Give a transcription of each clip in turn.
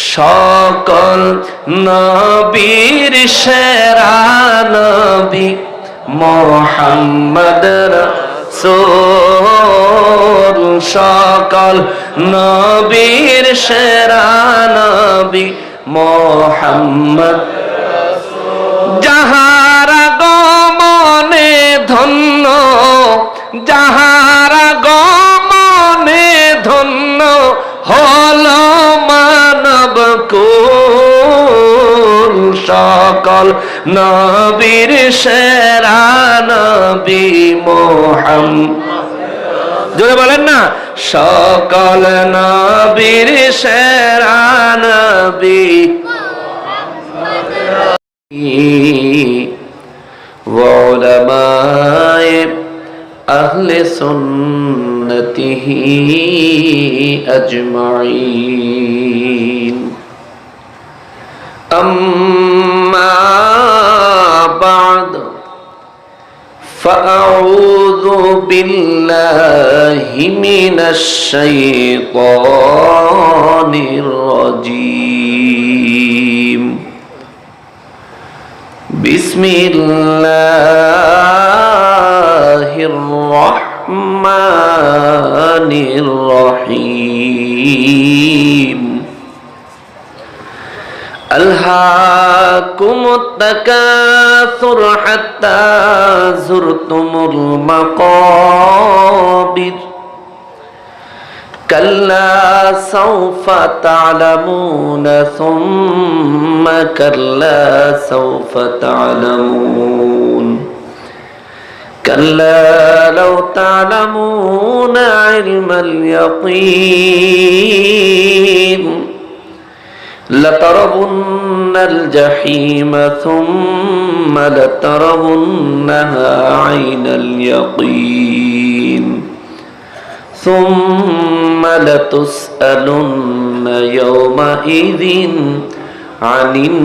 সকল নবীর সেরা নবী মুহাম্মদ রাসূল। সকল নবীর সেরা নবী মুহাম্মদ রাসূল। যাহারা গমনে ধন্য, যাহারা গমনে ধন্য হল মানব কুল। সকল নবীর সেরা নবী মুহাম্মদ, জোরে বলেন না, সকল নবীর সেরা নবী ওয়া উলামায়ে আহলে সুন্নতিহি আজমাইন। আম্মা বা'দ ফাআউযু বিল্লাহি মিনাশ শাইতানির রাজীম। বিসমিল্লাহির রাহমানির রহিম। আলহাকুমুত তাকাসুর হাত্তা যুরতুমুল মাকাবির। কাল্লা সাওফা তা'লামুনা সুম্মা কাল্লা সাওফা তা'লামুন। কাল্লা লাও তা'লামুনা ইলমাল ইয়াকিন লাতারাবুন্নাল জাহিমা সুম্মা লাতারাবুন্নাহা আইনাল ইয়াকিন সুম্মা লাতুসআলুন্না ইয়াওমাইযিন আনিন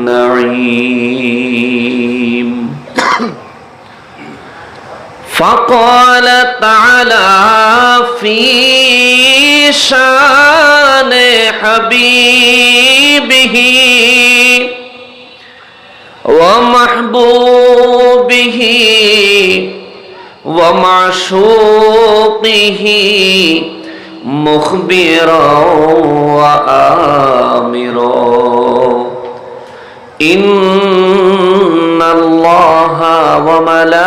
নাঈম। فقال تعالى في شان حبيبه ومحبوبه ومعشوقه مخبرا وآمرا إن الله وملائكته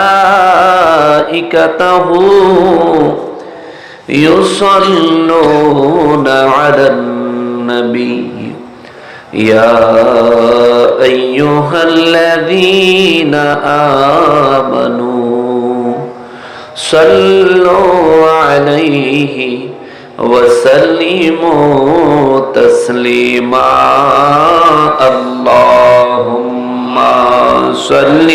يصلون على النبي يا أيها الذين آمنوا صلوا عليه وسلموا تسليما اللهم صل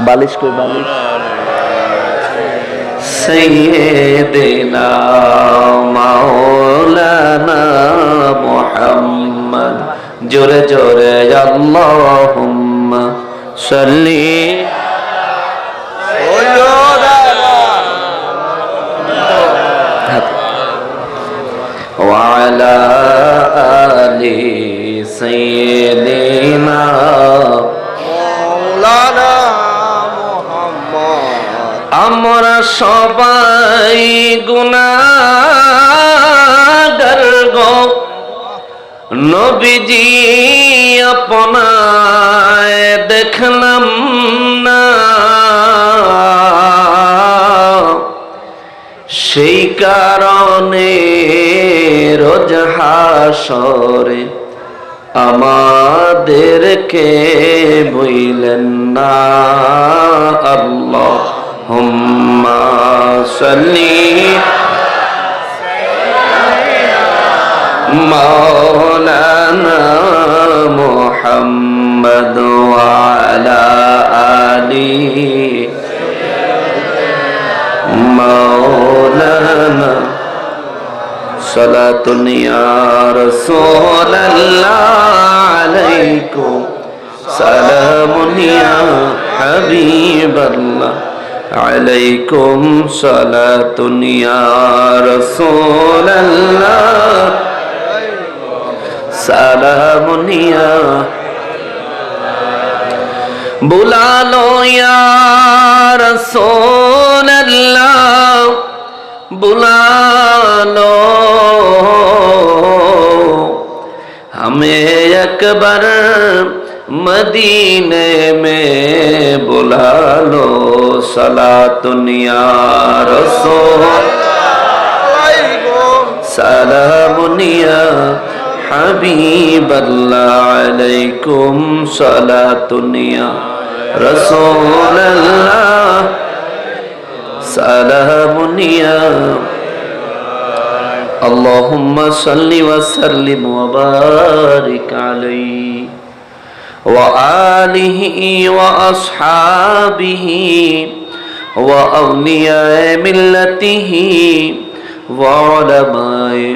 बालिश कोई बालिश सैयदना मौलाना मुहम्मद जोरे जोरे अल्लाहुम्मा सल्ली वाला आली सैयदना मौलाना আমরা সবাই গুনাহগার গো নবীজি আপনায় দেখলাম না সেই কারণে রোজ হাসরে আমাদেরকে বইলেন না আল্লাহুম্মা সাল্লি মাওলানা মুহাম্মদ ওয়া আলা আলি মাওলানা সালাতুন ইয়া রাসূলুল্লাহ আলাইকুম সালামুন ইয়া হাবিবাল্লাহ আলাইকুম সালাতুন ইয়া রাসূলাল্লাহ সালামুন ইয়া बुला लो या रसूल अल्लाह बुला लो हमें अकबर मदीने में बुला लो सलातुन या रसूल सलामुन या हबीब अल्लाह अलैकुम सलातुन या रसूल अल्लाह सलामुन या अल्लाहुम्मा सल्लि व सल्लिम व बारिक अलैहि व आलिहि व अस्हाबिहि व औलियाए मिल्लतिहि व उलमाए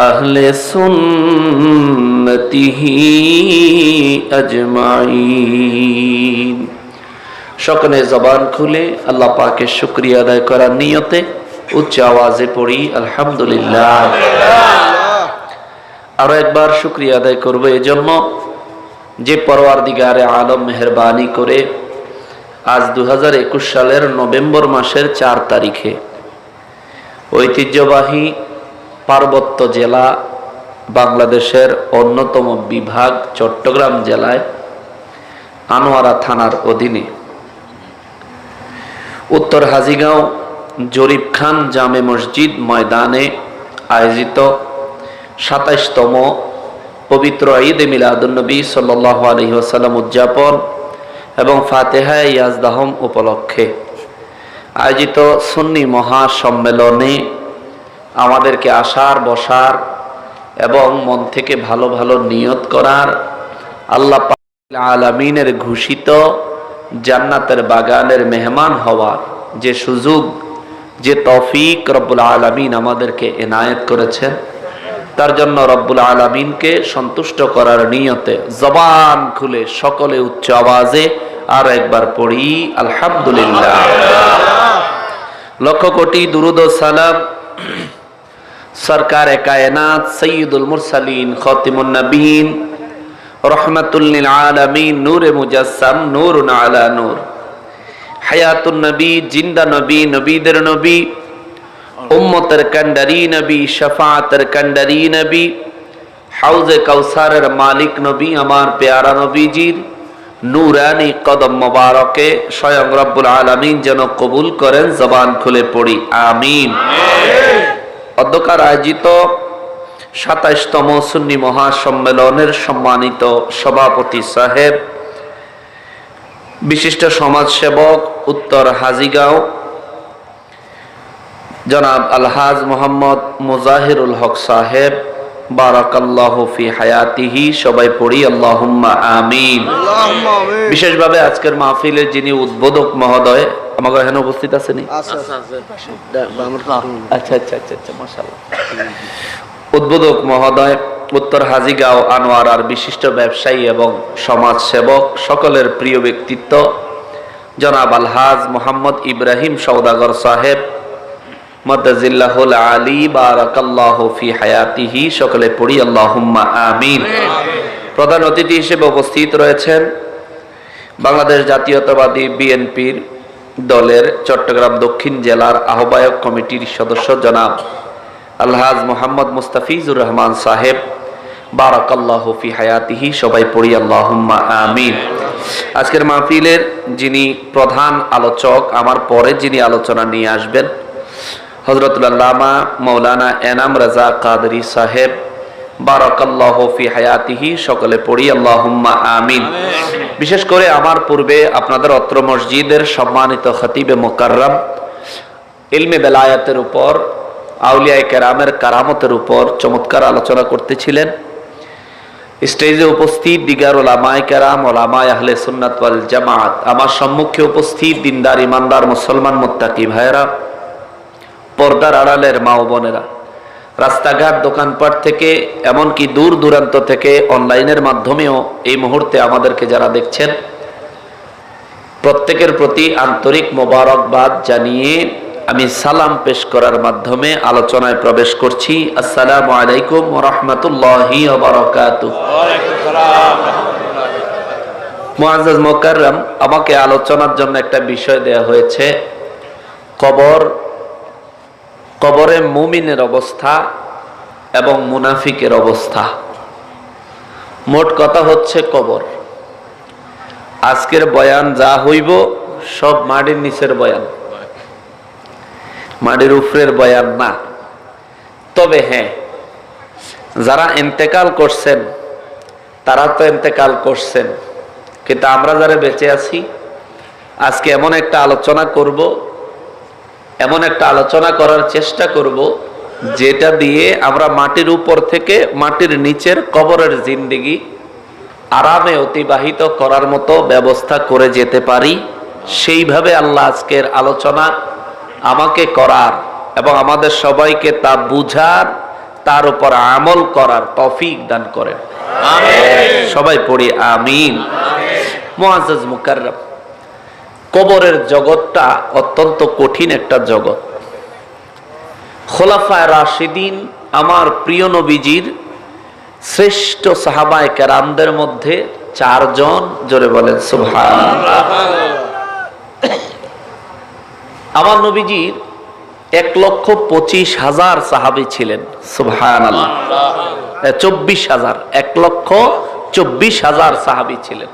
अहले सुन्नतिहि अजमाइन। সকলে জবান খুলে আল্লাহ পাকের শুকরিয়া আদায় করার নিয়তে উচ্চ আওয়াজে পড়ি আলহামদুলিল্লাহ। আরো একবার শুকরিয়া আদায় করব এজন্য যে পরওয়ারদিগারে আলম মেহেরবানি করে আজ 2021 সালের নভেম্বর মাসের 4 তারিখে ঐতিহ্যবাহী পার্বত্য জেলা বাংলাদেশের অন্যতম বিভাগ চট্টগ্রাম জেলায় আনোয়ারা থানার অধীনে উত্তর হাজীগাঁও জরিপ খান জামে মসজিদ ময়দানে আয়োজিত 27তম পবিত্র ঈদে মিলাদুন্নবী সাল্লাল্লাহু আলাইহি ওয়াসাল্লাম উদযাপন এবং ফাতিহা ইয়াজদাহম উপলক্ষে আয়োজিত সুন্নি মহাসম্মেলনে আমাদেরকে আসার বসার এবং মন থেকে ভালো ভালো নিয়ত করার আল্লাহ পাক আলামিনের ঘোষিত জান্নাতের বাগানের মেহমান হওয়ার যে সুযোগ যে তৌফিক রব্বুল আলামিন আমাদেরকে এনায়েত করেছেন তার জন্য রব্বুল আলামিনকে সন্তুষ্ট করার নিয়তে জবান খুলে সকলে উচ্চ আওয়াজে আর একবার পড়ি আলহামদুলিল্লাহ। লক্ষ কোটি দুরুদ ও সালাম সরকার কায়নাত সৈয়দুল মুরসালিন খাতিমুন নবীন রহমাতুল লিল আলামিন নূরে মুজাসসাম নূরুন আলা নূর হায়াতুন নবী জিন্দা নবী নবীদের নবী উম্মতের কান্ডারি নবী শাফাআতের কান্ডারি নবী হাউজে কাউসারের মালিক নবী আমার পেয়ারা নবীজির নূরানি কদম মোবারকে স্বয়ং রব্বুল আলামিন যেন কবুল করেন। জবান খুলে পড়ি আমিন। অধ্যকার আয়োজিত 27তম সুন্নি মহাসম্মেলনের সম্মানিত সভাপতি সাহেব, বিশিষ্ট সমাজসেবক উত্তর হাজীগাঁও জনাব আলহাজ মোহাম্মদ মুজাহিরুল হক সাহেব, বারাকাল্লাহু ফি হায়াতিহি, সবাই পড়ি আল্লাহুম্মা আমিন। বিশেষভাবে আজকের মাহফিলের যিনি উদ্বোধক মহোদয় আমাদের এখানে উপস্থিত আছেন। আচ্ছা আচ্ছা আচ্ছা আচ্ছা মাশাআল্লাহ। উদ্বোধক মহোদয় উত্তর হাজীগাঁও আনোয়ারার বিশিষ্ট ব্যবসায়ী এবং সমাজ সেবক সকলের প্রিয় ব্যক্তিত্ব জনাব আলহাজ মোহাম্মদ ইব্রাহিম সওদাগর সাহেব মাদ্দাজিল্লাহুল আলী, বারাকাল্লাহু ফি হায়াতিহি, সকলে পড়ি আল্লাহুম্মা আমিন। প্রধান অতিথি হিসেবে উপস্থিত রয়েছেন বাংলাদেশ জাতীয়তাবাদী বিএনপির দলের চট্টগ্রাম দক্ষিণ জেলার আহ্বায়ক কমিটির সদস্য জনাব আলহাজ মোহাম্মদ মুস্তাফিজুর রহমান সাহেব, বারাকাল্লাহু ফি হায়াতিহি, সবাই পড়ি আল্লাহুম্মা আমিন। আজকের মাহফিলের যিনি প্রধান আলোচক, আমার পরে যিনি আলোচনা নিয়ে আসবেন, হযরতুল আল্লামা মাওলানা এনাম রাজা কাদরি সাহেব, বারাকাল্লাহু ফি হায়াতিহি, সকলে পড়ি আল্লাহুম্মা আমিন। বিশেষ করে আমার পূর্বে আপনাদের অত্র মসজিদের সম্মানিত খতিবে মুকাররম ইলমে বেলায়াতের উপর, আউলিয়ায়ে কেরামের কারামতের উপর চমৎকার আলোচনা করতেছিলেন। স্টেজে উপস্থিত দিগার ওলামায়ে কেরাম, ওলামায়ে আহলে সুন্নাত ওয়াল জামাত, আমার সম্মুখে উপস্থিত দিনদার ইমানদার মুসলমান মুত্তাকি ভাইরা, পর্দার আড়ালের মা ও বোনেরা, রাস্তাঘাট দোকানপাট থেকে এমনকি দূর দূরান্ত থেকে অনলাইনের মাধ্যমেও এই মুহূর্তে আমাদেরকে যারা দেখছেন, প্রত্যেকের প্রতি আন্তরিক মোবারকবাদ জানিয়ে আমি সালাম পেশ করার মাধ্যমে আলোচনায় প্রবেশ করছি। আসসালামু আলাইকুম ওয়া রাহমাতুল্লাহি ওয়া বারাকাতুহু। মুআজ্জাজ মুকাররম, আমাকে আলোচনার জন্য একটা বিষয় দেয়া হয়েছে, কবরে মুমিনের অবস্থা এবং মুনাফিকের অবস্থা। মোট কথা হচ্ছে কবর। আজকের বয়ান যা হইব সব মাটির নিচের বয়ান, মাটির উপরের বয়ান না। তবে হ্যাঁ, যারা ইন্তেকাল করছেন তারা তো ইন্তেকাল করছেন, কিন্তু আমরা যারা বেঁচে আছি আজকে এমন একটা আলোচনা করব, এমন একটা আলোচনা করার চেষ্টা করব যেটা দিয়ে আমরা মাটির উপর থেকে মাটির নিচের কবরের জিন্দেগি আরামে অতিবাহিত করার মতো ব্যবস্থা করে যেতে পারি। সেইভাবে আল্লাহ আজকের আলোচনা আমাকে করার এবং আমাদের সবাইকে তা বুঝার, তার উপর আমল করার তৌফিক দান করেন, আমিন। সবাই পড়ি আমিন। মুআজ্জাজ মুকাররম, কবরের জগৎটা অত্যন্ত কঠিন একটা জগৎ। খোলাফায়ে রাশিদিন, আমার প্রিয় নবীজির শ্রেষ্ঠ সাহাবায়ে কেরামদের মধ্যে 4 জন, জোরে বলেন সুবহানাল্লাহ। আমার নবীজির 1,25,000 সাহাবী ছিলেন, সুবহানাল্লাহ। 24,000, 1,24,000 সাহাবী ছিলেন।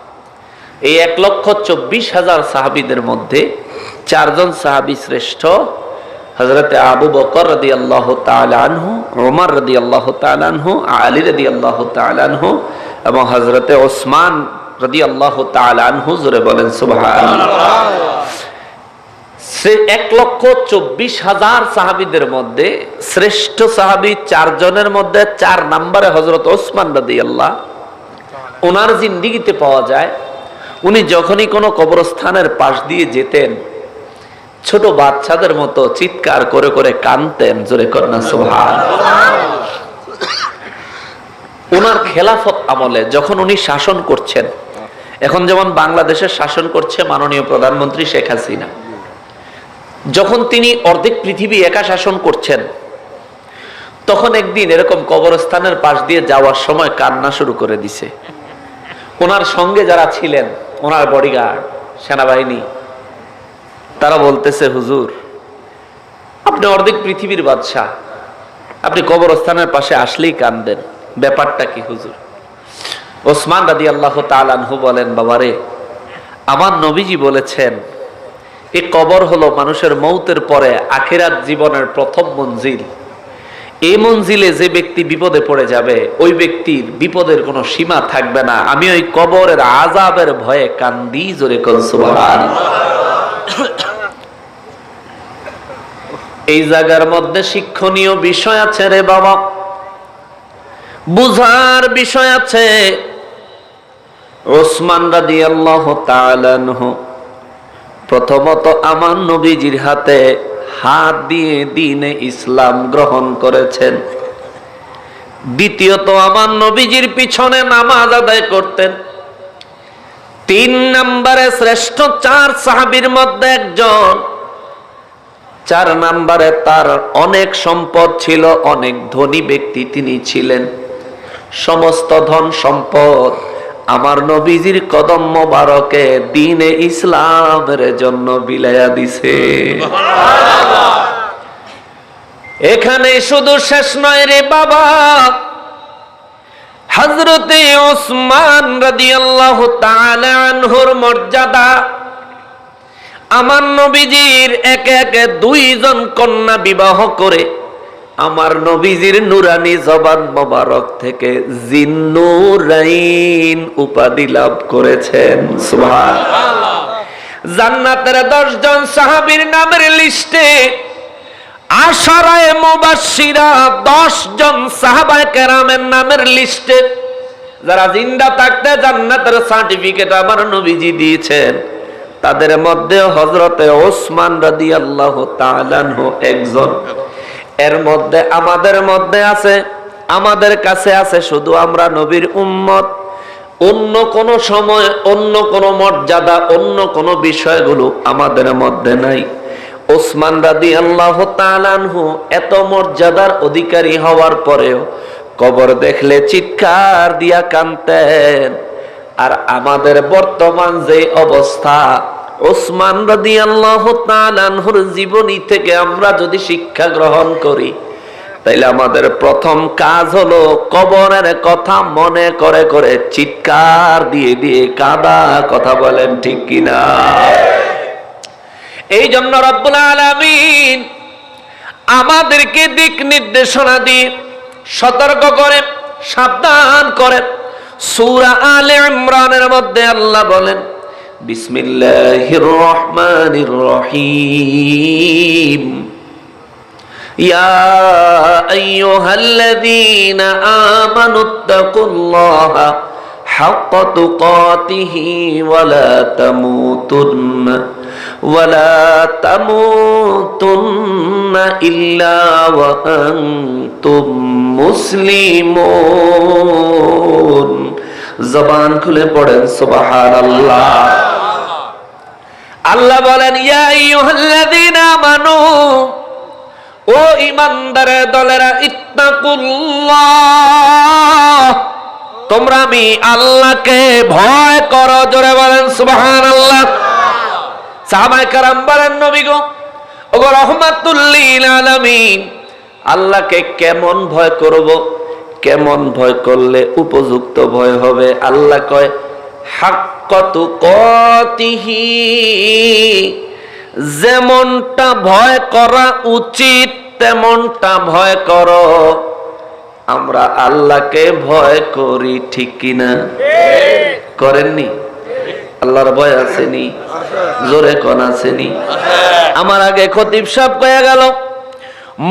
এই 1,24,000 সাহাবীদের মধ্যে 4 জন সাহাবী শ্রেষ্ঠ, হযরতে আবু বকর রাদিয়াল্লাহু তাআলা আনহু, ওমর রাদিয়াল্লাহু তাআলা আনহু, আলী রাদিয়াল্লাহু তাআলা আনহু এবং হযরতে ওসমান রাদিয়াল্লাহু তাআলা আনহু, জোরে বলেন সুবহানাল্লাহ। 1,24,000 সাহাবীদের মধ্যে শ্রেষ্ঠ সাহাবী 4 জনের মধ্যে 4 নম্বরে হযরত ওসমান রাদিয়াল্লাহু, ওনার জিন্দেগিতে পাওয়া যায় উনি যখনই কোনো কবরস্থানের পাশ দিয়ে যেতেন ছোট বাচ্চাদের মতো চিৎকার করে করে কাঁদতেন, জোরে কন্যা সুবহানাল্লাহ। ওনার খেলাফত আমলে যখন উনি শাসন করছেন, এখন যেমন বাংলাদেশের শাসন করছে মাননীয় প্রধানমন্ত্রী শেখ হাসিনা, যখন তিনি অর্ধেক পৃথিবী একা শাসন করছেন, তখন একদিন এরকম কবরস্থানের পাশ দিয়ে যাওয়ার সময় কান্না শুরু করে দিছে। ওনার সঙ্গে যারা ছিলেন, ওনার বডিগার্ড, সেনাবাহিনী, তারা বলতেছে, হুজুর আপনি অর্ধেক পৃথিবীর বাদশাহ, আপনি কবরস্থানের পাশে আসলেই কান্দেন, ব্যাপারটা কি হুজুর? ওসমান রাদিয়াল্লাহু তাআলা আনহু বলেন, বাবারে, আমার নবীজি বলেছেন এই কবর হলো মানুষের মৌতের পরে আখিরাত জীবনের প্রথম মঞ্জিল। এই মঞ্জিলে যে ব্যক্তি বিপদে পড়ে যাবে ওই ব্যক্তির বিপদের কোনো সীমা থাকবে না। আমি ওই কবরের আযাবের ভয়ে কান্দি, জোরে কোন সুবহানাল্লাহ। এই জায়গার মধ্যে শিক্ষণীয় বিষয় আছে রে বাবা, বুঝার বিষয় আছে। ওসমান রাদিয়াল্লাহু তাআলা আনহু প্রথমত আমার নবীজির হাতে হাত দিয়ে দ্বীনে ইসলাম গ্রহণ করেছেন। দ্বিতীয়ত আমার নবীজির পিছনে নামাজ আদায় করতেন। 3 নম্বরে শ্রেষ্ঠ 4 সাহাবীর মধ্যে একজন। 4 নম্বরে তার অনেক সম্পদ ছিল, অনেক ধনী ব্যক্তি তিনি ছিলেন। সমস্ত ধন সম্পদ আমার নবীজির কদম মোবারকে দ্বীনে ইসলামের জন্য বিলায়া দিছে। এখানে শুধু শেষ নয় রে বাবা, হযরতে ওসমান রাদিয়াল্লাহু তাআলা আনহুর মর্যাদা, আমার নবীজির একে একে 2 জন কন্যা বিবাহ করে আমার নবীজির নুরানি জবান মোবারক থেকে জিন্নুরাইন উপাধি লাভ করেছেন, সুবহানাল্লাহ। জান্নাতের 10 জন সাহাবীর নামের লিস্টে আশারায়ে মুবাশশিরা 10 জন সাহাবায়ে কেরামের নামের লিস্টে যারা জিন্দা থাকতে জান্নাতের সার্টিফিকেট আমার নবীজি দিয়েছেন, তাদের মধ্যে হযরতে ওসমান রাদিয়াল্লাহু তাআলা আনহু একজন। এর মধ্যে আমাদের মধ্যে আছে, আমাদের কাছে আছে শুধু আমরা নবীর উম্মত, অন্য কোন সময়, অন্য কোন মর্যাদা, অন্য কোন বিষয়গুলো আমাদের মধ্যে নাই। ওসমান রাদিয়াল্লাহু তাআলা আনহু এত মর্যাদার অধিকারী হওয়ার পরেও কবর দেখলে চিৎকার দিয়া কাঁদতেন। আর আমাদের বর্তমান যে অবস্থা, ওসমান রাদিয়াল্লাহু তাআলা আনহুর জীবনী থেকে আমরা যদি শিক্ষা গ্রহণ করি, তাইলে আমাদের প্রথম কাজ হলো কবরের কথা মনে করে করে চিৎকার দিয়ে দিয়ে কাঁদা। কথা বলেন ঠিক কিনা? এই জন্য রব্বুল আলামিন আমাদেরকে দিক নির্দেশনা দিয়ে সতর্ক করে, সাবধান করে। সূরা আলে ইমরানের মধ্যে আল্লাহ বলেন, বিসমিল্লাহির রহমানির রহিম, ইয়া আইয়ুহাল্লাযীনা আমানুত্তাকুল্লাহা হাক্কা তুকাতিহি ওয়ালা তামুতুন্না ইল্লা ওয়া আনতুম মুসলিমুন। জবান খুলে পড়েন সুবহানাল্লাহ। আল্লাহ বলেন, ইয়া আইয়ুহাল্লাযীনা আমানু, ও ঈমানদার দলেরা, ইত্তাকুল্লাহ, তোমরা আমি আল্লাহকে ভয় করো। জোরে বলেন সুবহানাল্লাহ। সাহাবায়ে কেরাম বলেন, নবী গো, ওগো রাহমাতুল লিল আলামিন, আল্লাহকে কেমন ভয় করব? কেমন ভয় করলে উপযুক্ত ভয় হবে? আল্লাহ কয়, হাক্কা তুকাতিহি, যেমনটা ভয় করা উচিত তেমনটা ভয় করো। আমরা আল্লাহকে ভয় করি, ঠিক কিনা? করেননি? আল্লাহর ভয় আসেনি? জোরে কোন আসেনি? আমার আগে খতিব সাহেব কয়ে গেল,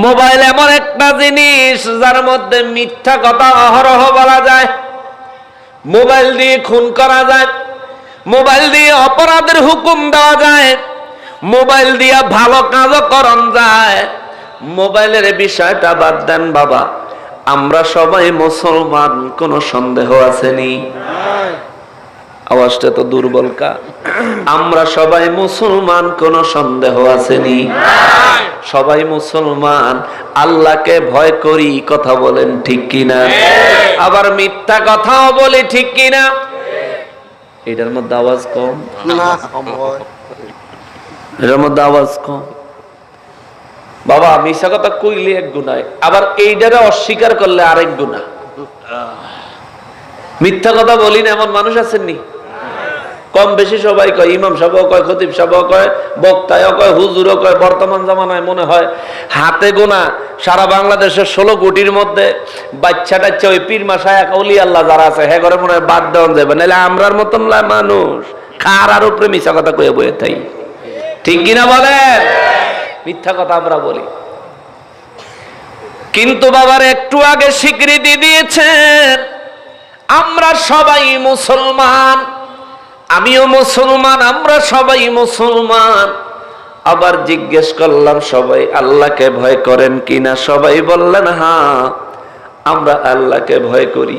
মোবাইল এমন একটা জিনিস যার মধ্যে মিথ্যা কথা অহরহ বলা যায়, মোবাইল দিয়ে খুন করা যায়, মোবাইল দিয়ে অপরাধের হুকুম দেওয়া যায়, মোবাইল দিয়ে ভালো কাজও করন যায়। মোবাইলের বিষয়টা বাদ দেন বাবা, আমরা সবাই মুসলমান, কোন সন্দেহ আসেনি? আওয়াজটা তো দুর্বল কা? আমরা সবাই মুসলমান, কোন সন্দেহ আসেনি? সবাই মুসলমান, আল্লাহকে ভয় করি। কথা বলেন ঠিক কিনা? আবার মিথ্যা কথাও বলি, ঠিক কিনা? এটার মধ্যে আওয়াজ কম না? এটার মধ্যে আওয়াজ কম। বাবা, মিথ্যা কথা কইলে এক গুনাহ, আবার এইটারে অস্বীকার করলে আরেক গুনাহ। মিথ্যা কথা বলি না এমন মানুষ আছেননি? কম বেশি সবাই কয়, ইমাম সাহেবও কয়, খতিব সাহেবও কয়, বক্তায়ও কয়, হুজুরও কয়। বর্তমান জামানায় মনে হয় হাতে গোনা সারা বাংলাদেশের 16 কোটির মধ্যে বাচ্চা টাচ্চা ওই পীর মাসায় ওলি আল্লাহ যারা আছে, হ্যাঁ করে মনে হয় বাদ দেওয়া যাবে, নাহলে আমরার মতন মানুষ কার আর উপরে মিথ্যা কথা কয়ে বয়ে থাই, ঠিক কিনা বলেন? মিথ্যা কথা আমরা বলি। কিন্তু বাবার একটু আগে স্বীকৃতি দিয়েছেন, আমরা সবাই মুসলমান, আমিও মুসলমান, আমরা সবাই মুসলমান। আবার জিজ্ঞেস করলাম, সবাই আল্লাহকে ভয় করেন কিনা? সবাই বললেন হ্যাঁ, আমরা আল্লাহকে ভয় করি।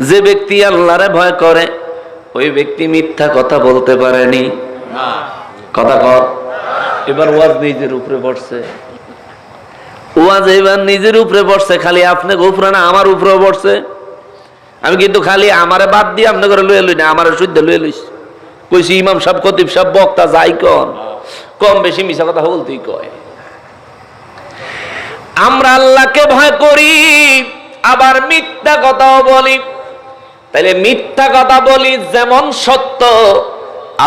যে ব্যক্তি আল্লাহরে ভয় করে ওই ব্যক্তি মিথ্যা কথা বলতে পারেনি। কথা কর। এবার ওয়াজ নিজের উপরে পড়ছে, ওয়াজ এবার নিজের উপরে পড়ছে। খালি আপনি উপরে না, আমার উপরেও পড়ছে। আমি কিন্তু খালি আমারে বাদ দিয়ে আপনি করে লুয়ে লই না, আমার শুদ্ধ লুয়ে লইস। কইছি ইমাম সাহেব, খতিব সাহেব, বক্তা যাই কন, কম বেশি মিশা কথা বলতেই কয়। আমরা আল্লাহকে ভয় করি, আবার মিথ্যা কথাও বলি। তাইলে মিথ্যা কথা বলি যেমন সত্য,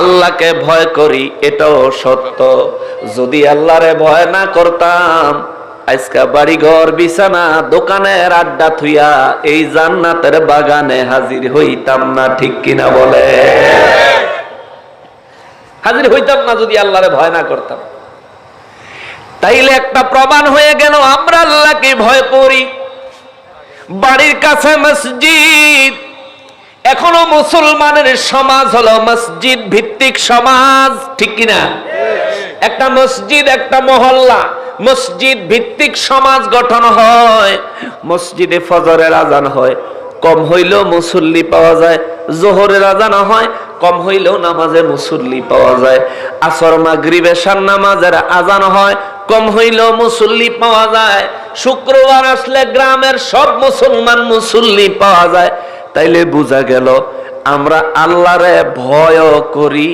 আল্লাহকে ভয় করি এটাও সত্য। যদি আল্লাহরে ভয় না করতাম, আজকা বাড়ি ঘর বিছানা দোকানের আড্ডা থুইয়া এই জান্নাতের বাগানে হাজির হইতাম না, ঠিক কিনা বলে? হাজির হইতাম না যদি আল্লাহরে ভয় না করতাম। তাইলে একটা প্রমাণ হয়ে গেল আমরা আল্লাহকে ভয় করি। বাড়ির কাছে মসজিদ, এখনো মুসলমানের সমাজ হলো মসজিদ ভিত্তিক সমাজ, ঠিক কিনা? একটা মসজিদ, একটা মহল্লা, মসজিদ ভিত্তিক সমাজ গঠন হয়। মসজিদে ফজরের আজান হয়, কম হইলেও মুসল্লি পাওয়া যায়। জোহরের আজান হয়, কম হইলেও নামাজে মুসল্লি পাওয়া যায়। আসর মাগরিব এশার নামাজের আজান হয়, কম হইলেও মুসল্লি পাওয়া যায়। শুক্রবার আসলে গ্রামের সব মুসলমান মুসল্লি পাওয়া যায়। তাইলে বোঝা গেল আমরা আল্লাহরে ভয় করি,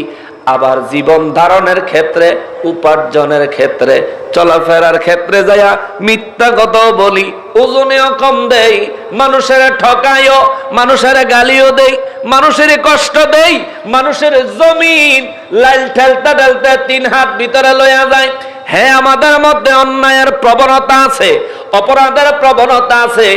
আবার জীবন ধারণের ক্ষেত্রে, উপার্জনের ক্ষেত্রে, চলাফেরার ক্ষেত্রে যায়া মিথ্যা কথা বলি, ওজনেও কম দেই, মানুষের ঠকাইও, মানুষের গালিও দেই, মানুষের কষ্ট দেই, মানুষের জমিন লাল ঠেলতে ঠেলতে 3 হাত ভিতরে লইয়া যায়। হ্যাঁ, আমাদের মধ্যে অন্যায়ের প্রবণতা আছে, অপরাধের প্রবণতা আছে।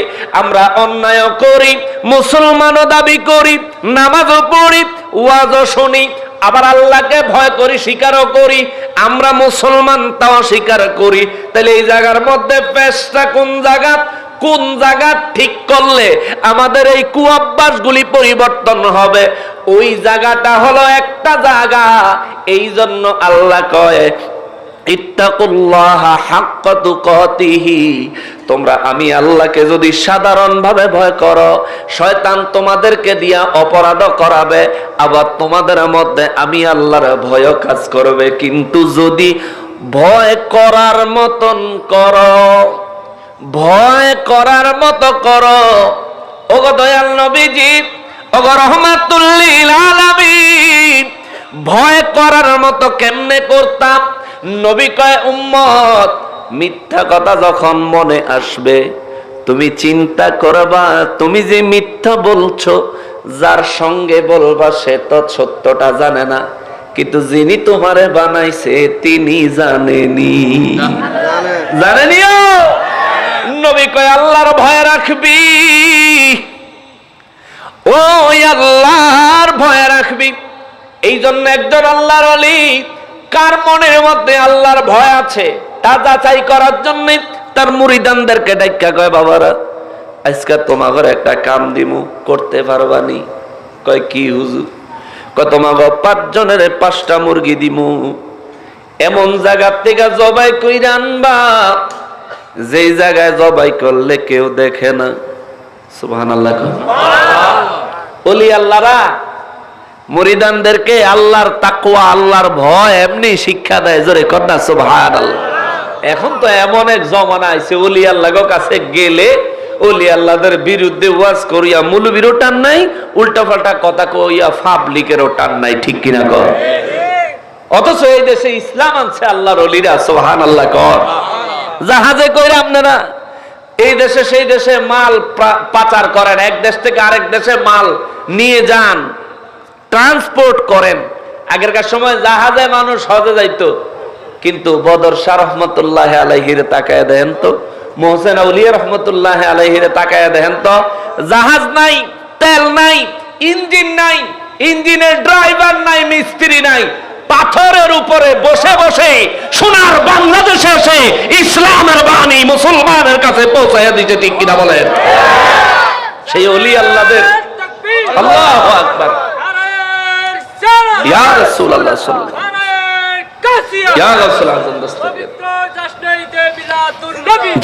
আমরা অন্যায় করি, মুসলমানও দাবি করি, নামাজও পড়ি, ওয়াজও শুনি, আবার আল্লাহকে ভয় করি, স্বীকারও করি। আমরা মুসলমান, তাও স্বীকার করি। তাহলে এই জায়গার মধ্যে পেশটা কোন জায়গা ঠিক করলে আমাদের এই কুঅভ্যাসগুলি পরিবর্তন হবে? ওই জায়গাটা হলো একটা জায়গা। এই জন্য আল্লাহ কয়, ইত্তাকুল্লাহা হাক্কা তুকাতিহি, তোমরা আমি আল্লাহকে যদি সাধারণভাবে ভয় করো, শয়তান তোমাদেরকে দিয়া অপরাধ করাবে, আবার তোমাদের মধ্যে আমি আল্লাহর ভয় কাজ করবে। কিন্তু যদি ভয় করার মতন করো, ভয় করার মতো করো, ওগো দয়াল নবীজি, ওগো রহমাতুল লিল আলামিন, ভয় করার মতো কেমনে করতাম? নবী কয়, উম্মত, মিথ্যা কথা যখন মনে আসবে তুমি চিন্তা করবা, তুমি যে মিথ্যা বলছো, যার সঙ্গে বলবা সে তো সত্যটা জানে না, কিন্তু যিনি তোমারে বানাইছে তিনি জানেনি। জানেনিও? নবী কয়, আল্লাহর ভয় রাখবি, ওই আল্লাহর ভয় রাখবি। এই জন্য একজন আল্লাহর ওলি, কার মনের মধ্যে আল্লাহর ভয় আছে তা যাচাই করার জন্য তার মুরিদানদেরকে ডাক্কা কয়, বাবারা আজকে তোমাদের একটা কাম দিমু, করতে পারবানি? কয়, কি হুজুর? কয়, তোমাকে 5 জনের 5টা মুরগি দিমু, এমন জায়গা থেকে জবাই কইরা আনবা যেই জায়গায় জবাই করলে কেউ দেখে না। সুবহানাল্লাহ। ওলি আল্লাহরা মুরিদানদেরকে আল্লাহর তাকওয়া, আল্লাহর ভয় এমনি শিক্ষা দেয়। জোরে কন্যা সুবহানাল্লাহ। এখন তো এমন এক জমানা আছে, ওলি আল্লাহর কাছে গেলে ওলি আল্লাহদের বিরুদ্ধে ওয়াজ করিয়া মৌলবীরও টান নাই, উল্টা পাল্টা কথা কইয়া পাবলিকেরও টান নাই। ঠিক কিনা কর? অথচ এই দেশে ইসলাম আনছে আল্লাহর ওলিরা। সুবহানাল্লাহ কর। জাহাজে কইরা আপনারা এই দেশে সেই দেশে মাল পাচার করেন, এক দেশ থেকে আরেক দেশে মাল নিয়ে যান, ট্রান্সপোর্ট করেন। আগেরকার সময় জাহাজে মানুষ হজে যাইতো, কিন্তু বদর শাহ রহমতুল্লাহ আলাইহিরে তাকায় দেখেন তো, মোহসেন আউলিয়া রহমতুল্লাহ আলাইহিরে তাকায় দেখেন তো, জাহাজ নাই, তেল নাই, ইঞ্জিন নাই, ইঞ্জিনের ড্রাইভার নাই, মিস্ত্রি নাই, পাথরের উপরে বসে বসে সোনার বাংলাদেশে এসে ইসলামের বাণী মুসলমানের কাছে পৌঁছায় দিতে। ঠিক কিনা বলেন? সেই ওলি আল্লাহদের, আল্লাহু আকবার, ইয়া রাসূলুল্লাহ সাল্লাল্লাহু আলাইহি ওয়াসাল্লাম, ইয়া রাসূলুল্লাহ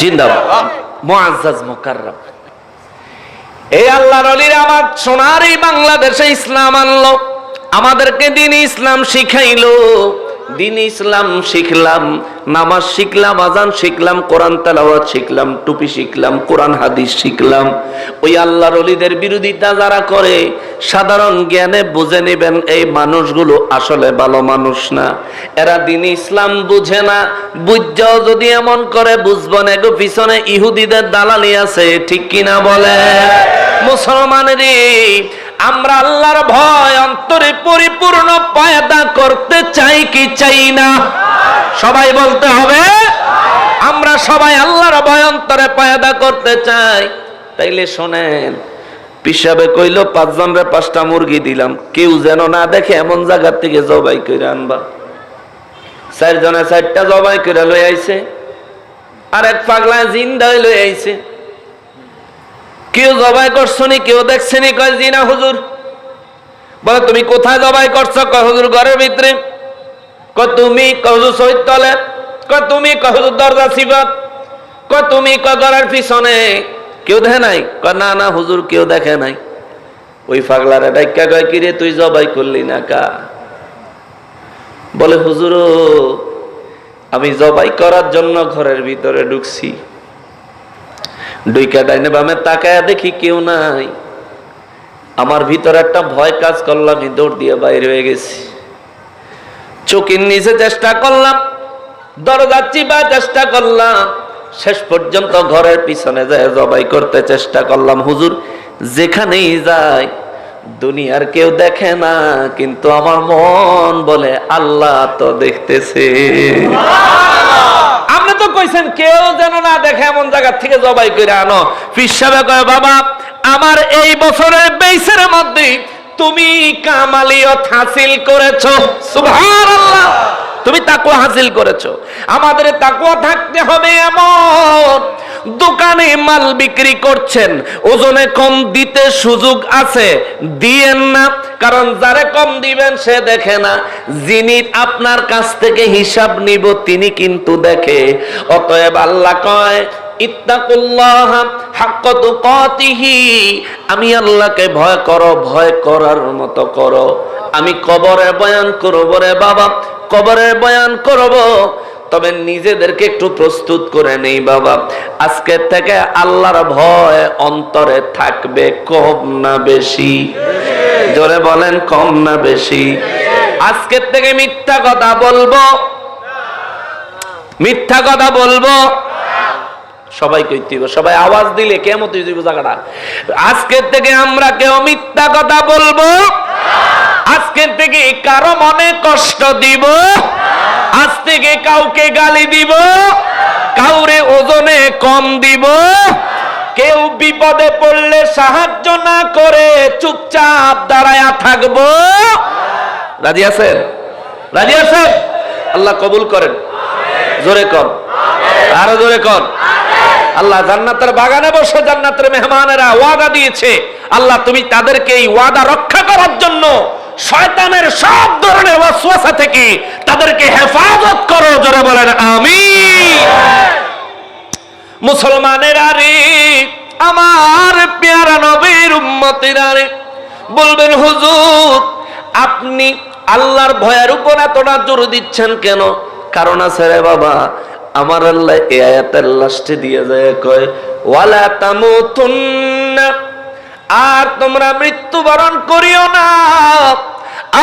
জিন্দাবাদ, মুআজ্জাজ মুকাররম। এই আল্লাহর ওলিরা আমার সোনার এই বাংলাদেশে ইসলাম আনলো, আমাদেরকে দিন ইসলাম শিখাইলো। দিন ইসলাম শিখলাম, নামাজ শিখলাম, আজান শিখলাম, কোরআন তেলাওয়াত শিখলাম, টুপি শিখলাম, কোরআন হাদিস শিখলাম। ওই আল্লাহর ওলিদের বিরোধিতা যারা করে, সাধারণ জ্ঞানে বুঝে নেবেন এই মানুষগুলো আসলে ভালো মানুষ না। এরা দিন ইসলাম বুঝে না। বুঝাও যদি এমন করে, বুঝবো না এগো পিছনে ইহুদিদের দালালি আছে। ঠিক কিনা বলে? মুসলমানেরই আমরা আল্লাহর ভয় অন্তরে পরিপূর্ণ পয়দা করতে চাই কি চাই না? সবাই বলতে হবে, আমরা সবাই আল্লাহর ভয় অন্তরে পয়দা করতে চাই। তাইলে শোনেন, পিসাবে কইলো 5 জনের 5টা মুরগি দিলাম, কেউ যেন না দেখে এমন জায়গা থেকে জবাই করে আনবা। 4 জনে 4টা জবাই করে লই আইছে, আর এক পাগলা জিন্দা লই আইছে। কেউ জবাই করছনি, কেউ দেখছেনি? কয় জি না হুজুর। বলে তুমি কোথায় জবাই করছো? কয় হুজুর ঘরের ভিতরে। কয় তুমি? কয় হুজুর শহীদ তলে। কয় তুমি? কয় হুজুর দরজা সিবাত। কয় তুমি? কয় ঘরের পিছনে। কেউ দেখে নাই? কয় না না হুজুর কেউ দেখে নাই। ওই পাগলারে ডাইক্কা কয় কি রে তুই জবাই করলি না কা? বলে হুজুর আমি জবাই করার জন্য ঘরের ভিতরে ঢুকছি, ডুইকা ডাইনে বামে তাকায় দেখি কেউ নাই। আমার ভিতরে একটা ভয় কাজ করলাম, আমি দৌড় দিয়ে বাইরে হয়ে গেছি। চোখের নিচে চেষ্টা করলাম, দরজা চিপা চেষ্টা করলাম, শেষ পর্যন্ত ঘরের পিছনে যায় জবাই করতে চেষ্টা করলাম। হুজুর যেখানেই যাই দুনিয়ার কেউ দেখে না, কিন্তু আমার মন বলে আল্লাহ তো দেখতেছে। আপনি তো কইছেন কেউ যেন না দেখে এমন জায়গা থেকে জবাই করে আনো। পীর সাহেব কয় বাবা আমার এই বছরের বেইসের মধ্যে তুমি কামালিয়ত হাসিল করেছো। সুবহানাল্লাহ, তুমি তাকওয়া হাসিল করেছো। আমাদের তাকওয়া থাকতে হবে এমন, দোকানে মাল বিক্রি করছেন, ওজনে কম দিতে সুযোগ আছে, দিয়েন না। কারণ যারে কম দিবেন সে দেখে না, যিনি আপনার কাছ থেকে হিসাব নিব তিনি কিন্তু দেখে। অতএব আল্লাহ কয় ইত্তাকুল্লাহ হাক্কা তুকাতিহি, আমি আল্লাহকে ভয় করো, ভয় করার মতো করো। আমি কবরে বয়ান করব রে বাবা, কবরে বয়ান করব, তবে নিজেদেরকে একটু প্রস্তুত করে নেই বাবা। আজকে থেকে আল্লাহর ভয় অন্তরে থাকবে, কম না বেশি? জোরে বলেন কম না বেশি? আজকে থেকে মিথ্যা কথা বলবো, মিথ্যা কথা বলবো। সবাই কইতে হবে, সবাই আওয়াজ দিলে কেমন তুই দিব জায়গাটা। আজকে থেকে আমরা কেউ মিথ্যা কথা বলবো, আজকে থেকে কারো মনে কষ্ট দিব, আজ থেকে কাউকে গালি দিব, কাউরে ওজনে কম দিব, কেউ বিপদে পড়লে সাহায্য না করে চুপচাপ দাঁড়ায়া থাকবো। রাজি আছেন? রাজি আছেন? আল্লাহ কবুল করেন। জোরে কর, আরো জোরে কর। আল্লাহ জান্নাতের বাগানে বসে জান্নাতের মেহমানেরা ওয়াদা দিয়েছে, আল্লাহ তুমি তাদেরকে এই ওয়াদা রক্ষা করার জন্য শয়তানের সব ধরনের ওয়াসওয়াসা থেকে তাদেরকে হেফাজত করো। জোরে বলেন আমিন। মুসলমানেরা রে, আমার পেয়ারা নবীর উম্মতেরা রে, বলবেন হুজুর আপনি আল্লাহর ভয়ের উপর এতটা জোর দিচ্ছেন কেন? কারণ আছে রে বাবা, আমার আল্লাহ এই আয়াতের লাস্টে দিয়ে যায় কয় ওয়ালা তামুতুন্না, আর তোমরা মৃত্যুবরণ করিও না,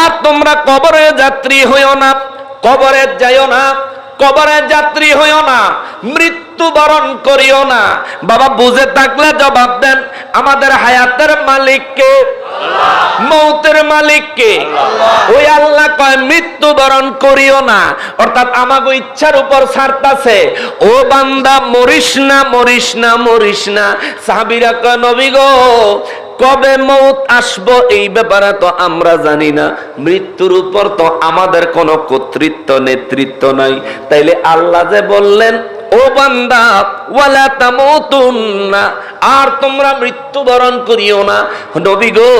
আর তোমরা কবরে যাত্রী হইও না, কবরে যাইও না, কবরে যাত্রী হইও না, মৃত্যুবরণ করিও না। বাবা বুঝে থাকলে জবাব দেন, আমাদের হায়াতের মালিক কে? মৌতের মালিক কে? ওই আল্লাহ কয় মৃত্যুবরণ করিও না, অর্থাৎ আমাগো ইচ্ছার উপর ছাড়তাছে, ও বান্দা মরিস না, মরিস না, মরিস না। সাহাবীরা কয় নবী গো কবে মৌত আসবো এই ব্যাপারে তো আমরা জানি না, মৃত্যুর উপর তো আমাদের কোনো কর্তৃত্ব নেতৃত্ব নাই। তাইলে আল্লাহ যে বললেন ও বান্দা ওয়ালা তামুতুন্না, আর তোমরা মৃত্যুবরণ করিও না। নবী গো,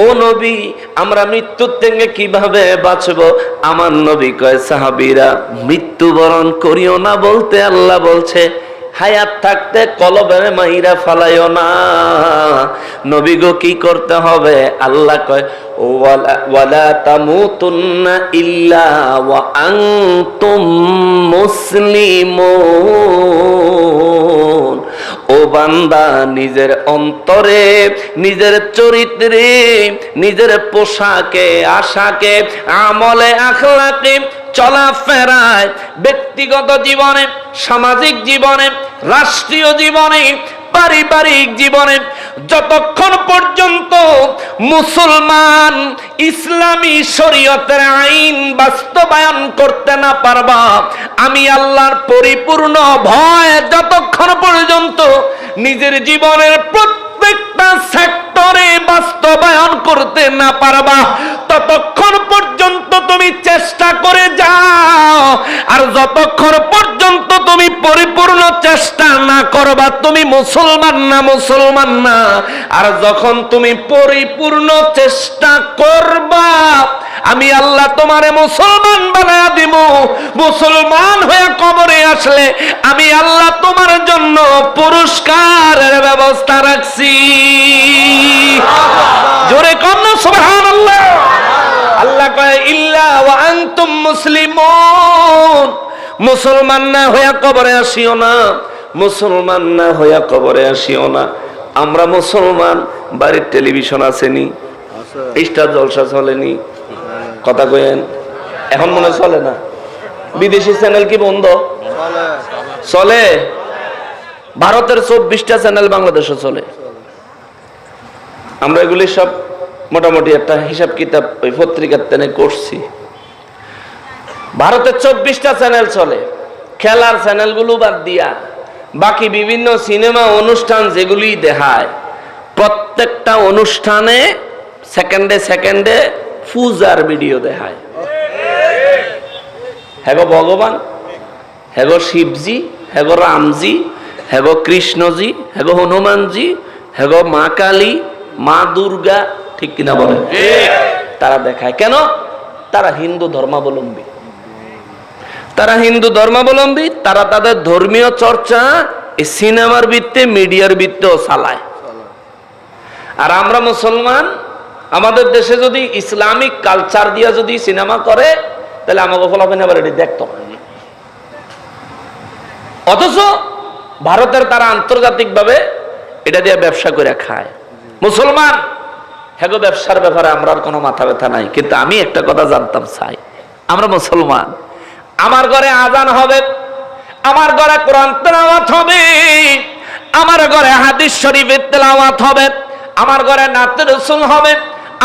ও নবী আমরা মৃত্যুর থেকে কিভাবে বাঁচবো? আমার নবী কয় সাহাবীরা মৃত্যুবরণ করিও না বলতে আল্লাহ বলছে হায়াত থাকতে কলবের মাইরা ফালাইও না। নবী গো কি করতে হবে? আল্লাহ কয় ওয়ালা তামুতুন্না ইল্লা ওয়া আনতুম মুসলিমুন। ও বান্দা নিজের অন্তরে, নিজের চরিত্রে, নিজের পোশাকে, আশাকে, আমলে, আখলাকে, চলাফেরায়, ব্যক্তিগত জীবনে, সামাজিক জীবনে, রাষ্ট্রীয় জীবনে, পারিবারিক জীবনে যতক্ষণ পর্যন্ত মুসলমান ইসলামী শরীয়তের আইন বাস্তবায়ন করতে না পারবা, আমি আল্লাহর পরিপূর্ণ ভয় যতক্ষণ পর্যন্ত নিজের জীবনের প্রত্যেকটা সেক্টরে বাস্তবায়ন করতে না পারবা, ততক্ষণ পর্যন্ত তুমি চেষ্টা করে যাও। আর যতক্ষণ পর্যন্ত তুমি পরিপূর্ণ চেষ্টা না করবা তুমি মুসলমান না, মুসলমান না। আর যখন তুমি পরিপূর্ণ চেষ্টা করবা আমি আল্লাহ তোমারে মুসলমান বানায়া দিব, মুসলমান হয়ে কবরে আসলে আমি আল্লাহ তোমার জন্য পুরস্কারের ব্যবস্থা রাখছি। জোরে কম সুবহানাল্লাহ। আল্লাহ কয় ইল্লা ওয়া আনতুম মুসলিমুন, মুসলমান না হইয়া কবরে আসিও না, মুসলমান না হইয়া কবরে আসিও না। আমরা মুসলমান, বাড়ির টেলিভিশন আসেনি, স্টার জলসা চলেনি, কথা কয়েন এখন মনে চলে না। বিদেশি চ্যানেল কি বন্ধ চলে? ভারতের 24টা চ্যানেল বাংলাদেশে চলে। আমরা এগুলি সব মোটামুটি একটা হিসাব কিতাব ওই পত্রিকার তেনে করছি। ভারতের 24টা চ্যানেল চলে, খেলার চ্যানেলগুলো বাদ দিয়া বাকি বিভিন্ন সিনেমা অনুষ্ঠান যেগুলি দেখায়, প্রত্যেকটা অনুষ্ঠানে সেকেন্ডে সেকেন্ডে পূজার ভিডিও দেখায়। হ্যাগো ভগবান, হ্যাগো শিবজি, হ্যাগো রামজি, হ্যাগো কৃষ্ণজি, হ্যাগো হনুমানজি, হ্যাগো মা কালী, মা দুর্গা, ঠিক কিনা বলে? তারা দেখায় কেন? তারা হিন্দু ধর্মাবলম্বী, তারা হিন্দু ধর্মাবলম্বী, তারা তাদের ধর্মীয় চর্চা এই সিনেমার ভিত্তে, মিডিয়ার ভিত্তেও চালায়। আর আমরা মুসলমান, আমাদের দেশে যদি ইসলামিক কালচার দিয়া যদি সিনেমা করে তাহলে আমাকে ফলাফল আবার এটি দেখতো। অথচ ভারতের তারা আন্তর্জাতিক ভাবে এটা দিয়ে ব্যবসা করে খায়। মুসলমান হ্যাগো ব্যবসার ব্যাপারে আমরা কোনো মাথা ব্যথা নাই, কিন্তু আমি একটা কথা জানতাম চাই, আমরা মুসলমান, আমার ঘরে আজান হবে, আমার ঘরে কোরআন তেলাওয়াত হবে, আমার ঘরে হাদিস শরীফের তেলাওয়াত হবে, আমার ঘরে নাতে রাসূল হবে,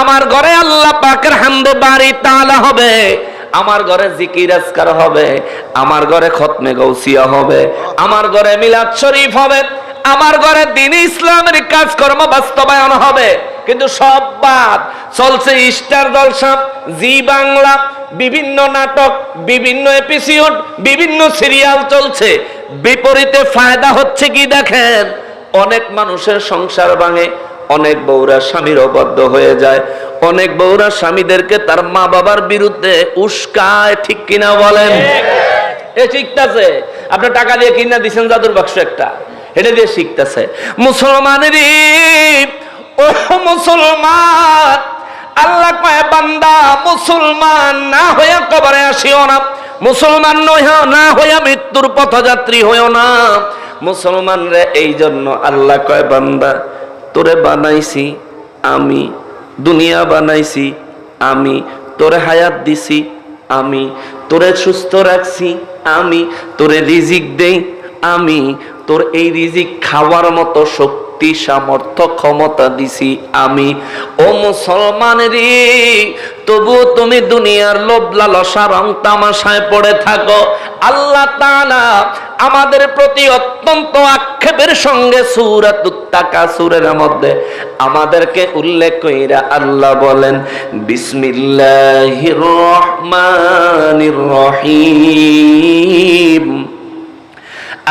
আমার ঘরে আল্লাহ পাকের হামদে বাড়ি তাআলা হবে, আমার ঘরে জিকির আজকার হবে, আমার ঘরে খতমে গৌসিয়া হবে, আমার ঘরে মিলাদ শরীফ হবে, আমার ঘরে দ্বীন ইসলামের কাজকর্ম বাস্তবায়ন হবে। কিন্তু সব বাদ চলছে স্টার জলসা, জি বাংলা, বিভিন্ন নাটক, বিভিন্ন এপিসোড, বিভিন্ন সিরিয়াল চলছে। বিপরীতে ফায়দা হচ্ছে কি দেখেন, অনেক মানুষের সংসার ভাঙে, অনেক বউরা স্বামীর অবাধ্য হয়ে যায়, অনেক বউরা স্বামীদেরকে তার মা বাবার বিরুদ্ধে উস্কায়, ঠিক কিনা বলেন? এ শিখতেছে, আপনি টাকা দিয়ে কিনা দিচ্ছেন জাদুর বাক্স একটা, এটা দিয়ে শিখতেছে। মুসলমানেরই ও মুসলমান, আল্লাহ কয় বান্দা মুসলমান না হইয়া কবরে আসিও না, মুসলমান না হইয়া মৃত্যুর পথযাত্রী হইও না। মুসলমান রে এই জন্য আল্লাহ কয় বান্দা তোরে বানাইছি আমি, দুনিয়া বানাইছি আমি, তোরে হায়াত দিছি আমি, তোরে সুস্থ রাখছি আমি, তোরে রিজিক দেই আমি, তোর এই রিজিক খাওয়ার মতো শক্তি সামর্থ্য ক্ষমতা দিছি আমি। ও মুসলমান রে, তবু তুমি দুনিয়ার লোভ লালসা রং তামাশায় পড়ে থাকো। আল্লাহ তাআলা আমাদের প্রতি অত্যন্ত আক্ষেপের সঙ্গে সূরাতুত তাকাসুরের মধ্যে আমাদেরকে উল্লেখ কইরা আল্লাহ বলেন, বিসমিল্লাহির রহমানির রহিম,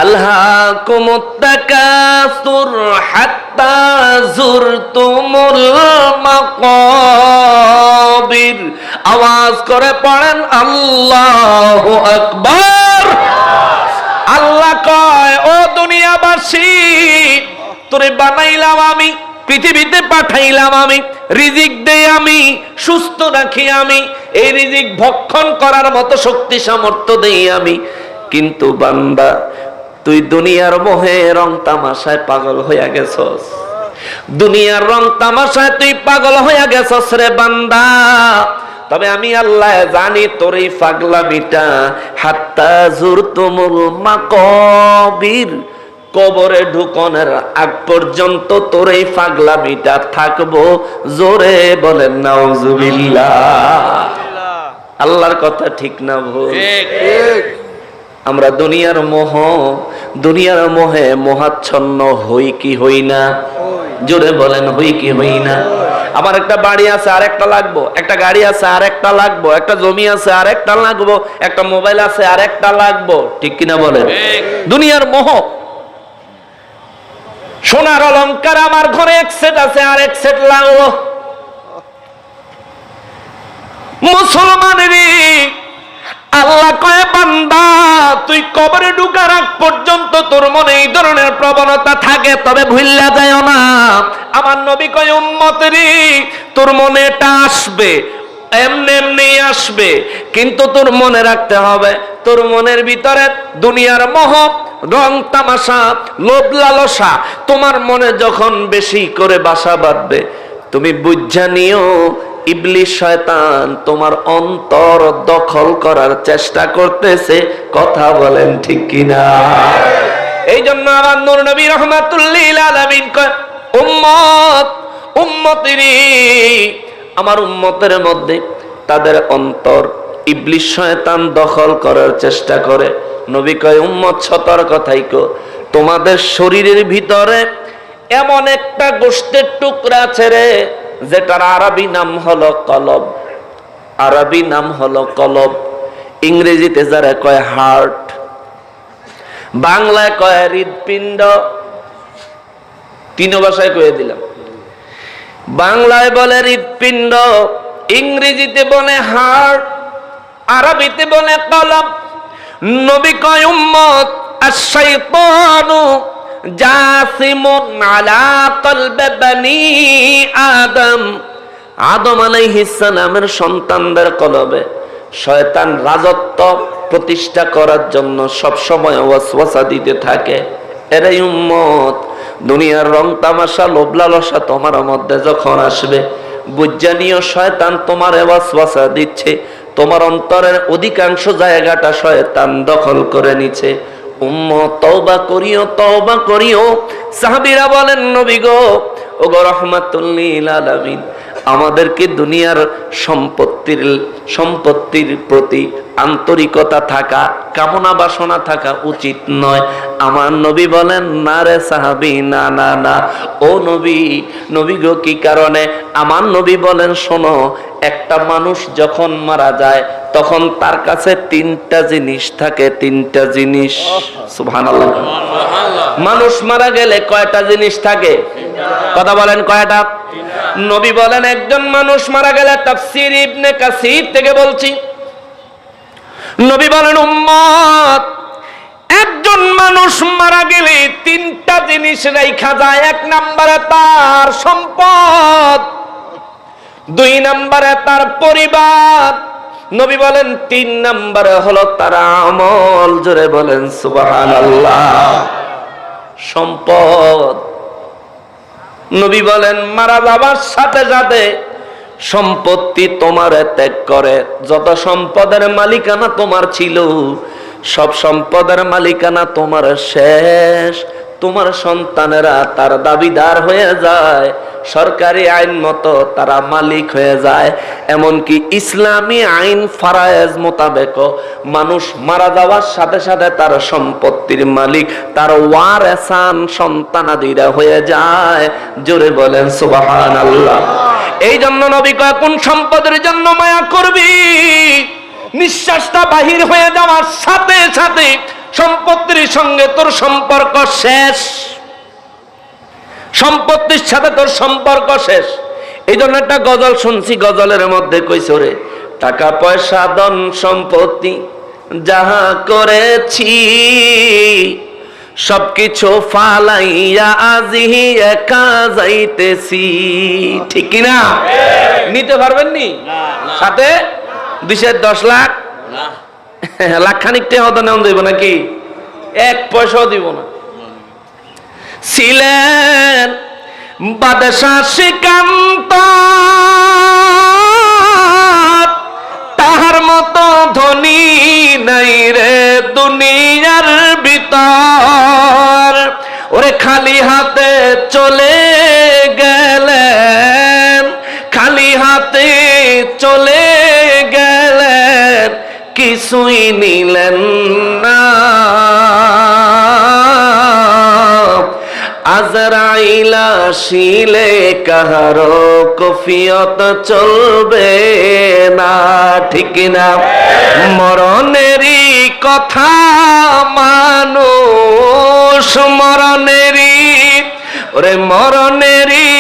আলহাকুমুত তাকাসুর হাত্তা যুরতুমুল মাকাবির। আওয়াজ করে পড়েন আল্লাহু আকবার। আল্লাহ কয়, ও দুনিয়াবাসী, তোরে বানাইলাম আমি, পৃথিবীতে পাঠাইলাম আমি, রিজিক দেই আমি, সুস্থ রাখি আমি, এই রিজিক ভক্ষণ করার মতো শক্তি সামর্থ্য দেই আমি। কিন্তু বান্দা তুই দুনিয়ার মোহে রং তামাশায় পাগল হইয়া গেছস, দুনিয়ার রং তামাশায় তুই পাগল হইয়া গেছস রে বান্দা। তবে আমি আল্লাহ জানি তোর এই পাগলামিটা হাত্তা যুরতুমুল মাকাবির, কবরে ঢুকনের আগ পর্যন্ত তোর এই পাগলামিটা থাকবো। জোরে বলেন নাউজুবিল্লাহ। আল্লাহর কথা ঠিক না ভুল? ঠিক। আমরা দুনিয়ার মোহে মোহাচ্ছন্ন হই কি হই না? জোরে বলেন হই কি হই না? আমার একটা বাড়ি আছে আর একটা লাগবো, একটা গাড়ি আছে আর একটা লাগবো, একটা জমি আছে আর একটা লাগবো, একটা মোবাইল আছে আর একটা লাগবো, ঠিক কিনা বলেন? দুনিয়ার মোহ। সোনার অলংকার আমার ঘরে এক সেট আছে আর এক সেট লাগবো। মুসলমানেরই আল্লাহ কয় বান্দা তুই কবরে ঢোকার আগ পর্যন্ত তোর মনে এই ধরনের প্রবণতা থাকে, তবে ভুইল্লা যায়ও না। আমার নবী কয় উম্মতেরি তোর মনে এটা আসবে, এমনি এমনি আসবে, কিন্তু তোর মনে রাখতে হবে তোর মনের ভিতরে দুনিয়ার মোহ, রং তামাশা, লোভ লালসা তোমার মনে যখন বেশি করে বাসা বাঁধবে, তুমি বুঝা নিও ইবলিস শয়তান তোমার অন্তর দখল করার চেষ্টা করতেছে। কথা বলেন ঠিক কিনা? এই জন্য আমার নূর নবী রাহমাতুল্লিল আলামিন কয় উম্মত উম্মতিরি, আমার উম্মতের মধ্যে তাদের অন্তর ইবলিস শয়তান দখল করার চেষ্টা করে। নবী কয় উম্মত সতর্ক থাইকো, তোমাদের শরীরের ভিতরে এমন একটা গোশতের টুকরা আছে রে, যেটার আরবি নাম হলো কলব। আরবি নাম হলো কলব, ইংরেজিতে যারা কয় হার্ট, বাংলায় কয় হৃদপিণ্ড। তিন ভাষায় কয়ে দিলাম। বাংলায় বলে হৃদপিণ্ড, ইংরেজিতে বলে হার্ট, আরবিতে বলে কলব। নবী কয় উম্মত আশ-শাইতানু জাসিমুন আলা কলবে বনি আদম। আদম আলাইহিস সালামের সন্তানদের কলবে শয়তান রাজত্ব প্রতিষ্ঠা করার জন্য সব সময় ওয়াসওয়াসা দিতে থাকে। এরে উম্মত, দুনিয়ার রং তামাশা লোভ লালসা তোমার মধ্যে যখন আসবে, বুঝজানিও শয়তান তোমার ওয়াসওয়াসা দিচ্ছে, তোমার অন্তরের অধিকাংশ জায়গাটা শয়তান দখল করে নিছে। উম্মত তওবা করিও, তওবা করিও। সাহাবীরা বলেন নবী গো, ওগো রাহমাতুল্লিল আলামিন, আমাদেরকে দুনিয়ার সম্পত্তির প্রতি আন্তরিকতা থাকা, কামনা বাসনা থাকা উচিত নয়। আমার নবী বলেন না রে সাহাবী, না না না। ও নবী, নবী গো কি কারণে? আমার নবী বলেন শোনো, একটা মানুষ যখন মারা যায় তখন তার কাছে তিনটা জিনিস থাকে, তিনটা জিনিস। সুবহানাল্লাহ। মানুষ মারা গেলে কয়টা জিনিস থাকে? কথা বলেন কয়টা? নবী বলেন একজন মানুষ মারা গেলে, তাফসীর ইবনে কাসির থেকে বলছি, নবী বলেন উম্মত একজন মানুষ মারা গেলে তিনটা জিনিস রাইখা যায়। এক নম্বরে তার সম্পদ, দুই নম্বরে তার পরিবার, নবী বলেন তিন নম্বরে হলো তার আমল। জোরে বলেন সুবহানাল্লাহ। সম্পদ, নবী বলেন মারা যাবার সাথে সাথে সম্পত্তি তোমার ত্যাগ করে। যত সম্পদের মালিকানা তোমার ছিল, সব সম্পদের মালিকানা তোমার শেষ। তোমার সন্তানেরা তার দাবিদার হয়ে যায়, সরকারি আইন মতো তারা মালিক হয়ে যায়। এমনকি ইসলামী আইন ফারায়েজ মোতাবেক মানুষ মারা যাওয়ার সাথে সাথে তার সম্পত্তির মালিক তার ওয়ারেসান সন্তানাদিরা হয়ে যায়। জোরে বলেন সুবহানাল্লাহ। এই জন্য নবী কয় কোন সম্পদের জন্য মায়া করবি? নিঃশ্বাসটা বাহির হয়ে যাওয়ার সাথে সাথে সম্পত্তির সঙ্গে তোর সম্পর্ক শেষ, সম্পত্তির সাথে তোর সম্পর্ক শেষ। এই জন্য একটা গজল শুনছি, গজলের মধ্যে কইছে রে, টাকা পয়সা ধন সম্পত্তি যাহা করেছি সবকিছু ফালাইয়া আজি একা যাইতেছি। ঠিক কিনা? নিতে পারবেন নি? সাথে 10 লাখ লাখ খানিক টাকা হতো নেওয়া দিব নাকি? 1 পয়সাও দিব না। ছিলেন বাদশাহ শ্রীকান্ত, তাহার মতো ধনী নাই রে দুনিয়ার ভিতর। ওরে খালি হাতে চলে গেলেন, খালি হাতে চলে গেলেন, কিছুই নিলেন না। আজরাইল আসিলে কাহারো কফিয়ত চলবে না। ঠিক না? মরণেরই কথা মানুষ, মরণেরই ওরে মরণেরই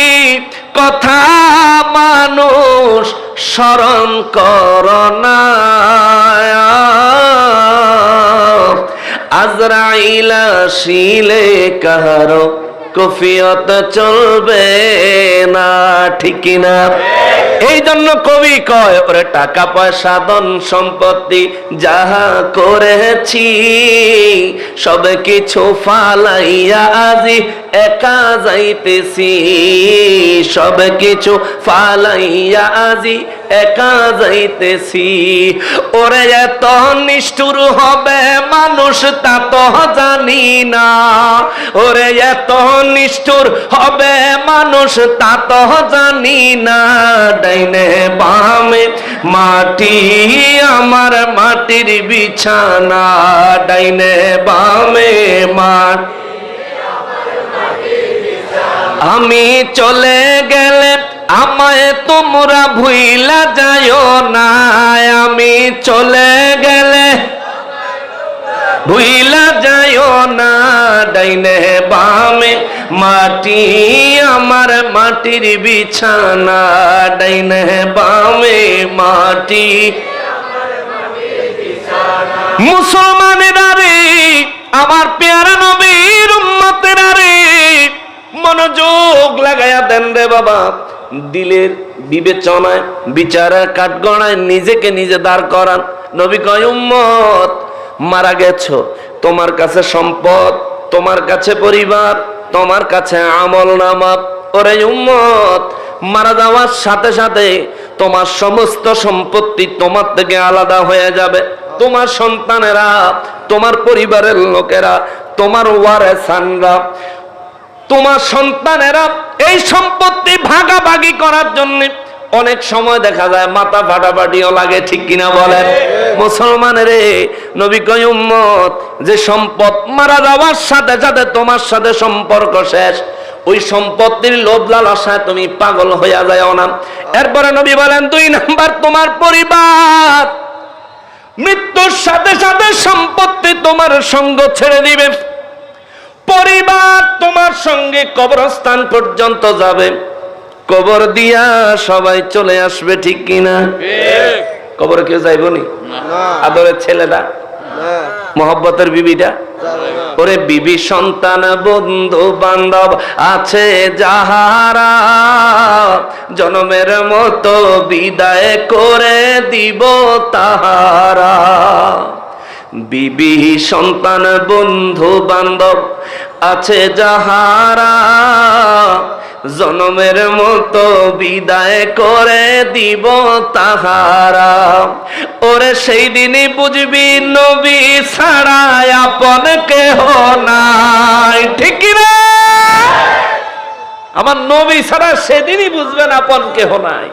কথা মানুষ স্মরণ করনা, আজরাইল আসিলে কাহারো কফিয়ত চলবে না, ঠিক কিনা? এই জন্য কবি কয়, ওরে টাকা পয়সা ধন সম্পত্তি যাহা করেছি সব কিছু ফালাইয়া আজি একা যাইতেছি, সব কিছু ফালাইয়া আজি একা যাইতেছি। ওরে এত নিষ্ঠুর হবে মানুষ তা তো জানি না, ওরে এত নিষ্ঠুর হবে মানুষ তা তো জানি না। ডাইনে বামে মাটি আমার মাটির বিছানা, ডাইনে বামে মাটি আমি চলে গেলে আমায় তোমরা ভুইলা যাইও না, আমি চলে গেলে ভুইলা যাইও না। ডাইনে বামে মাটি আমার মাটির বিছানা, ডাইনে বামে মাটি। মুসলমানেরা রে, আমার পেয়ারা নবীর উম্মতেরা রে, মনোযোগ লাগায়া দেন রে বাবা। দিলের বিবেচনায় বিচারের কাঠগড়ায় নিজেকে নিজে দাঁড় করান। নবী কয়, উম্মত মারা গেছো, তোমার কাছে সম্পদ, তোমার কাছে পরিবার, তোমার কাছে আমল নামা। ওরে উম্মত, মারা যাওয়ার সাথে সাথে তোমার সমস্ত সম্পত্তি তোমার থেকে আলাদা হয়ে যাবে। তোমার সন্তানেরা, তোমার পরিবারের লোকেরা, তোমার ওয়ারেসানরা, তোমার সন্তানেরা এই সম্পত্তি ভাগাভাগি করার জন্য অনেক সময় দেখা যায় মাথা ফাটাফাটিও লাগে, ঠিক কিনা বলেন? মুসলমানের নবী কয়, উম্মত যে সম্পদ মারা যাওয়ার সাথে সাথে তোমার সাথে সম্পর্ক শেষ, ওই সম্পত্তির লোভ লালসায় তুমি পাগল হইয়া যাও না। এরপরে নবী বলেন, 2 নাম্বার তোমার পরিবার, মৃত্যুর সাথে সাথে সম্পত্তি তোমার সঙ্গ ছেড়ে দিবে, পরিবার তোমার সঙ্গে কবরস্থান পর্যন্ত যাবে, কবর দিয়া সবাই চলে আসবে, ঠিক কিনা? কবরে কেউ যাইবনি? আদরের ছেলেটা, মহব্বতের বিবিটা, ওরে বিবি সন্তান বন্ধু বান্ধব আছে যাহারা, জনমের মতো বিদায় করে দিব তাহারা। বিবি সন্তান বন্ধু বান্ধব আছে যাহারা, জনমের মতো বিদায় করে দিব তাহারা। ওরে সেই দিনই বুঝবি নবী ছাড়া আপন কেহ নাই, ঠিক না? আমার নবী ছাড়া সেদিনই বুঝবেন আপন কেহ নাই।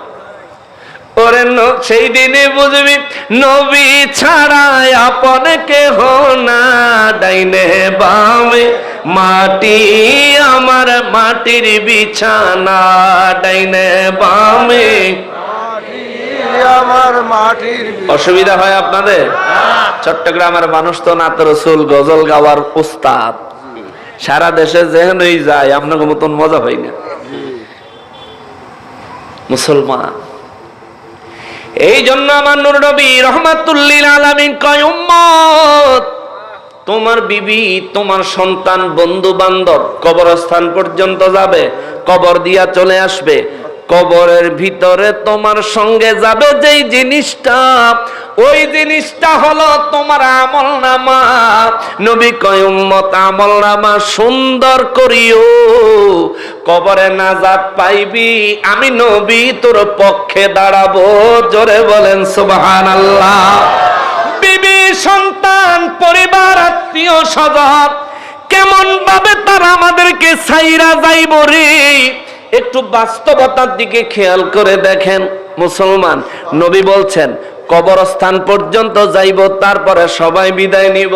ওরে সেই দিনে বুঝবি নবী ছাড়া আপন কেহ না, ডাইনে বামে মাটি আমার মাটির বিছানা, ডাইনে বামে আমার মাটির। অসুবিধা হয় আপনাদের? চট্টগ্রামের মানুষ তো নাত রসুল গজল গাওয়ার উস্তাদ, সারা দেশে যেখানেই যায় আপনাকে মতন মজা হয় না। মুসলমান, এই জন্য আমার নূর নবী রহমাতুল লিল আলামিন কয়, উম্মত তোমার বিবি, তোমার সন্তান, বন্ধু বান্ধব কবরস্থান পর্যন্ত যাবে, কবর দিয়া চলে আসবে, কবরের ভিতরে তোমার সঙ্গে যাবে যেই জিনিসটা, ওই জিনিসটা হলো তোমার আমলনামা। নবী কয়, উম্মত আমলনামা সুন্দর করিও, কবরে নাজাত পাইবি, আমি নবী তোর পক্ষে দাঁড়াবো। জোরে বলেন সুবহানাল্লাহ। বিবি, সন্তান, পরিবার, আত্মীয় স্বজন কেমন ভাবে তারা আমাদেরকে ছাইরা যাইব রে, একটু বাস্তবতার দিকে খেয়াল করে দেখেন। মুসলমান, নবী বলছেন কবরস্থান পর্যন্ত যাইব, তারপরে সবাই বিদায় নিব।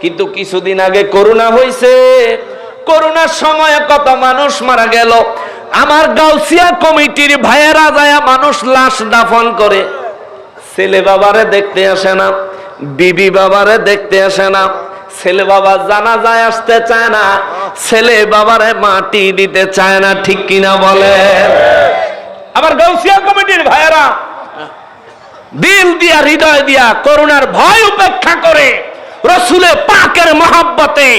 কিন্তু কিছুদিন আগে করোনা হয়েছে, করোনার সময় কত মানুষ মারা গেল। আমার গাউসিয়া কমিটির ভাইয়েরা যায় মানুষ লাশ দাফন করে, ছেলে বাবারে দেখতে আসে না, বিবি বাবারে দেখতে আসে না, ছেলে বাবা জানাজায় আসতে চায় না, ছেলে বাবারে মাটি দিতে চায় না, ঠিক কিনা বলে? আমার গাউসিয়া কমিটির ভাইয়েরা দিল দিয়া হৃদয় দিয়া করুণার ভয় উপেক্ষা করে রসুলে পাকের মহব্বতে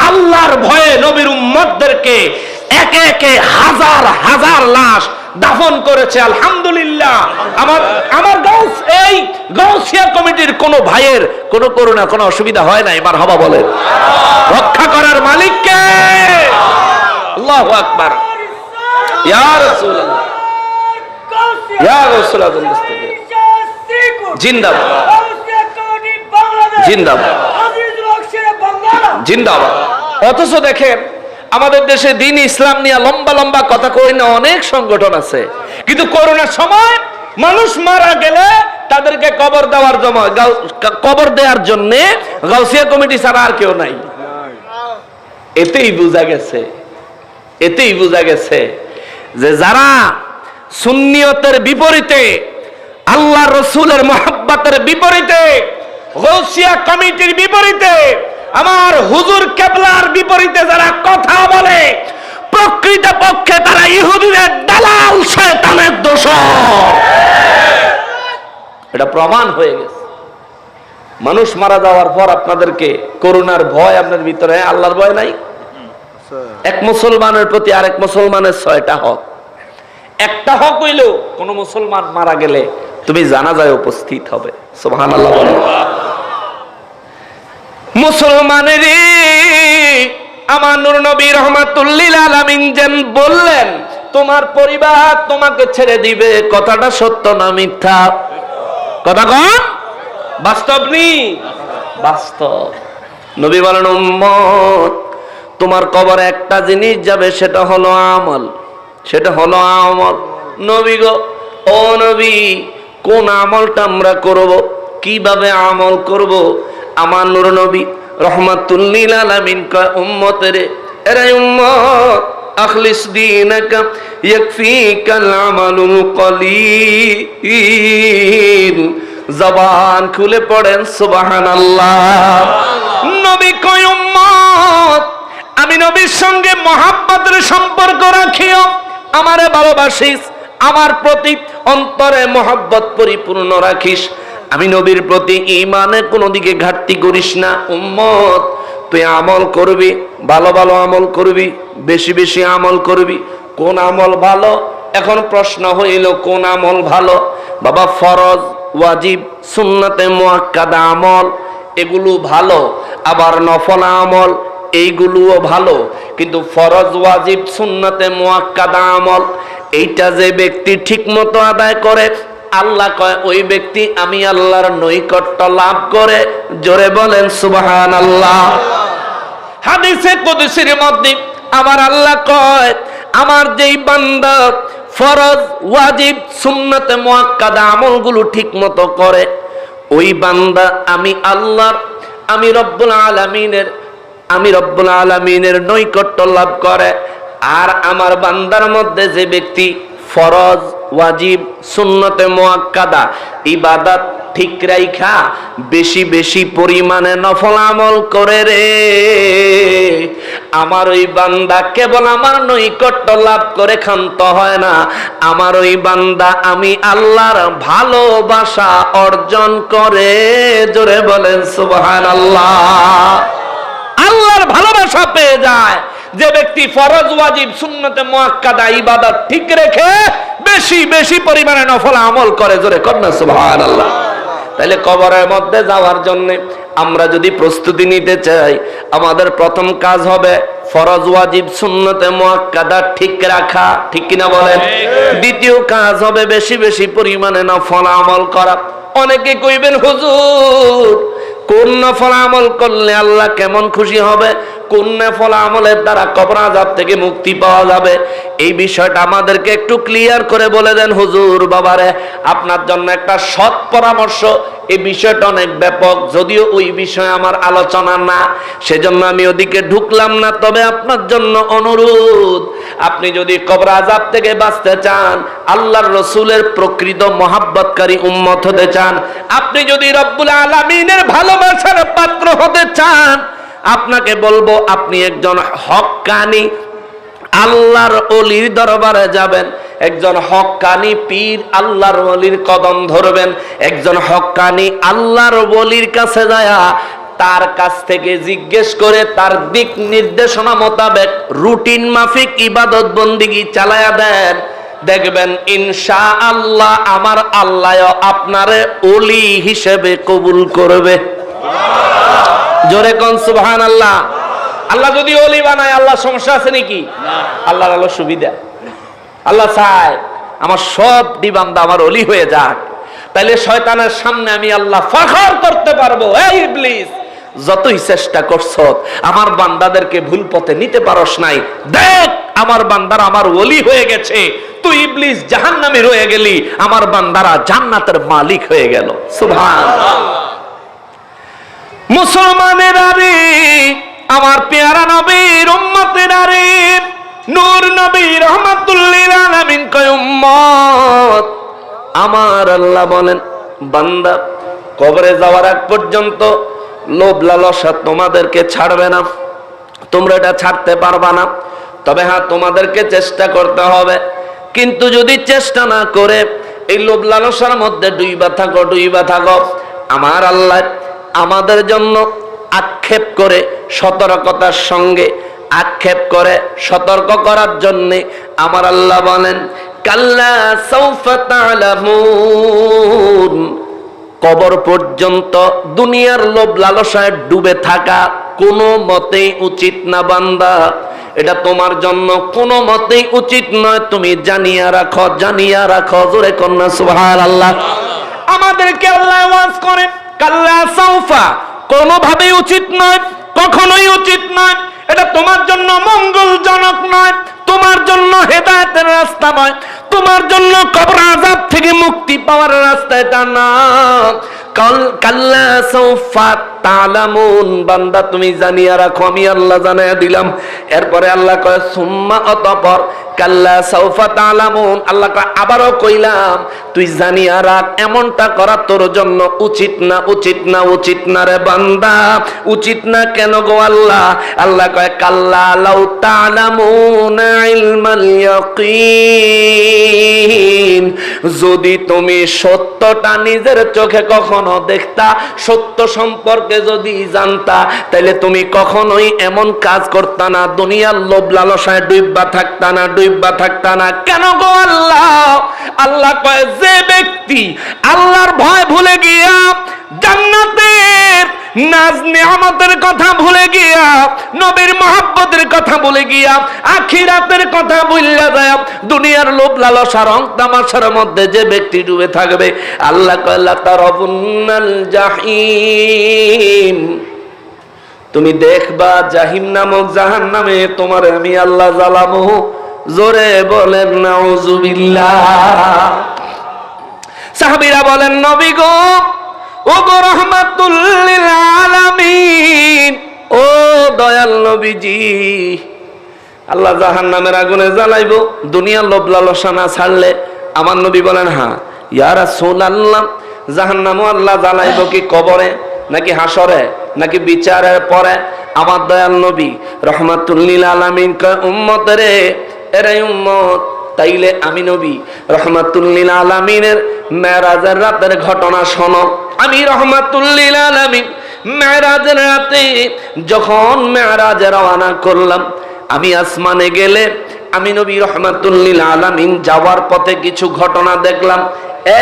আল্লাহর ভয়ে নবীর উম্মতদেরকে একে একে হাজার হাজার লাশ দাফন করেছে। আলহামদুলিল্লাহ। আমার এই গাউসিয়া কমিটির কোন ভাইয়ের কোন করুণা কোন অসুবিধা হয় না। এবার হবা বলে রক্ষা করার মালিক কে? আল্লাহু আকবার। ইয়া রাসূলুল্লাহ, ইয়া রাসূলুল্লাহ, জিন্দাবাদ, জিন্দাবাদ, জিন্দাবাদ। অথচ দেখেন আমাদের দেশে দিন ইসলাম নিয়ে লম্বা লম্বা কথা কই না অনেক সংগঠন আছে, কিন্তু করোনার সময় মানুষ মারা গেলে তাদেরকে কবর দেওয়ার কবর দেওয়ার জন্য গাউসিয়া কমিটি ছাড়া আর কেউ নাই। এতেই বোঝা গেছে যে যারা সুন্নিয়তের বিপরীতে, আল্লাহ রসুলের মহব্বতের বিপরীতে, গাউসিয়া কমিটির বিপরীতে, আমার হুজুর কেবলার বিপরীতে যারা কথা বলে, প্রকৃতপক্ষে তারা ইহুদিদের দালাল, শয়তানের দোসর। এটা প্রমাণ হয়ে গেছে। মানুষ মারা যাওয়ার পর আপনাদেরকে করুণার ভয় আপনার ভিতরে, আল্লাহর ভয় নাই? এক মুসলমানের প্রতি আরেক মুসলমানের 6টা হক। একটা হক হইল কোন মুসলমান মারা গেলে তুমি জানাজায় উপস্থিত হবে। সুবহানাল্লাহ। মুসলমানের আমার নূর নবী রাহমাতুল লিল আলামিন যেন বললেন তোমার পরিবার তোমাকে ছেড়ে দিবে, কথাটা সত্য না মিথ্যা? কথা কোন? বাস্তব নি? বাস্তব। নবী বলেন উম্মত তোমার কবরে একটা জিনিস যাবে, সেটা হলো আমল, সেটা হলো আমল। নবী গো, ও নবী, কোন আমলটা আমরা করব, কিভাবে আমল করব? আমার নূর নবী রাহমাতুল লিল আলামিন কয় উম্মতেরে, এরে উম্মত আখলিস দীনাকা ইয়াকফিকাল আমালুল কলিল। জবান খুলে পড়েন সুবহানাল্লাহ। নবী কয় উম্মত আমি নবীর সঙ্গে মহব্বতের সম্পর্ক রাখিও, আমারে ভালোবাসিস, আমার প্রতি অন্তরে মহব্বত পরিপূর্ণ রাখিস, আমি নবীর প্রতি ঈমানে কোনো দিকে ঘাটতি করিস না। উম্মত তুই আমল করবি, ভালো ভালো আমল করবি, বেশি বেশি আমল করবি। কোন আমল ভালো? এখন প্রশ্ন হইল কোন আমল ভালো? বাবা ফরজ, ওয়াজিব, সুন্নাতে মুআক্কাদা আমল এগুলো ভালো, আবার নফল আমল এইগুলোও ভালো, কিন্তু ফরজ, ওয়াজিব, সুন্নাতে মুআক্কাদা আমল এইটা যে ব্যক্তি ঠিক মতো আদায় করে, আল্লাহ কয় ওই ব্যক্তি আমি আল্লাহর নৈকট্য লাভ করে। জোরে বলেন সুবহানাল্লাহ। হাদিসে কুদসির মধ্যে আমার আল্লাহ কয় আমার যেই বান্দা ফরজ, ওয়াজিব, সুন্নাতে মুআক্কাদা আমলগুলো ঠিক মতো করে, ওই বান্দা আমি আল্লাহর, আমি রব্বুল আলামিনের নৈকট্য লাভ করে। আর আমার বান্দার মধ্যে যে ব্যক্তি ফরজ, ওয়াজিব, সুন্নতে মুআক্কাদা ইবাদত ঠিক রাইখা বেশি বেশি পরিমাণে নফল আমল করে রে, আমার ওই বান্দা কেবল আমার নৈকট্য লাভ করে ক্ষান্ত হয় না, আমার ওই বান্দা আমি আল্লাহর ভালোবাসা অর্জন করে। জোরে বলেন সুবহানাল্লাহ। আল্লাহর ভালোবাসা পেয়ে যায় যে ব্যক্তি ফরজ, ওয়াজিব, সুন্নতে মুআক্কাদা ইবাদত ঠিক রেখে বেশি বেশি পরিমাণে নফল আমল করে। জোরে কন্যা সুবহানাল্লাহ। তাহলে কবরের মধ্যে যাওয়ার জন্য আমরা যদি প্রস্তুতি নিতে চাই, আমাদের প্রথম কাজ হবে ফরজ, ওয়াজিব, সুন্নতে মুআক্কাদা ঠিক রাখা। ঠিক কিনা বলেন? দ্বিতীয় কাজ হবে বেশি বেশি পরিমাণে নফল আমল করা। অনেকে কইবেন হুজুর কোন নফল আমল করলে আল্লাহ কেমন খুশি হবে, কোন নফল আমলের দ্বারা কবর আযাব থেকে মুক্তি পাওয়া যাবে, এই বিষয়টা আমাদেরকে একটু ক্লিয়ার করে বলে দেন হুজুর। বাবারে আপনার জন্য একটা সৎ পরামর্শ, এই বিষয়টা অনেক ব্যাপক, যদিও ওই বিষয়ে আমার আলোচনা না, সেজন্য আমি ওদিকে ঢুকলাম না। তবে আপনার জন্য অনুরোধ, আপনি যদি কবর আযাব থেকে বাঁচতে চান, আল্লাহর রাসূলের প্রকৃত মহব্বতকারী উম্মত হতে চান, আপনি যদি রব্বুল আলামিনের ভালোবাসার পাত্র হতে চান, আপনাকে বলবো আপনি একজন হক্কানি আল্লাহর ওলির দরবারে যাবেন। একজন হক্কানি পীর আল্লাহর ওলির কদম ধরবেন, একজন হক্কানি আল্লাহর ওলির কাছে যায় তার কাছ থেকে জিজ্ঞেস করে তার দিক নির্দেশনা মোতাবেক রুটিন মাফিক ইবাদত বন্দিগি চালায়া দেন, দেখবেন ইনশাআল্লাহ আমার আল্লাহ আপনারে ওলি হিসেবে কবুল করবে। জোরে কোন সুবহানাল্লাহ। আল্লাহ যদি ওলি বানায় আল্লাহ সমস্যা আছে নাকি? আল্লাহর আলো সুবিধা। আল্লাহ চায় আমার সব বান্দা আমার ওলি হয়ে যাক, তাইলে শয়তানের সামনে আমি আল্লাহ ফখর করতে পারবো। এই ইবলিস, যতই চেষ্টা করছ আমার বান্দাদেরকে ভুল পথে নিতে পারস নাই, দেখ আমার বান্দারা আমার ওলি হয়ে গেছে, তুই ইবলিস জাহান্নামে রয়ে গেলি, আমার বান্দারা জান্নাতের মালিক হয়ে গেল। সুবহানাল্লাহ। মুসলমানেরা রে, আমার পেয়ারা নবীর উম্মতেরা রে, নূর নবী রাহমাতুল লিল আলামিন কয় উম্মত আমার আল্লাহ বলেন বান্দা কবরে যাওয়ার আগ পর্যন্ত লোভ লালসা তোমাদেরকে ছাড়বে না, তোমরা এটা ছাড়তে পারবা না। তবে হ্যাঁ, তোমাদেরকে চেষ্টা করতে হবে, কিন্তু যদি চেষ্টা না করে এই লোভ লালসার মধ্যে ডুইবা থাকো, আমার আল্লাহ আমাদের জন্য আক্ষেপ করে সতর্কতার সঙ্গে আক্ষেপ করে সতর্ক করার জন্য আমার আল্লাহ বলেন কাল্লা সাউফা তা'লামুন, কবর পর্যন্ত দুনিয়ার লোভ লালসায় ডুবে থাকা কোনো মতেই উচিত না বান্দা, এটা তোমার জন্য কোনো মতেই উচিত নয়। তুমি জানিয়া রাখো। জোরে কন্যা সুবহানাল্লাহ। আমাদেরকে আল্লাহ ওয়াজ করেন কাল্লা সাউফা, কোনোভাবেই উচিত নয়, কখনোই উচিত নয়, এটা তোমার জন্য মঙ্গলজনক নয়, তোমার জন্য হেদায়েতের রাস্তা নয়, তোমার জন্য কবর আযাব থেকে মুক্তি পাওয়ার রাস্তা এটা না। কাল্লা সাউফা তা'লামুন, বান্দা তুমি জানিয়া রাখো, আমি আল্লাহ জানাইয়া দিলাম। এরপরে আল্লাহ কয় সুম্মা, অতঃপর কাল্লা সাউফা তা'লামুন, আল্লাহ কয় আবারও কইলাম তুই জানিয়া রাখ, এমনটা করা তোর জন্য উচিত না রে বান্দা। উচিত না কেন গো আল্লাহ? আল্লাহ কয় কাল্লা লাউ তা'লামুনা ইলমাল ইয়াকিন, যদি তুমি সত্যটা নিজের চোখে কখনো দেখতা, সত্য সম্পর্কে যদি জানতা, তাহলে তুমি কখনোই এমন কাজ করতা না, দুনিয়ার লোভ লালসায় ডুববা থাকতা না। কেন গো আল্লাহ? আল্লাহ কয় যে ব্যক্তি আল্লাহর ভয় ভুলে গিয়া, জান্নাতের নাজ নিয়ামতের কথা ভুলে গিয়া, নবীর মহব্বতের কথা ভুলে গিয়া, আখিরাতের কথা ভুলে যায় দুনিয়ার লোভ লালসা রং তামাশার মধ্যে যে ব্যক্তি ডুবে থাকবে, আল্লাহ কয় লা তারাবুন্নাল জাহিম, তুমি দেখবা জাহিম নামক জাহান্নামে তোমার আমি আল্লাহ জ্বালাবো। জোরে বলেন নাউজুবিল্লাহ। সাহাবীরা বলেন নবী গো, ও গো রাহমাতুল লিল আলামিন, ও দয়াল নবীজি, আল্লাহ জাহান্নামের আগুনে জ্বালাইবো দুনিয়ার লোভ লালসা না ছাড়লে? আমার নবী বলেন হ্যাঁ। ইয়া রাসূলুল্লাহ, জাহান্নামও আল্লাহ জ্বালাইবো কি কবরে নাকি হাসরে নাকি বিচারের পরে? আমার দয়াল নবী রাহমাতুল লিল আলামিন কয় উম্মতরে, এরে উম্মত, তাইলে আমি নবী রাহমাতুল লিল আলামিনের মেরাজের রাতের ঘটনা শোনো। আমি রাহমাতুল লিল আলামিন মেরাজের রাতে যখন মেরাজে রওনা করলাম, আমি আসমানে গেলে আমি নবী রাহমাতুল লিল আলামিন যাওয়ার পথে কিছু ঘটনা দেখলাম।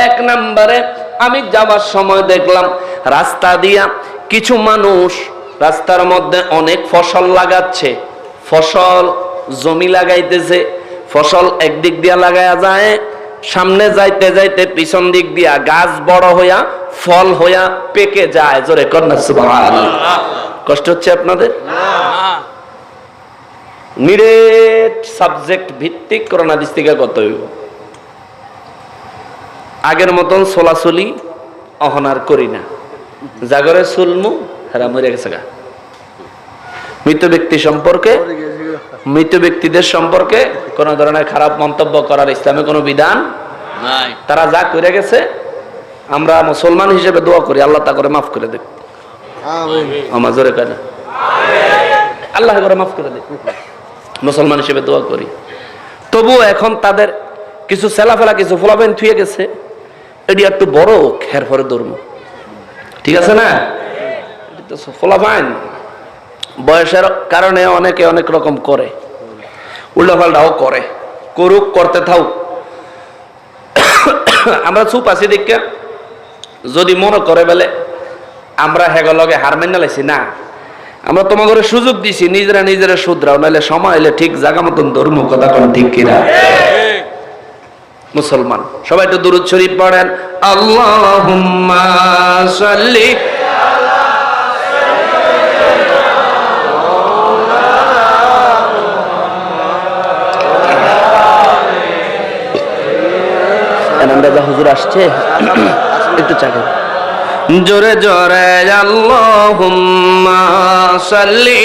এক নম্বরে আমি যাওয়ার সময় দেখলাম রাস্তা দিয়া কিছু মানুষ রাস্তার মধ্যে অনেক ফসল লাগাচ্ছে, ফসল জমি লাগাইতেছে। ফসল একদিক দিয়া লাগায়া যায়, সামনে যাইতে যাইতে পিছন দিক দিয়া গাছ বড় হইয়া ফল হইয়া পেকে যায়। জোরে কন্যা সুবহানাল্লাহ। কষ্ট হচ্ছে আপনাদের? নিরেট সাবজেক্ট ভিত্তিক করোনা দৃষ্টিকা কত হইব। আগের মতন সোলাসুলি অহনার করি না, জাগরে সুলমু হেরা মরে গেছে গা। মৃত ব্যক্তিদের সম্পর্কে কোন ধরনের খারাপ মন্তব্য করার ইসলামে কোনো বিধান নাই। তারা যা করে গেছে আমরা মুসলমান হিসেবে দোয়া করি আল্লাহ তা করে মাফ করে দেখ। আমার জোরে কেন আল্লাহ করে মাফ করে দেখ, মুসলমান হিসেবে দোয়া করি। তবুও এখন তাদের কিছু সেলাফেলা কিছু ফলাফেন থুয়ে গেছে, এটি একটু বড় খের পরে ধর্ম, ঠিক আছে না? ফলাফাইন বয়সের কারণে অনেকে অনেক রকম করে, উল্টাপাল্টাও করে, করুক, করতে থাও। আমরা চুপ আছি দেখে যদি মনে করে বলে আমরা হেগো লগে হার মেনে লাইছি, না, আমরা তোমাদের সুযোগ দিছি, নিজেরা নিজেরা শুধরাও, নাহলে সময় এলে ঠিক জায়গা মতন ধর্ম কথা কোন ঠিক কিনা? মুসলমান সবাই একটু দুরূদ শরীফ পড়েন, আল্লাহুম্মা সাল্লি আনন্দা হুজুর আসছে, একটু চাকে জোরে জোরে আল্লাহুম্মা সাল্লি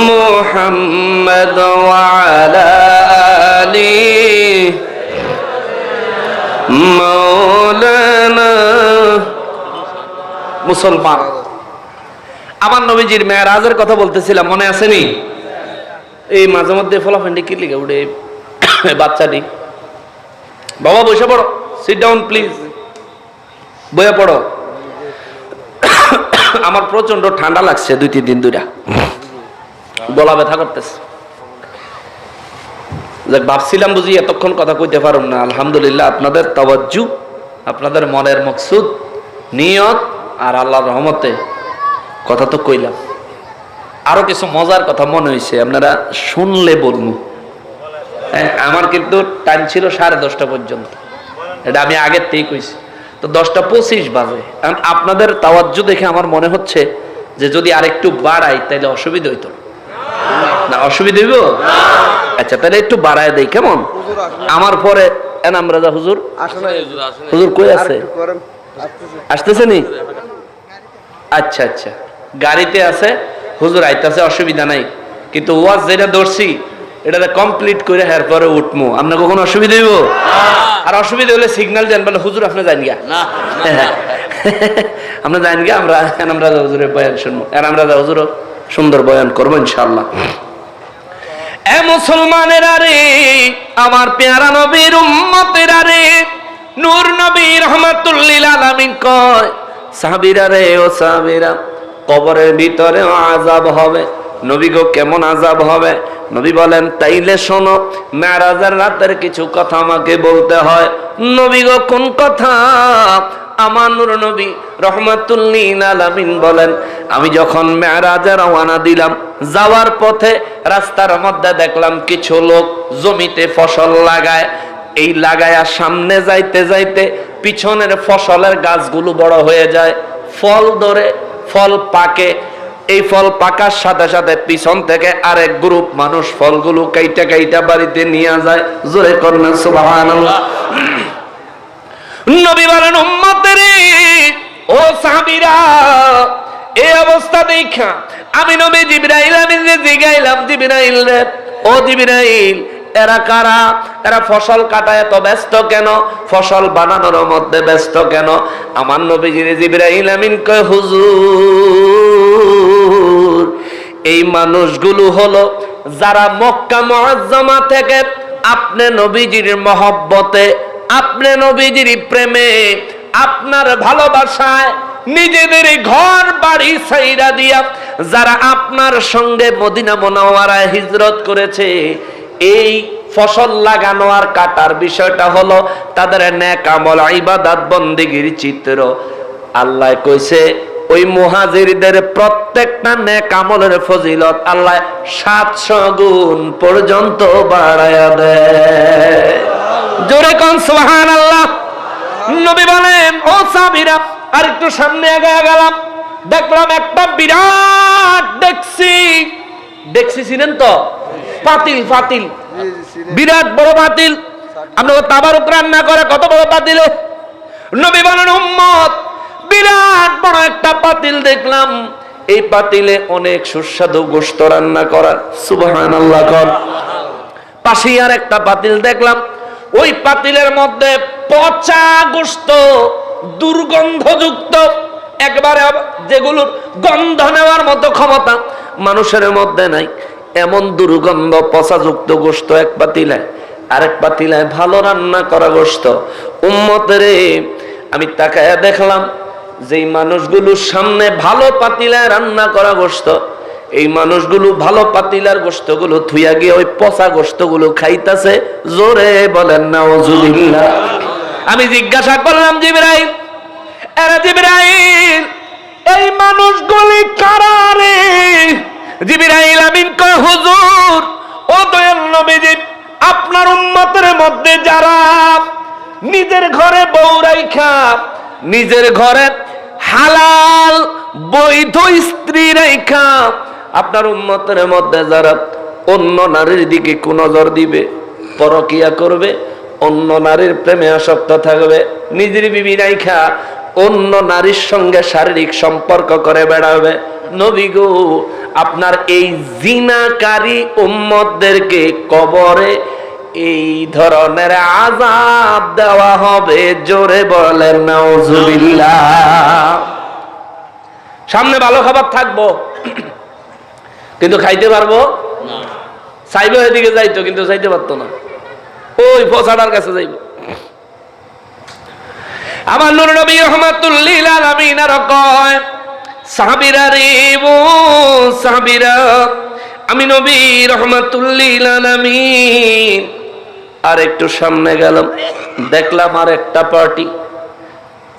মুহাম্মদ ওয়া আলা আলি মাওলানা। মুসলমান, আমার নবীজির মেরাজের কথা বলতেছিলাম, মনে আছে নি? এই মাঝে মধ্যে ফলাফান্ডি কি লিখে উঠে বাচ্চাটি, বাবা বসে পড়ো, সিট ডাউন প্লিজ, বয়ে পড়ো। আমার প্রচন্ড ঠান্ডা লাগছে 2-3 দিন ধরে, গলা ব্যথা করতেছে। ভাবছিলাম বুঝি এতক্ষণ কথা কইতে পারুম না, আলহামদুলিল্লাহ আপনাদের তাওয়াজ্জু, আপনাদের মনের মকসুদ, নিয়ত আর আল্লাহর রহমতে কথা তো কইলাম। আরো কিছু মজার কথা মনে হয়েছে, আপনারা শুনলে বলবো। আমার কিন্তু টাইম ছিল 10:30 পর্যন্ত, এটা আমি আগের থেকেই কইছি, তো 10:25 বাজে। আপনাদের তাওয়াজ্জু দেখে আমার মনে হচ্ছে যে যদি আরেকটু বাড়াই তাহলে অসুবিধা হইতো না? অসুবিধা হইব? আচ্ছা তাহলে একটু বাড়ায় দেই, কেমন? আমার পরে এনাম রাজা হুজুর, হুজুর কই আছে? আসতেছে নি? আচ্ছা আচ্ছা, গাড়িতে আছে, হুজুর আইতাছে, অসুবিধা নাই, কিন্তু ওয়াজ যেটা ধরছি এটা কমপ্লিট করে এরপরে উঠমু। আপনার কখনো অসুবিধা হইব? আর অসুবিধা হলে সিগন্যাল দেন, বলে হুজুর আপনি জান গিয়া, আমরা জান গিয়া, আমরা এনাম রাজা হুজুরের বয়ান শুনবো, এনাম রাজা হুজুরও সুন্দর বয়ান করবো ইনশাআল্লাহ। এ মুসলমানেরা রে, আমার পেয়ারা নবীর উম্মতেরা রে, নূর নবী রাহমাতুল লিল আলামিন কয়, সাহাবীরা রে ও সাহাবীরা, কবরের ভিতরে আযাব হবে। নবী গো কেমন আযাব হবে? নবী বলেন তাইলে শোনো, মেরাজের রাতের কিছু কথা আমাকে বলতে হয়। নবী গো কোন কথা? আমার নূর নবী রাহমাতুল লিল আলামিন বলেন, আমি যখন মেরাজে রওনা দিলাম, যাওয়ার পথে রাস্তার মধ্যে দেখলাম কিছু লোক জমিতে ফসল লাগায়। এই লাগায়া সামনে যাইতে যাইতে পিছনের ফসলের গাছগুলো বড় হয়ে যায়, ফল ধরে, ফল পাকে। এই ফল পাকার সাথে সাথে পিছন থেকে আরেক গ্রুপ মানুষ ফলগুলো কাইটা কাইটা বাড়িতে নিয়ে যায়। জোরে করুন সুবহানাল্লাহ। নবী বলেন উম্মতেরে, ও সাহাবীরা, এই অবস্থা দেখা আমি নবী জিবরাইল আমিনকে জিগাইলাম, জিবরাইল রে, ও জিবরাইল, এরা কারা? এরা ফসল কাটায় এত ব্যস্ত কেন? ফসল বানানোর মধ্যে ব্যস্ত কেন? আমার নবীজি জিবরাইল আমিন কয়, হুজুর, এই মানুষগুলো হলো যারা মক্কা মুআজ্জামা থেকে আপনি নবীজির মহব্বতে, আপনি নবীজির প্রেমে, আপনার ভালোবাসায় নিজেদের ঘর বাড়ি ছাইরা দিয়া যারা আপনার সঙ্গে মদিনা মুনাওয়ারায় হিজরত করেছে। এই ফসল লাগানো আর কাটার বিষয়টা হলো তাদের নেক আমল, ইবাদত বন্দেগীর চিত্র। আল্লাহ কইছে ওই মুহাজিরদের প্রত্যেকটা নেক আমলের ফজিলত আল্লাহ 700 গুণ পর্যন্ত বাড়ায়া দেয়। জোরে কোন সুবহানাল্লাহ। নবী বলেন, ও সাহাবীরা, আর একটু সামনে এগিয়ে গেলাম, দেখলাম একটা বিরাট দেখছি ছিলেন তো, পাতিল, পাতিল, বিরাট বড় পাতিল। আপনাকে তাবারুক রান্না করে কত বড় পাতিলে। নবী বলেন উম্মত, বিরাট বড় একটা পাতিল দেখলাম, এই পাতিলে অনেক সুস্বাদু গোশত রান্না করা। সুবহানাল্লাহ। পাশে আর একটা পাতিল দেখলাম, ওই পাতিলের মধ্যে পচা গোশত, দুর্গন্ধযুক্ত, একবারে যেগুলোর গন্ধ নেওয়ার মতো ক্ষমতা। মানুষের মধ্যে নাই। এমন দুর্গন্ধ পচাযুক্ত গোশত এক পাতিলায়, আরেক পাতিলায় ভালো রান্না করা গোশত। উম্মতেরে, আমি তাকায়া দেখলাম যেই মানুষগুলোর সামনে ভালো পাতিলায় রান্না করা গোশত, এই মানুষগুলো ভালো পাতিলার গোশতগুলো থুইয়া গিয়ে ওই পচা গোশতগুলো খাইতেছে। জোরে বলেন নাউজুবিল্লাহ। আমি জিজ্ঞাসা করলাম, জিবরাইল, এরা জিবরাইল, এই মানুষগুলি কারা রে? জিবরাইল আমিন কয়, হুজুর, ও দয়াল নবীজি, আপনার উম্মতের মধ্যে যারা নিজের ঘরে বউ রাইখা, নিজের ঘরে হালাল বৈধ স্ত্রী রাইখা, আপনার উম্মতের মধ্যে যারা অন্য নারীর দিকে কুনজর দিবে, পরকিয়া করবে, অন্য নারীর প্রেমে আসক্ত থাকবে, নিজের বিবি রাইখা অন্য নারীর সঙ্গে শারীরিক সম্পর্ক করে বেড়াবে, নবী গো, আপনার এই জিনাকারী উম্মতদেরকে কবরে এই ধরনের আযাব দেওয়া হবে। জোরে বলেন নাউজুবিল্লাহ। সামনে ভালো খাবার থাকবো কিন্তু খাইতে পারবো না। চাইবে এদিকে যাইতো কিন্তু চাইতে পারতো না, ওই পচাটার কাছে যাইব। আমার নূর নবী রাহমাতুল লিল আলামিন আর কয়, সাহাবীরা রে, ও সাহাবীরা, আমি নবী রাহমাতুল লিল আলামিন আর একটু সামনে গেলাম, দেখলাম আর একটা পার্টি,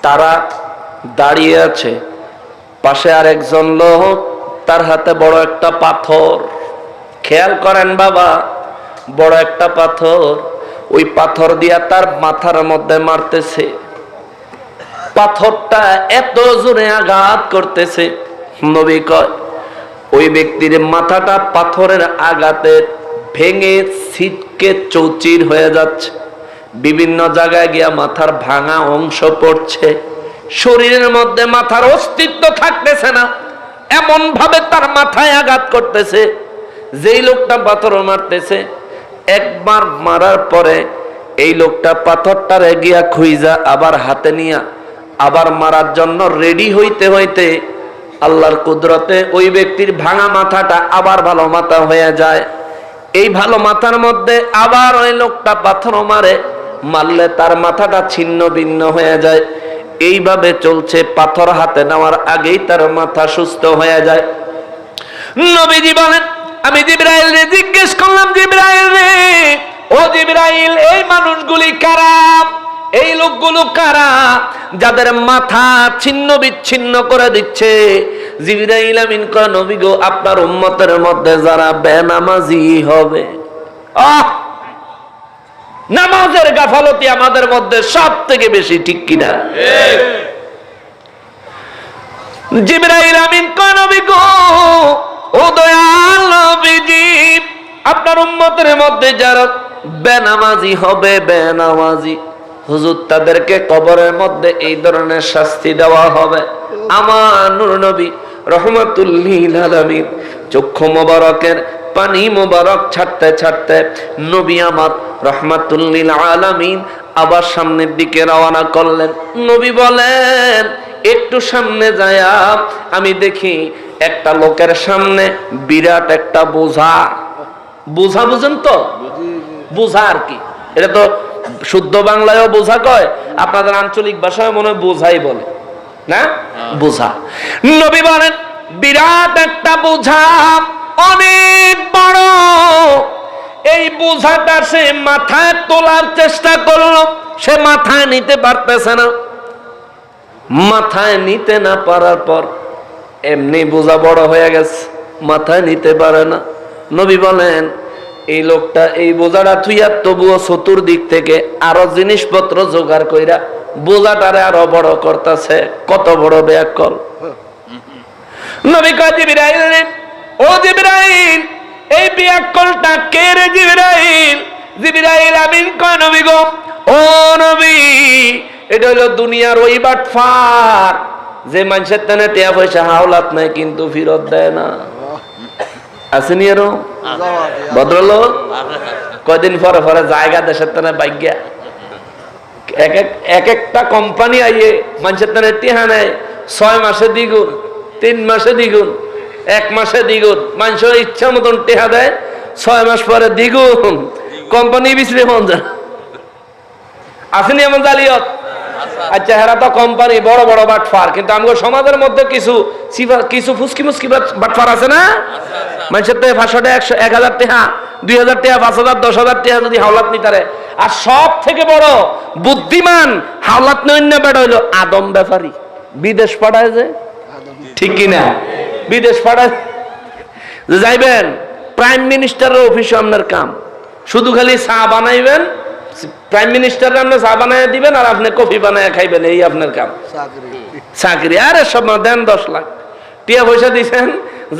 তারা দাঁড়িয়ে আছে, পাশে আর একজন লোক, তার হাতে বড় একটা পাথর। খেয়াল করেন বাবা, বড় একটা পাথর, ওই পাথর দিয়া তার মাথার মধ্যে মারতেছে। পাথরটা এত জোরে আঘাত করতেছে, নবী কয় ওই ব্যক্তির মাথাটা পাথরের আঘাতে ভেঙে ছিটকে চৌচির হয়ে যাচ্ছে, বিভিন্ন জায়গায় গিয়া মাথার ভাঙা অংশ পড়ছে, শরীরের মধ্যে মাথার অস্তিত্ব থাকতেছে না, এমন ভাবে তার মাথায় আঘাত করতেছে। যেই লোকটা পাথর মারতেছে, একবার মারার পরে এই লোকটা পাথরটারে গিয়া খুইজা আবার হাতে নিয়া আবার মারার জন্য রেডি হইতে হইতে আল্লাহর কুদরতে ওই ব্যক্তির ভাঙা মাথাটা আবার ভালো মাথা হয়ে যায়। এই ভালো মাথার মধ্যে আবার ওই লোকটা পাথর মারে, মারলে তার মাথাটা ছিন্ন ভিন্ন হয়ে যায়। এইভাবে চলছে, পাথর হাতে নেওয়ার আগেই তার মাথা সুস্থ হয়ে যায়। নবীজি বলেন, আমি জিবরাইল রে জিজ্ঞেস করলাম, জিবরাইল রে, ও জিবরাইল, এই মানুষগুলি কারা? এই লোকগুলো কারা যাদের মাথা ছিন্ন বিচ্ছিন্ন করে দিচ্ছে? জিবরাইল আমিন কয়, নবী গো, আপনার উম্মতের মধ্যে যারা বেনামাজি হবে। নামাজের গাফলতি আমাদের মধ্যে সব থেকে বেশি, ঠিক কিনা? জিবরাইল আমিন কয়, নবী গো, ও দয়াল নবীজি, আপনার উম্মতের মধ্যে যারা বেনামাজি হবে, বেনামাজি, হুজুর, তাদেরকে কবরের মধ্যে এই ধরনের শাস্তি দেওয়া হবে। আমার নূর নবী রাহমাতুল লিল আলামিন চক্ষু মোবারকের পানি মোবারক ছাড়তে ছাড়তে নবী আমার রাহমাতুল লিল আলামিন আবার সামনের দিকে রওনা করলেন। নবী বলেন, একটু সামনে যায়া আমি দেখি একটা লোকের সামনে বিরাট একটা বোঝা। বোঝা বুঝেন তো? বোঝা আর কি, এটা তো শুদ্ধ বাংলায়ও বোঝা কয়, আপনাদের আঞ্চলিক ভাষায় মনে হয় বোঝাই বলে না, বোঝা। নবী বলেন, বিরাট একটা বোঝা, অনেক বড়। এই বোঝাটা সে মাথায় তোলার চেষ্টা করলো, সে মাথায় নিতে পারতেছে না। মাথায় নিতে না পারার পর এমনি বোঝা বড় হয়ে গেছে, মাথায় নিতে পারে না। নবী বলেন, এই লোকটা এই বোঝাটা থুইয়া তবুও চতুর্দিক থেকে আরো জিনিসপত্র জোগাড় কইরা বোঝাটারে আরো বড় করতেছে। কত বড় ব্যাকল! নবী কয়, জিবরাইল রে, ও জিবরাইল, এই ব্যাকলটা কে রে জিবরাইল? জিবরাইল আমিন কয়, নবী গো, ও নবী, এটা হলো দুনিয়ার ওই বাটফার যে মানুষের তেনে টিয়া পয়সা হাওলাত নাই কিন্তু ফেরত দেয় না। আসেনি এরো ভদ্রলোক? কয়দিন পরে পরে জায়গা দেশের তেনে বাইগা এক একটা কোম্পানি আইয়ে মানুষের তেনে টিহা নেয়, 6 মাসে দ্বিগুণ, 3 মাসে দ্বিগুণ। 1 মাসে দ্বিগুণ, মানুষের ইচ্ছা মতন টেহা দেয়, 6 মাস পরে দ্বিগুণ, কোম্পানি বিচলে মন যায়। আসেনি এমন জালিয়াত? আচ্ছা, হেরা তো কোম্পানি বড় বড় বাটফার, কিন্তু আমাদের সমাজের মধ্যে কিছু ফুসকি মুসকি বাটফার আছে না? মানুষের তো 500 টাকা, 1000 টাকা, 2000 টাকা, 5000, 10,000 টাকা যদি হাওলাত নিতারে। আর সব থেকে বড় বুদ্ধিমান হাওলাত নৈন্য বেড়া হইলো আদম ব্যাপারী, বিদেশ পাঠায় যে, ঠিক কিনা? বিদেশ পাঠায় যে যাইবেন প্রাইম মিনিস্টারের অফিসে, আপনার কাম শুধু খালি চা বানাইবেন, প্রাইম মিনিস্টার আপনি চা বানায় দিবেন আর আপনি কফি বানায় খাইবেন, এই আপনার কাম। চাকরি আরে সব দেন 10 লাখ টিয়া পয়সা দিচ্ছেন,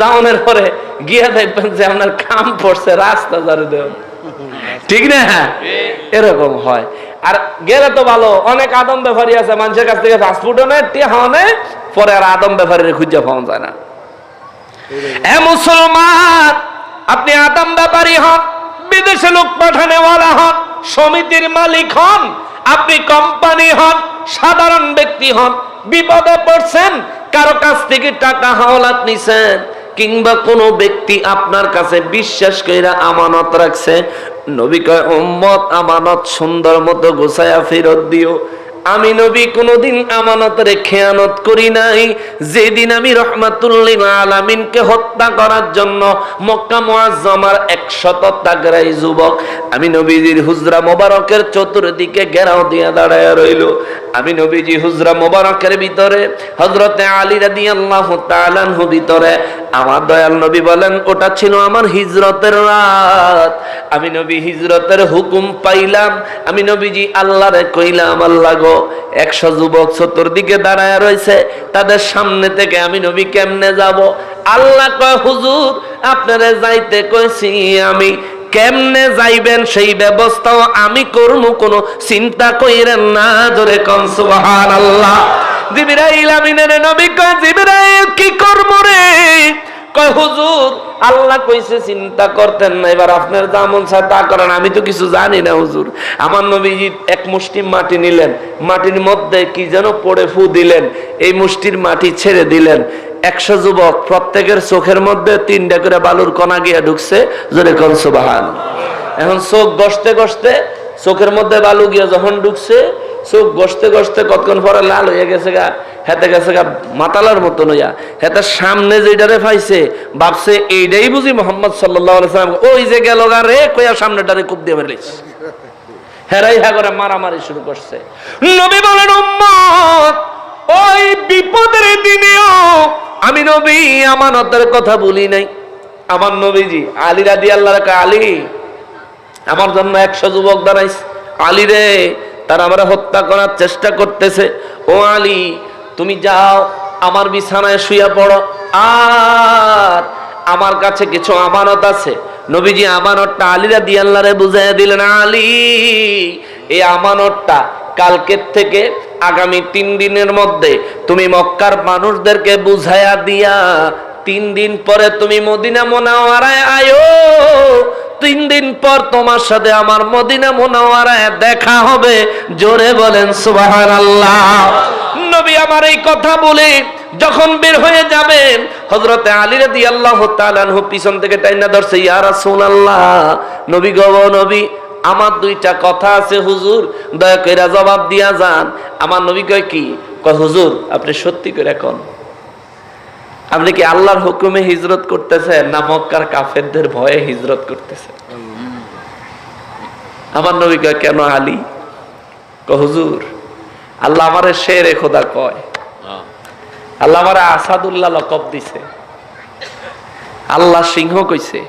যাওয়ানোর পরে গিয়ে দেখবেন যে আপনার কাম পড়ছে রাস্তা জারি দেন, ঠিক না? এরকম হয়। আর গেলে তো ভালো, অনেক আদম ব্যাপারী আছে, মানুষের কাছ থেকে ফাস্টফুডও নেয়, টিয়া খাওয়া নেয়, পরে আর আদম ব্যাপারীর খুঁজে পাওয়া যায় না। এ মুসলমান, আপনি আদম ব্যাপারী হন, বিদেশে লোক পাঠানেওয়ালা হন, সমিতির মালিক হন, আপনি কোম্পানি হন, সাধারণ ব্যক্তি হন, বিপদে পড়ছেন, কারো কাছ থেকে টাকা হাওলাত নিছেন, কিংবা কোনো ব্যক্তি আপনার কাছে বিশ্বাস কইরা আমানত রাখছে, নবী কয় উম্মত আমানত সুন্দর মতো গোছায়া ফেরত দিও। আমি নবী কোনদিন আমানতের খেয়ানত করি নাই। যেদিন আমি রহমাতুল্লিল আলামিনকে হত্যা করার জন্য মক্কা মুআজ্জামার 100 তাগড়াই যুবক আমি নবীজির হুজরা মোবারকের চতুর্দিকে ঘেরাও দিয়ে দাঁড়ায় রইল। আমি নবীজি হুজরা মোবারকের ভিতরে, হযরতে আলী রাদিয়াল্লাহু তাআলা আনহু ভিতরে, আমার দয়াল নবী বলেন ওটা ছিল আমার হিজরতের রাত। আমি নবী হিজরতের হুকুম পাইলাম, আমি নবীজি আল্লাহরে কইলাম আল্লাহ গো 100 যুবক চতুর্দিকে দাঁড়ায় রয়েছে, তাদের সামনে থেকে আমি নবী কেমনে যাব? আল্লাহ কয় হুজুর আপনারে যাইতে কইছি আমি, কেমনে যাইবেন সেই ব্যবস্থাও আমি করব, কোনো চিন্তা কইরেন না। জোরে কোন সুবহানাল্লাহ। জিবরাইল আমিনের নবী কয় জিবরাইল কি করব রে? কয় হুজুর আল্লাহ কইছে চিন্তা করতেন না, এবার আপনার যা মন চায় তা করেন, আমি তো কিছু জানি না হুজুর। আমার নবীজি এক মুষ্টি মাটি নিলেন, মাটির মধ্যে কি যেন পড়ে ফু দিলেন, এই মুষ্টির মাটি ছেড়ে দিলেন। 100 যুবক প্রত্যেকের চোখের মধ্যে 3টা করে বালুর কণা গিয়ে ঢুকছে। জোরে কোন সুবহানাল্লাহ। এখন চোখ গসতে গসতে চোখের মধ্যে বালু গিয়ে যখন ঢুকছে, চোখ গসতে গসতে কতক্ষণ পরে লাল হয়ে গেছে গা, হেতে গেছে গা মাতালার মতো নইয়া। হেতে সামনে যেটারে পাইছে ভাবছে এইটাই বুঝি মুহাম্মদ সাল্লাল্লাহু আলাইহি ওয়াসাল্লাম, ওই যে গেল গা রে কইয়া সামনেটারে কুপ দিয়ে মারলিস। হেরাই হা করে মারামারি শুরু করছে। নবী বলেন উম্মত ওই বিপদের দিনেও আমি নবী আমানতের কথা বলি নাই। আমার নবীজি আলী রাদিয়াল্লাহু তাআলা, আলী আমার জন্য 100 যুবক দাঁড়াইছে, আলী রে তারা আমরা হত্যা করার চেষ্টা করতেছে, ও আলী তুমি যাও আমার বিছানায় শুয়ে পড়ো, আর আমার কাছে কিছু আমানত আছে। নবীজি আমানতটা আলী রাদিয়াল্লাহু তাআলা বুঝাইয়া দিলেন, আলী এই আমানতটা কালকের থেকে আগামী 3 দিনের মধ্যে তুমি মক্কার মানুষদেরকে বুঝাইয়া দিয়া 3 দিন পরে তুমি মদিনা মুনাওয়ারায় আয়ো। 3 দিন পর তোমার সাথে আমার মদিনা মুনাওয়ারায় দেখা হবে। জোরে বলেন সুবহানাল্লাহ। নবী আমার এই কথা বলে যখন বের হয়ে যাবেন, হযরতে আলী রাদিয়াল্লাহু তাআলা আনহু পিছন থেকে টাইনা ধরছে, ইয়া রাসূলুল্লাহ, নবী গো নবী আমার 2টা কথা আছে হুজুর, দয়া কইরা জবাব দিয়া যান। আমার নবী কয় কি? কয় হুজুর আপনি সত্যি করে কোন, আপনি কি আল্লাহর হুকুমে হিজরত করতেছেন না মক্কার কাফেরদের ভয়ে হিজরত করতেছেন? আমার নবী কয় কেন আলী? কয় হুজুর আল্লাহ আমারে শেরে খোদা কয়, আল্লাহ আমারে আসাদুল্লাহ লকব দিছে, আল্লাহ সিংহ কইছে।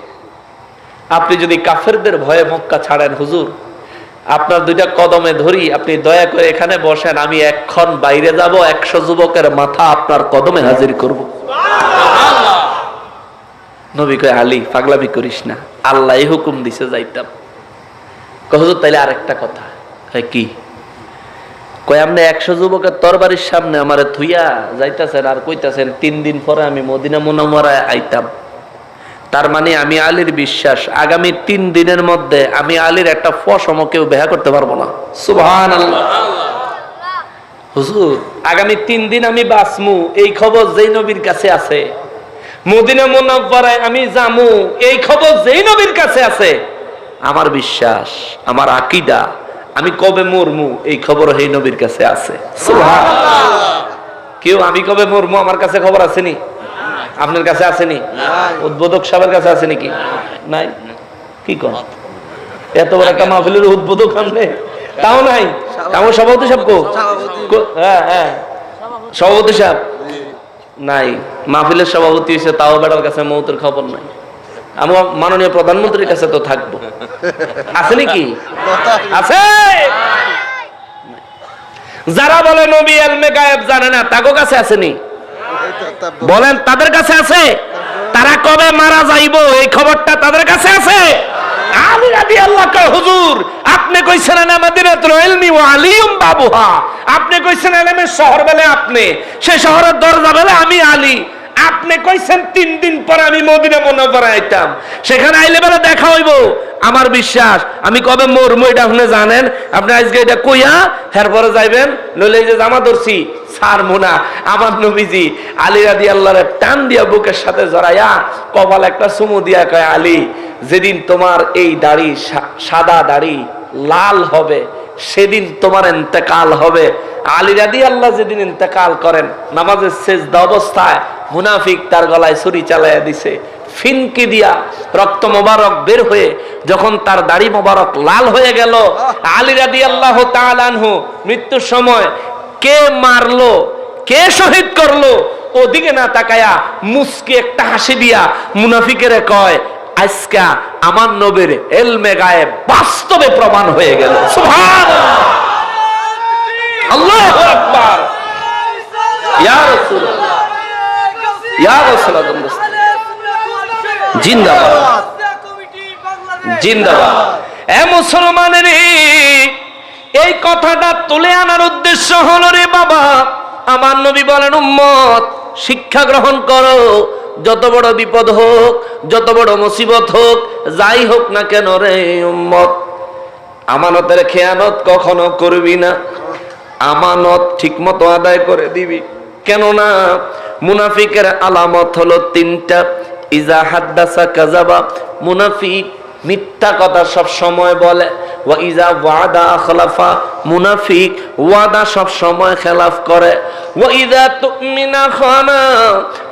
আপনি যদি কাফেরদের ভয়ে মক্কা ছাড়েন হুজুর, আপনার 2টা কদমে ধরি, আপনি দয়া করে এখানে বসেন, আমি এক্ষণ বাইরে যাব, 100 যুবকের মাথা আপনার কদমে হাজির করব। নবী কয় আলী পাগলামি করিস না, আল্লাহ হুকুম দিছে যাইতাম। কয় হুজুর তাইলে আরেকটা কথা। কি? কয় আপনি 100 যুবকের তরবারির সামনে আমারে থুইয়া যাইতাছেন আর কইতাছেন 3 দিন পরে আমি মদিনা মুনাওয়ারায় আইতাম। তার মানে আমি আলীর বিশ্বাস আগামী 3 দিনের মধ্যে আমি আলীর একটা ফসমও কেউ বেহা করতে পারবো না। সুবহানাল্লাহ। হুজুর আগামী 3 দিন আমি বাঁচমু, এই খবর যেই নবীর কাছে আছে, মদিনা মুনাফফারায় আমি যামু, এই খবর যেই নবীর কাছে আছে, আমার বিশ্বাস, আমার আকীদা, আমি কবে মরমু এই খবর এই নবীর কাছে আছে। সুবহানাল্লাহ। কেউ আমি কবে মরমু আমার কাছে খবর আসেনি? আপনার কাছে আসেনি? উদ্বোধক সাহেবের কাছে আছে নাকি? নাই। কি কোন এত বড় একটা মাহফিলের উদ্বোধক আপনি তাও নাই? আমার সভাপতি সাহেব কো? হ্যাঁ হ্যাঁ, সভাপতি সাহেব নাই। মাহফিলের সভাপতি হয়েছে, তাও বেটার কাছে মৌতের খবর নাই। আমি মাননীয় প্রধানমন্ত্রীর কাছে তো থাকবো, আছে নাকি? আছে। যারা বলে নবী ইলমে গায়েব জানে না, তাদের কাছে আসেনি? বলেন, তাদের কাছে আছে? তারা কবে মারা যাইবো এই খবরটা তাদের কাছে আছে? আলী রাদিয়াল্লাহু কয়, হুজুর আপনি কইছেন না মদিনাতুল ইলমি ওয়া আলিয়ুম বাবুহা, আপনি কইছেন ইলমের শহর বলে আপনি, সেই শহরের দরজা বলে আমি আলী। আপনি কইছেন 3 দিন পরে আমি মদিনা মুনাফফারায় আইতাম, সেখানে আইলে বেলা দেখা হইব। আমার বিশ্বাস, আমি কবে মরমু এটা আপনি জানেন? আপনি আজকে এটা কইয়া এরপরে যাইবেন, নইলে যে জামা ধরছি ছাড়মু না। আমার নবীজি আলী রাদিয়াল্লাহু টান দিয়া বুকের সাথে জড়াইয়া কপাল একটা চুমু দিয়া কয়, আলী যেদিন তোমার এই দাড়ি সাদা দাড়ি লাল হবে সেদিন তোমার ইন্তেকাল হবে। আলী রাদিয়াল্লাহু যেদিন ইন্তেকাল করেন, নামাজের সেজদা অবস্থায় মুনাফিক তার গলায় ছুরি চালাইয়া দিছে, ফিনকি দিয়া রক্ত মোবারক বের হয়ে যখন তার দাড়ি মোবারক লাল হয়ে গেল, আলী রাদিয়াল্লাহু তাআলা আনহু মৃত্যুর সময় কে মারলো, কে শহীদ করলো ওদিকে না তাকায়া মুস্কি একটা হাসি দিয়া মুনাফিকের কয়, আজকে আমার নবীর ইলমে গায়েব বাস্তবে প্রমাণ হয়ে গেল। সুবহানাল্লাহ, আল্লাহু আকবার, ইয়া রাসূলুল্লাহ, ইয়া রাসূলুল্লাহ, জিন্দাবাদ, জিন্দাবাদ। এ মুসলমানের এই কথাটা তুলে আনার উদ্দেশ্য হলো, রে বাবা, আমার নবী বলেন, উম্মত শিক্ষা গ্রহণ করো, যত বড় বিপদ হোক, যত বড় মুসিবত হোক, যাই হোক না কেন রে উম্মত, আমানতের খেয়ানত কখনো করবি না, আমানত ঠিকমতো আদায় করে দিবি। কেননা মুনাফিকের আলামত হলো 3টা। ইজা হাদ্দাসা কাযাবা, মুনাফিক মিথ্যা কথা সব সময় বলে। ওয়া ইজা ওয়াদা আখলাফা, মুনাফিক ওয়াদা সব সময় খেলাফ করে। ওয়া ইজা তুমিনা খানা,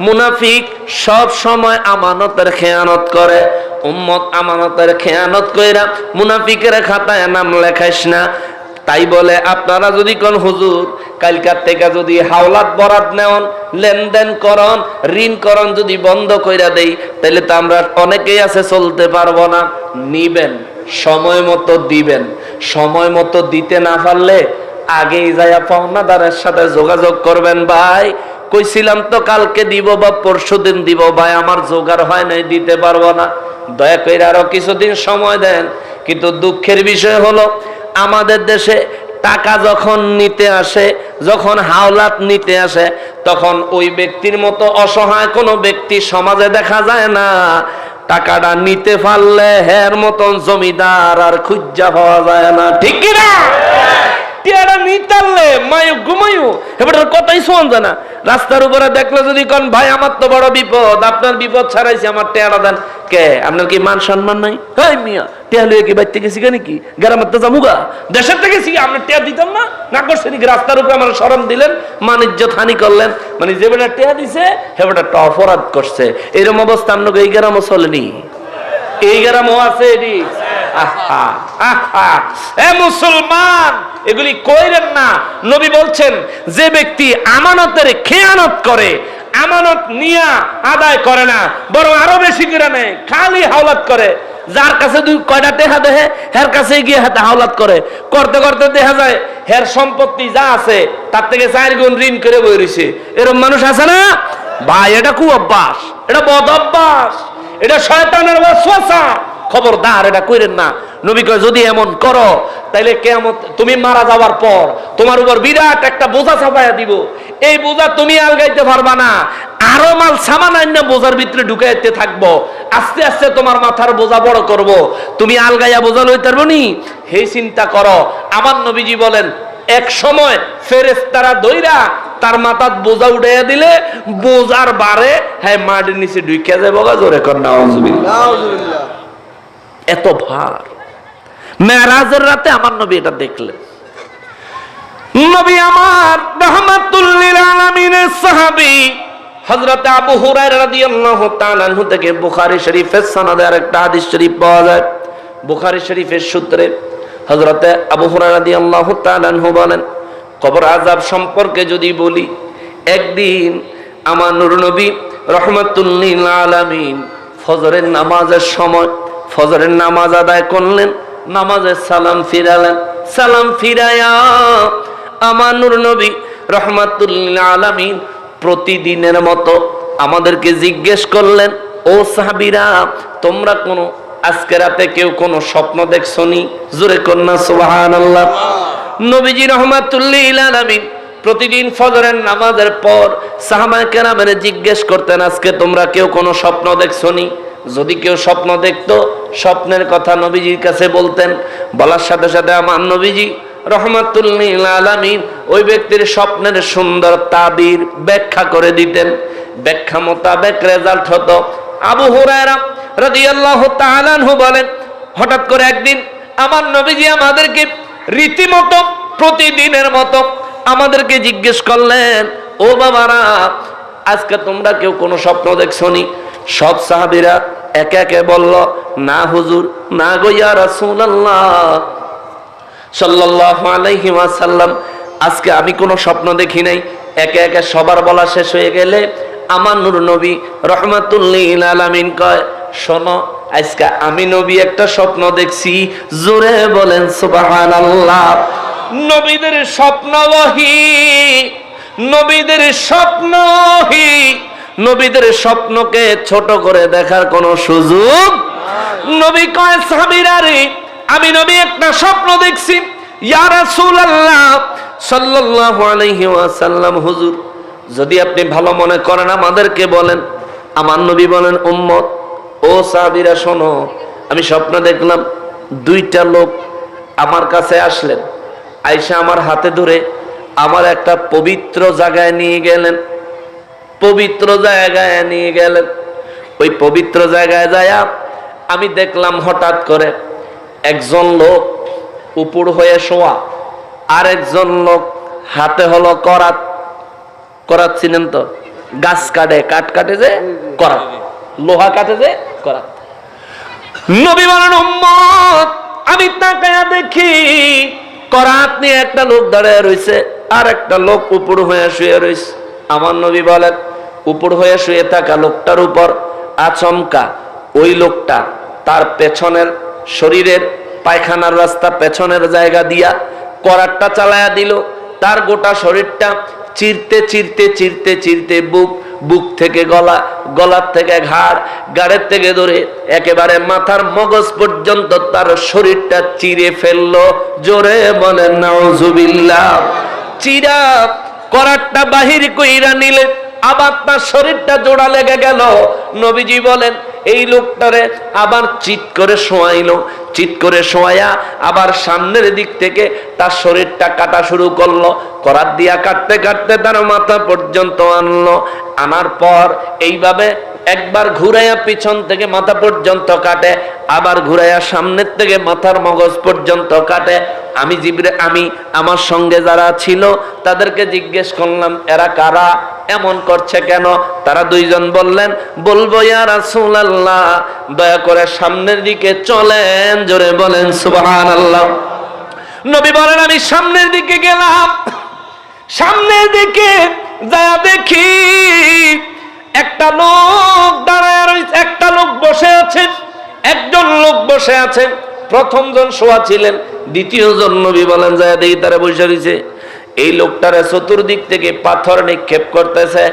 মুনাফিক সব সময় আমানতের খেয়ানত করে। উম্মত আমানতের খেয়ানত কইরা মুনাফিকের খাতায় নাম লেখাইস না। তাই বলে আপনারা যদি কোন হুজুর কালকার থেকে যদি হাওলাত বরাদ নেন, লেনদেন করন, ঋণ করন যদি বন্ধ কইরা দেই, তাহলে তো আমরা অনেকেই আছে চলতে পারবো না। নিবেন, সময় মতো দিবেন, সময় মতো দিতে না পারলে আগেই যাইয়া পাওনাদারের সাথে যোগাযোগ করবেন, ভাই কইছিলাম তো কালকে দিব বা পরশুদিন দিব, ভাই আমার জোগাড় হয় নাই, দিতে পারবো না, দয়া করে আরো কিছুদিন সময় দেন। কিন্তু দুঃখের বিষয় হলো, আমাদের দেশে টাকা যখন নিতে আসে, যখন হাওলাত নিতে আসে, তখন ওই ব্যক্তির মতো অসহায় কোনো ব্যক্তি সমাজে দেখা যায় না। টাকাটা নিতে পারলে হের মতন জমিদার আর খুঁজা পাওয়া যায় না, ঠিক কি না? টিয়াটা নিতারলে মায়ু ঘুমায়ু, এবার কথাই শোন যায় না। রাস্তার উপরে দেখলে যদি কোন, ভাই আমার তো বড় বিপদ, আপনার বিপদ ছাড়াইছি, আমার টেয়াটা দেন। কে আপনার কি মান সম্মান নাই? হেই মিয়া, টেয়া লইয়া কি বাইতে গেছি কেন কি গ্রামের তো জামুগা, দেশের থেকে গেছি, আপনার টেয়া দিতাম না, না করছেন কি? রাস্তার উপরে আমার শরম দিলেন, মান ইজ্জত হানি করলেন। মানে যে বেটা টেয়া দিছে হে বেটা একটা অপরাধ করছে। এরকম অবস্থা আপনাকে এই গ্রামও চলেনি, এই গ্রামও আছে এটি। আহা আহা, এ মুসলমান, এগুলি কইরেন না। নবী বলছেন, যে ব্যক্তি আমানতের খেয়ানত করে, আমানত নিয়া আদায় করে না, বরং আরো বেশি করে নেয়, খালি হাওলাত করে। যার কাছে দুই কয়টা টেহা দেহে, হের কাছে গিয়ে হাতে হাওলাত করে, করতে করতে দেখা যায় হের সম্পত্তি যা আছে তার থেকে 4 গুণ ঋণ করে বই রয়েছে। এরকম মানুষ আছে না ভাই? এটা কু অভ্যাস, এটা বদ অভ্যাস, এটা শয়তানের ওয়াসওয়াসা। খবরদার, এটা কইরেন না। নবী কয়, যদি এমন করো তাইলে কিয়ামত, তুমি মারা যাওয়ার পর তোমার উপর বিরাট একটা বোঝা চাপাইয়া দিব। এই বোঝা তুমি আলগাইতে পারবা না, আরো মাল সামান আইনা বোঝার ভিতরে ঢুকাইতে থাকবো। আস্তে আস্তে তোমার মাথার বোঝা বড় করব, তুমি আলগাইয়া বোঝা লইতে পারবো নি। হে চিন্তা করো। আমার নবীজি বলেন, এক সময় ফেরেশতারা দইরা তার মাথাত বোঝা উঠাইয়া দিলে বোঝার বারে হ্যাঁ মাটির নিচে ঢুকিয়া যায় বগা জোরে কর নাউজুবিল্লাহ। এত ভার। মেরাজের রাতে আমার নবী এটা দেখলেন। নবী আমার রাহমাতুল লিল আলামিনের সাহাবী হযরত আবু হুরায়রা রাদিয়াল্লাহু তাআলা আনহু থেকে বুখারী শরীফের সনদে আরেকটা হাদিস শরীফ পাওয়া যায়। বুখারী শরীফের সূত্রে হযরত আবু হুরায়রা রাদিয়াল্লাহু তাআলা আনহু বলেন, কবর আযাব সম্পর্কে যদি বলি, একদিন আমার নূর নবী রাহমাতুল লিল আলামিন ফজরের নামাজের সময় ফজরের নামাজ আদায় করলেন, নামাজে সালাম ফিরালেন। সালাম ফিরায়া আমার নূর নবী রাহমাতুল লিল আলামিন প্রতিদিনের মতো আমাদেরকে জিজ্ঞেস করলেন, ও সাহাবীরা, তোমরা কোন আজকে রাতে কেউ কোন স্বপ্ন দেখছনি? জোরে কন্যা সুবহানাল্লাহ। নবীজি রাহমাতুল লিল আলামিন প্রতিদিন ফজরের নামাজের পর সাহাবায়ে কেরামের জিজ্ঞেস করতেন, আজকে তোমরা কেউ কোন স্বপ্ন দেখছনি? যদি কেউ স্বপ্ন দেখতো স্বপ্নের কথা নবীজির কাছে বলতেন। বলার সাথে সাথে আমার নবীজি রাহমাতুল লিল আলামিন ওই ব্যক্তির স্বপ্নের সুন্দর তাবির ব্যাখ্যা করে দিতেন। ব্যাখ্যা মোতাবেক রেজাল্ট হতো। আবু হুরায়রা রাদিয়াল্লাহু তাআলা আনহু বলেন, হঠাৎ করে একদিন আমার নবীজি আমাদেরকে রীতিমতো প্রতিদিনের মতো আমাদেরকে জিজ্ঞেস করলেন, ও বাবারা, আজকে তোমরা কেউ কোনো স্বপ্ন দেখছনি? সব সাহাবীরা একে একে বলল, না হুজুর, না গো ইয়া রাসূলুল্লাহ সাল্লাল্লাহু আলাইহি ওয়াসাল্লাম, আজকে আমি কোনো স্বপ্ন দেখি নাই। একে একে সবার বলা শেষ হয়ে গেলে আমার নূর নবী রাহমাতুল লিল আলামিন কয়, শোনো, আজকে আমি নবী একটা স্বপ্ন দেখছি। জোরে বলেন সুবহানাল্লাহ। নবীদের স্বপ্ন ওহী, নবীদের স্বপ্ন ওহী, নবীদের স্বপ্নকে ছোট করে দেখার কোনো সুযোগ। নবী কয়, সাহাবীরা রে, আমি নবী একটা স্বপ্ন দেখছি। ইয়া রাসূলুল্লাহ সাল্লাল্লাহু আলাইহি ওয়াসাল্লাম, হুজুর যদি আপনি ভালো মনে করেন আমাদেরকে বলেন। আমার নবী বলেন, উম্মত, ও সাহাবীরা শোনো, আমি স্বপ্ন দেখলাম দুইটা লোক আমার কাছে আসলেন, আয়েশা আমার হাতে ধরে আমার একটা পবিত্র জায়গায় নিয়ে গেলেন। পবিত্র জায়গায় নিয়ে গেলেন। ওই পবিত্র জায়গায় যায়া আমি দেখলাম হঠাৎ করে একজন লোক উপর হয়ে শোয়া, আর একজন লোক হাতে হলো করাত। করাত চিনেন তো? গাছ কাটে, কাঠ কাটে যে করাত, লোহা কাটে যে করাত। নবী বলেন, উম্মত, আমি তাকায়া দেখি করাত নিয়ে একটা লোক দাঁড়িয়ে রয়েছে, আর একটা লোক উপর হয়ে শুয়ে রয়েছে। আমার নবী বলেন, উপর হয়ে শুয়ে থাকা লোকটার উপর আচমকা ওই লোকটা তার পেছনের শরীরের পায়খানার রাস্তা পেছনের জায়গা দিয়া করাতটা চালায়া দিল। তার গোটা শরীরটা চিরতে চিরতে চিরতে চিরতে বুক থেকে গলা, গলার থেকে ঘাড়, ঘাড়ের থেকে ধরে একেবারে মাথার মগজ পর্যন্ত তার শরীরটা চিরে ফেললো। জোরে বলেন নাউজুবিল্লাহ। চিরা করাতটা বাহির কইরা নিলে আবার তার শরীরটা জোড়া লেগে গেল। নবীজি বলেন, এই লোকটারে আবার চিৎ করে শোয়াইলো। চিৎ করে শোয়াইয়া আবার সামনের দিক থেকে তার শরীরটা কাটা শুরু করলো। করাত দিয়া কাটতে কাটতে তার মাথা পর্যন্ত আনলো। আনার পর এইভাবে একবার ঘুরাইয়া পিছন থেকে মাথা পর্যন্ত কাটে, আবার ঘুরাইয়া সামনের থেকে মাথার মগজ পর্যন্ত কাটে। আমি আমার সঙ্গে যারা ছিল তাদেরকে জিজ্ঞেস করলাম, এরা কারা, এমন করছে কেন? তারা দুইজন বললেন, বলবো ইয়া রাসূলুল্লাহ, দয়া করে সামনের দিকে চলেন। জোরে বলেন সুবহানাল্লাহ। নবী বলেন, আমি সামনের দিকে গেলাম। সামনের দিকে যা দেখি একটা লোক দাঁড়ায় রয়েছে, একটা লোক বসে আছে, একজন লোক বসে আছে। প্রথম জন শোয়া ছিলেন, দ্বিতীয় জন নবী বলেন যায় দেখি তারা বসে রয়েছে। এই লোকটারে চতুর্দিক থেকে পাথর নিক্ষেপ করতেছে।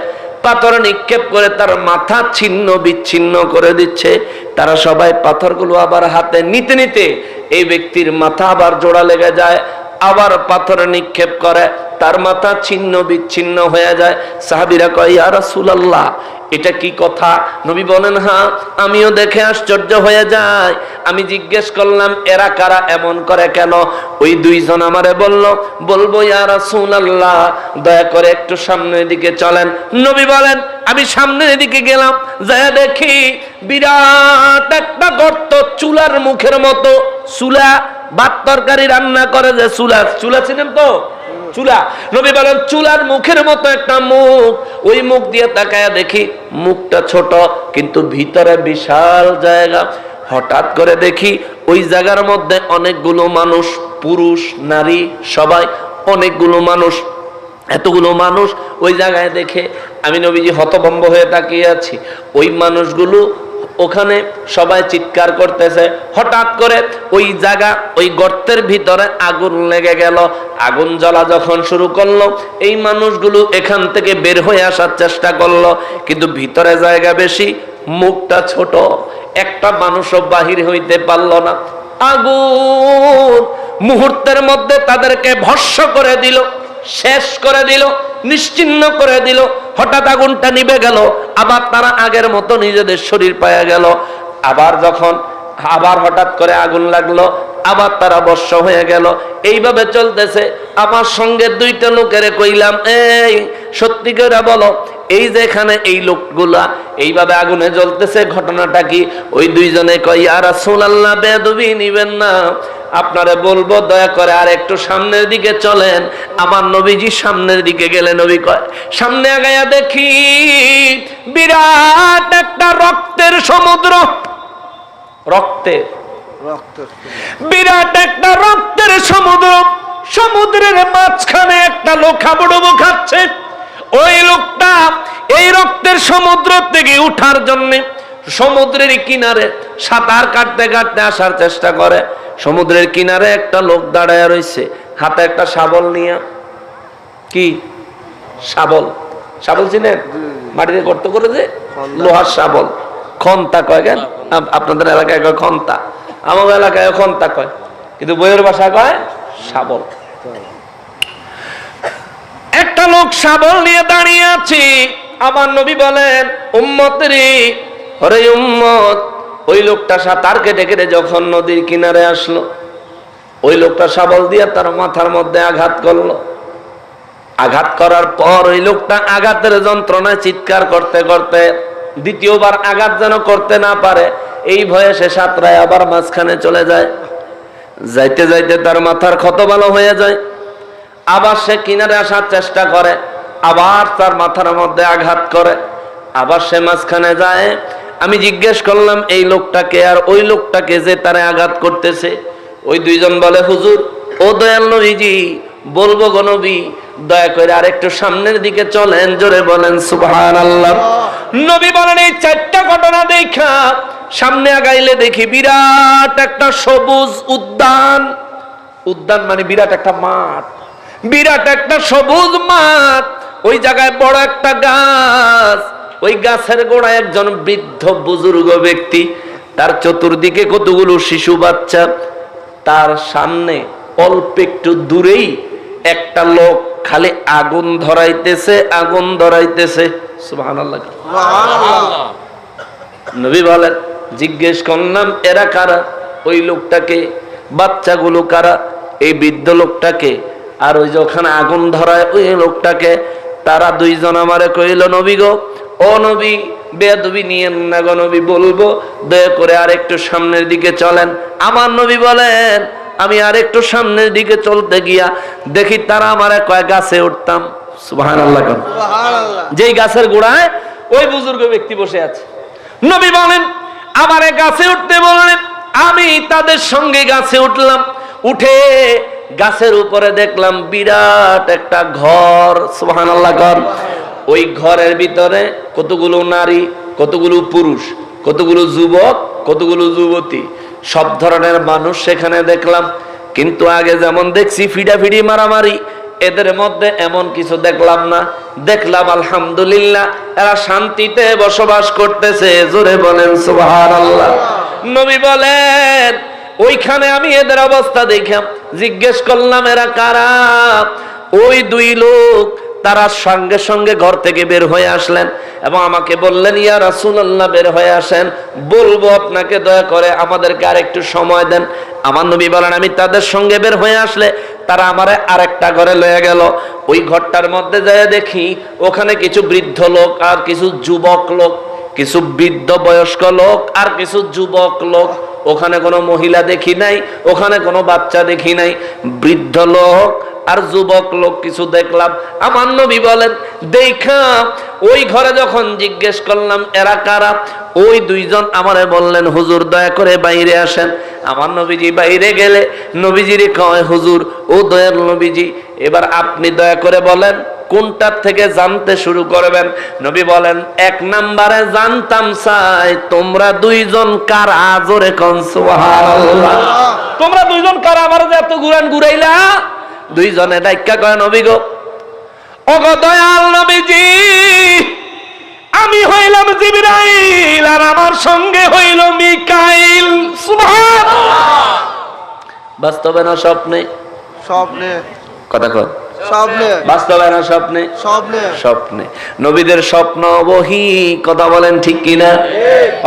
পাথর নিক্ষেপ করে তার মাথা ছিন্ন বিচ্ছিন্ন করে দিচ্ছে। তারা সবাই পাথরগুলো আবার হাতে নিতে নিতে এই ব্যক্তির মাথা আবার জোড়া লেগে যায়। আবার পাথর নিক্ষেপ করে, তার মাথা ছিন্ন বিচ্ছিন্ন হয়ে যায়। সাহাবীরা কয়, ইয়া রাসূলুল্লাহ, এটা কি কথা? নবী বলেন, হ্যাঁ, আমিও দেখে আশ্চর্য হয়ে যাই। আমি জিজ্ঞেস করলাম, এরা কারা, এমন করে কেন? ওই দুইজন আমারে বলবো ইয়া রাসূলুল্লাহ, দয়া করে একটু সামনের দিকে চলেন। নবী বলেন, আমি সামনের দিকে গেলাম, যায় দেখি বিরাট একটা গর্ত, চুলার মুখের মতো। চুলা, ভাত তরকারি রান্না করে যে চুলা ছিলেন তো, চুলা। নবী বলেন, চুলার মুখের মতো একটা মুখ। ওই মুখ দিয়ে তাকায়া দেখি মুখটা ছোট, কিন্তু ভিতরে বিশাল জায়গা। হঠাৎ করে দেখি ওই জায়গার মধ্যে অনেকগুলো মানুষ, পুরুষ নারী সবাই, অনেকগুলো মানুষ। এতগুলো মানুষ ওই জায়গায় দেখে আমি নবীজি হতভম্ব হয়ে তাকিয়ে আছি। ওই মানুষগুলো ওখানে সবাই চিৎকার করতেছে। হঠাৎ করে ওই জায়গা, ওই গর্তের ভিতরে আগুন লেগে গেল। আগুন জ্বলা যখন শুরু করলো, এই মানুষগুলো এখান থেকে বের হয়ে আসার চেষ্টা করলো, কিন্তু ভিতরে জায়গা বেশি, মুখটা ছোট, একটা মানুষও বাহির হইতে পারলো না। আগুন মুহূর্তের মধ্যে তাদেরকে ভস্ম করে দিল, শেষ করে দিল, নিশ্চিহ্ন করে দিল। হঠাৎ আগুনটা নিভে গেল, আবার তারা আগের মতো নিজেদের শরীর পাওয়া গেল। আবার হঠাৎ করে আগুন লাগলো, আবার তারা ভস্ম হয়ে গেল। এইভাবে চলতেছে। আমার সঙ্গে দুইটা লোকেরে কইলাম, এই সত্যি করে বলো, এই যে এখানে এই লোকগুলা এইভাবে আগুনে জ্বলতেছে, ঘটনাটা কি? ওই দুইজনে কয়, ইয়া রাসূলুল্লাহ, বেয়াদবি নিবেন না, আপনারে বলবো দয়া করে আর একটু সামনের দিকে চলেন। আমার নবীজি সামনের দিকে গেলে, নবী কয়, সামনে আগায়া দেখি বিরাট একটা রক্তের সমুদ্র। বিরাট একটা রক্তের সমুদ্র। সমুদ্রের মাঝখানে একটা লোক হাবুডুবু খাচ্ছে। ওই লোকটা এই রক্তের সমুদ্র থেকে উঠার জন্য সমুদ্রের কিনারে সাঁতার কাটতে কাটতে আসার চেষ্টা করে। সমুদ্রের কিনারে একটা লোক দাঁড়ায় রয়েছে, হাতে একটা শাবল নিয়ে। কি শাবল? শাবল চিনেন? মাটিতে গর্ত করে যে লোহার শাবল, খন্তা কয়। কেন আপনাদের এলাকায় কয় খন্তা, আমার এলাকায় খন্তা কয়, কিন্তু বইয়ের ভাষায় কয় শাবল। একটা লোক শাবল নিয়ে দাঁড়িয়ে আছে। আমার নবী বলেন, উম্মতেরি, ওরে উম্মত, ওই লোকটা সাঁতার কেটে কেটে যখন নদীর কিনারে আসলো, ওই লোকটা শাবল দিয়ে তার মাথার মধ্যে আঘাত করলো। আঘাত করার পর ওই লোকটা আঘাতের যন্ত্রণায় চিৎকার করতে করতে দ্বিতীয়বার আঘাত যেন করতে না পারে, এই ভয়ে সে সাঁতরায় আবার মাঝখানে চলে যায়। যাইতে যাইতে তার মাথার ক্ষত ভালো হয়ে যায়। আবার সে কিনারে আসার চেষ্টা করে, আবার তার মাথার মধ্যে আঘাত করে, আবার সে মাঝখানে যায়। আমি জিজ্ঞেস করলাম, এই লোকটাকে আর ওই লোকটাকে যে তারে আঘাত করতেছে? ওই দুইজন বলে, হুজুর, ও দয়াল নবীজি, বলবো গো নবী, দয়া করে আর একটু সামনের দিকে চলেন। জোরে বলেন সুবহানাল্লাহ। নবী বলেন, এই চারটা ঘটনা দেখা সামনে আগাইলে দেখি বিরাট একটা সবুজ উদ্যান। উদ্যান মানে বিরাট একটা মাঠ, বিরাট একটা সবুজ মাঠ। ওই জায়গায় বড় একটা গাছ, ওই গাছের গোড়ায় একজন বৃদ্ধ বুজুর্গ ব্যক্তি, তার চতুর্দিকে কতগুলো শিশু বাচ্চা। তার সামনে অল্প একটু দূরেই একটা লোক খালি আগুন ধরাইতেছে, আগুন ধরাইতেছে। সুবহানাল্লাহ। নবী বলেন, জিজ্ঞেস করলাম, এরা কারা? ওই লোকটাকে, বাচ্চাগুলো কারা? এই বৃদ্ধ লোকটাকে, আর ওই যে ওখানে আগুন ধরায় ওই লোকটাকে। তারা দুইজন আমারে কইল, নবী গো, ও নবী, বেয়াদবি নিয়েন না গো নবী, বলবো দয়া করে আর একটু সামনের দিকে চলেন। আমার নবী বলেন, আমি আর একটু সামনের দিকে চলতে গিয়া দেখি তারা আমারে কয় গাছে উঠতাম। সুবহানাল্লাহ। যেই গাছের গোড়ায় ওই বুজুর্গ ব্যক্তি বসে আছে। নবী বলেন, আমারে গাছে উঠতে বললেন। আমি তাদের সঙ্গে গাছে উঠলাম। উঠে গাছের উপরে দেখলাম বিরাট একটা ঘর। সুবহানাল্লাহ। ঘর। ওই ঘরের ভিতরে কতগুলো নারী, কতগুলো পুরুষ, কতগুলো যুবক, কতগুলো যুবতী, সব ধরনের মানুষ সেখানে দেখলাম। কিন্তু আগে যেমন দেখছি ফিডাফিডি মারামারি, এদের মধ্যে এমন কিছু দেখলাম না। দেখলাম আলহামদুলিল্লাহ, এরা শান্তিতে বসবাস করতেছে। জোরে বলেন সুবহানাল্লাহ। নবী বলেন, ওইখানে আমি এদের অবস্থা দেখলাম, জিজ্ঞেস করলাম, এরা কারা? ওই দুই লোক তারা সঙ্গে সঙ্গে ঘর থেকে বের হয়ে আসলেন এবং আমাকে বললেন, ইয়া রাসূলুল্লাহ, বের হয়ে আসেন, বলবো আপনাকে, দয়া করে আমাদেরকে আরেকটু সময় দেন। আমার নবী বলেন, আমি তাদের সঙ্গে বের হয়ে আসলে তারা আমারে আরেকটা ঘরে লয়ে গেল। ওই ঘরটার মধ্যে যায় দেখি ওখানে কিছু বৃদ্ধ লোক আর কিছু যুবক লোক, কিছু বৃদ্ধ বয়স্ক লোক আর কিছু যুবক লোক। ওখানে কোনো মহিলা দেখি নাই, ওখানে কোনো বাচ্চা দেখি নাই, বৃদ্ধ লোক আর যুবক লোক কিছু দেখলাম। আমার নবী বলেন, দেখা ওই ঘরে যখন জিজ্ঞেস করলাম এরা কারা, ওই দুইজন আমারে বললেন, হুজুর দয়া করে বাইরে আসেন। আমার নবীজি বাইরে গেলে নবীজিরে কয়, হুজুর ও দয়াল নবীজি, এবার আপনি দয়া করে বলেন কোনটার থেকে জানতে শুরু করবেন। নবী বলেন, এক নম্বরে জানতাম চাই তোমরা দুইজন কারা, জোরে কোন সুবহানাল্লাহ। তোমরা দুইজন কারা, আমার যে এত ঘুরান ঘুরাইলা? দুইজনে ডাইক্কা কয়, নবী গো, ওগো দয়াল নবীজি, আমি হইলাম জিবরাইল আর আমার সঙ্গে হইল মিকাইল। সুবহানাল্লাহ। বাস্তবে না স্বপ্নে? স্বপ্নে। কথা কর। স্বপ্নে। বাস্তবে না স্বপ্নে? স্বপ্নে। স্বপ্নে। নবীদের স্বপ্ন বহি, কথা বলেন ঠিক কিনা?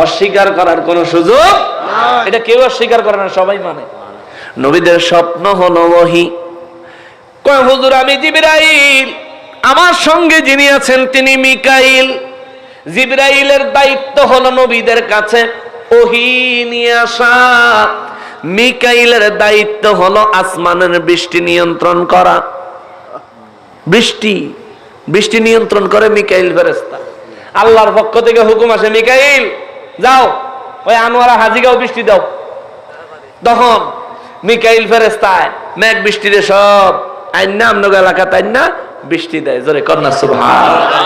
অস্বীকার করার কোন সুযোগ নাই। এটা কেউ অস্বীকার করে না, সবাই মানে। নবীদের স্বপ্ন হলো বহি। কয়, হুজুর আমি জিবরাইল, আমার সঙ্গে যিনি আছেন তিনি মিকাইল। জিবরাইলের দায়িত্ব হলো নবীদের কাছে ওহী নিয়ে আসা, মিকাইলের দায়িত্ব হলো আসমানের বৃষ্টি নিয়ন্ত্রণ করা। বৃষ্টি নিয়ন্ত্রণ করে মিকাইল ফেরেশতা। আল্লাহর পক্ষ থেকে হুকুম আসে, মিকাইল যাও ওই আনোয়ারা হাজিগাঁও বৃষ্টি দাও। তখন মিকাইল ফেরেশতা মেঘ বৃষ্টিরে সব আইনা আমনগ এলাকা তাই না বৃষ্টি দেয়। জোরে কন্যা সুবহানাল্লাহ।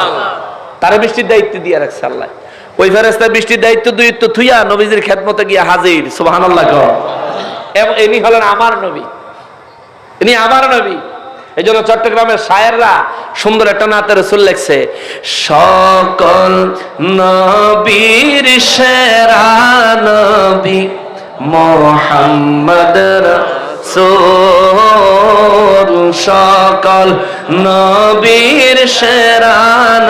তারে বৃষ্টির দায়িত্ব দিয়ে রাখছে আল্লাহ। ওই ফেরেশতা বৃষ্টির দায়িত্ব দুইত্ব থুইয়া নবীজির খেদমতে গিয়া হাজির। সুবহানাল্লাহ। এবং ইনি হলেন আমার নবী, ইনি আমার নবী। এই জন্য চট্টগ্রামের শায়েররা সুন্দর একটা নাতে রাসূল লেখছে, সকল নবীর সেরা নবী মুহাম্মদ রাসূল, সকল নবীর সেরা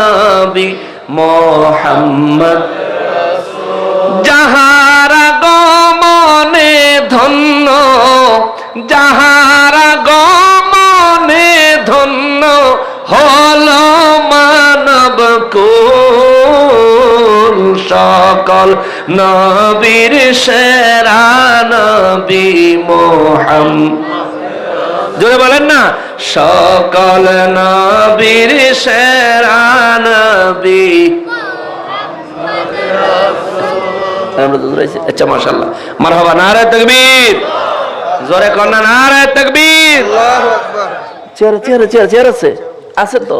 নবী মুহাম্মদ রাসূল। যাহারা গমনে ধন্য, যাহারা গমনে ধন্য হল মানব কুল, সকল নবীর সেরা নবী মুহাম্মদ। জোরে বলেন না, সকল নবীর সেরা নবী। আচ্ছা মাশাআল্লাহ, মারহাবা, নারে তাকবীর। জোরে কন্যা নারে তাকবীর। আল্লাহু আকবার। চেয়ার আছে আছে তো,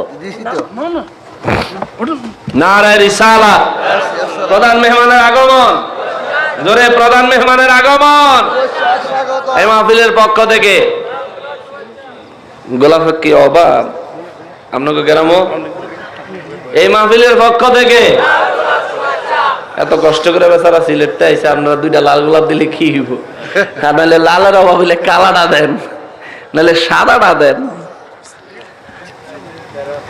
নারে রিসালাত। প্রধান মেহমানের আগমন, জোরে প্রধান মেহমানের আগমন। এই মাহফিলের পক্ষ থেকে গোলাপ কি অবাক আপনাকে গ্রাম, এই মাহফিলের পক্ষ থেকে এত কষ্ট করে বেচারা সিলেটটা এসে আপনারা দুইটা লাল গোলাপ দিলে কি হইব? নাহলে লালের অভাব হইলে কালাটা দেন, নাহলে সাদাটা দেন।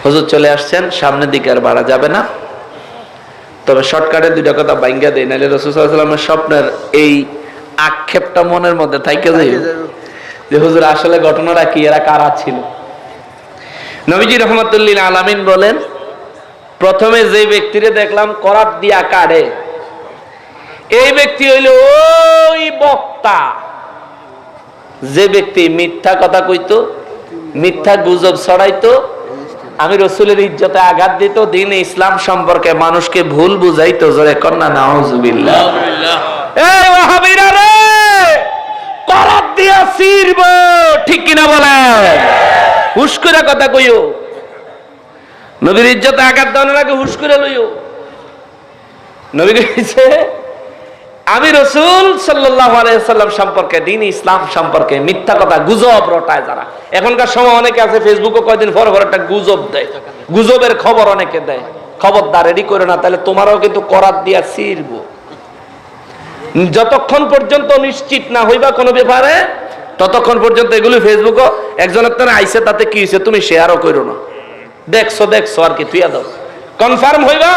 হুজুর চলে আসছেন, সামনের দিকে আর বাড়া যাবে না। তবে শর্টকাটে দুইটা কথা বাইঙ্গা দেয়, নাহলে রাসূল সাল্লাল্লাহু আলাইহি ওয়াসাল্লামের স্বপ্নের এই আক্ষেপটা মনের মধ্যে থাইকা যায় যে হুজুর আসলে ঘটনাটা কি, এরা কারা ছিল। নবীজি রাহমাতুল লিল আলামিন বলেন, প্রথমে যে ব্যক্তিরে দেখলাম করাত দিয়া কাটে, এই ব্যক্তি হইল ওই বক্তা যে ব্যক্তি মিথ্যা কথা কইতো, মিথ্যা গুজব ছড়াইতো, আমি রাসূলের ইজ্জতে আঘাত দিত, দ্বীন ইসলাম সম্পর্কে মানুষকে ভুল বুঝাইতো। জোরে কন্না নাউযুবিল্লাহ। এই ওয়াহাবীরা রে, করাত দিয়া ছিড়ব, ঠিক কিনা বলেন? হুশ করে কথা কইও, নবীর ইজ্জতে আঘাত দেওয়ার আগে হুশ করে লইও। নবী কইছে, আমি রাসূল সাল্লাল্লাহু আলাইহি ওয়াসাল্লাম সম্পর্কে, দ্বীন ইসলাম সম্পর্কে মিথ্যা কথা গুজব রটায় যারা। এখনকার সময় অনেকে আছে ফেসবুকে কয়দিন পর পর একটা গুজব দেয়, গুজবের খবর অনেকে দেয়। খবরদার রেডি করে না, তাহলে তোমারও কিন্তু করাত দিয়া ছিড়ব। যতক্ষণ পর্যন্ত নিশ্চিত না হইবা কোনো ব্যাপারে, ততক্ষণ পর্যন্ত এগুলি ফেসবুকও একজনের তো আইসে, তাতে কি হয়েছে তুমি শেয়ারও করো না, দেখছো আর কি তুই দাও, কনফার্ম হইবা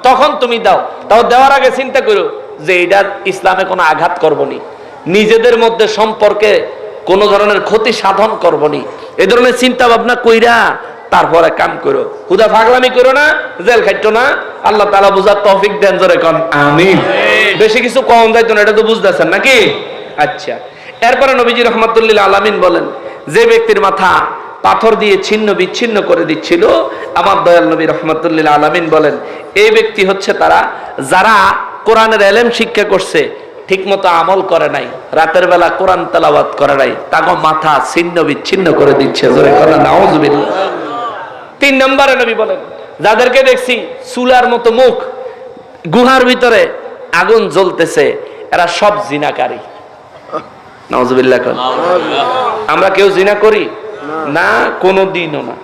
তখন তুমি দাও। তাও দেওয়ার আগে চিন্তা করো যে এটা ইসলামে কোনো আঘাত করবনি, নিজেদের মধ্যে সম্পর্কে কোনো ধরনের ক্ষতি সাধন করবনি, এই ধরনের চিন্তা ভাবনা কইরা তারপরে কাম করো। হুদা পাগলামি করো না, জেল খাইতো না। আল্লাহ তাআলা বুঝার তৌফিক দেন, জোরে কোন আমিন। বেশি কিছু কম যাইতো না, এটা তো বুঝতেছেন নাকি? আচ্ছা, এরপরে নবীজি রহমাতুল্লিল আলামিন বলেন, যে ব্যক্তির মাথা পাথর দিয়ে ছিন্ন বিচ্ছিন্ন করে দিচ্ছিল, আমার দয়াল নবী রহমাতুল্লিল আলামিন বলেন, এই ব্যক্তি হচ্ছে তারা যারা কোরআনের ইলম শিক্ষা করছে, ঠিক মতো আমল করে নাই, রাতের বেলা কোরআন তেলাওয়াত করে নাই, তাকে মাথা ছিন্ন বিচ্ছিন্ন করে দিচ্ছে, জোরে কোন নাউজুবিল্লাহ। 3 নম্বরে নবী বলেন, যাদেরকে দেখছি চুলার মতো মুখ, গুহার ভিতরে আগুন জ্বলতেছে, এরা সব জিনাকারী। নাউজুবিল্লাহ। আমরা কেউ জিনা করি না? কোনদিনও না।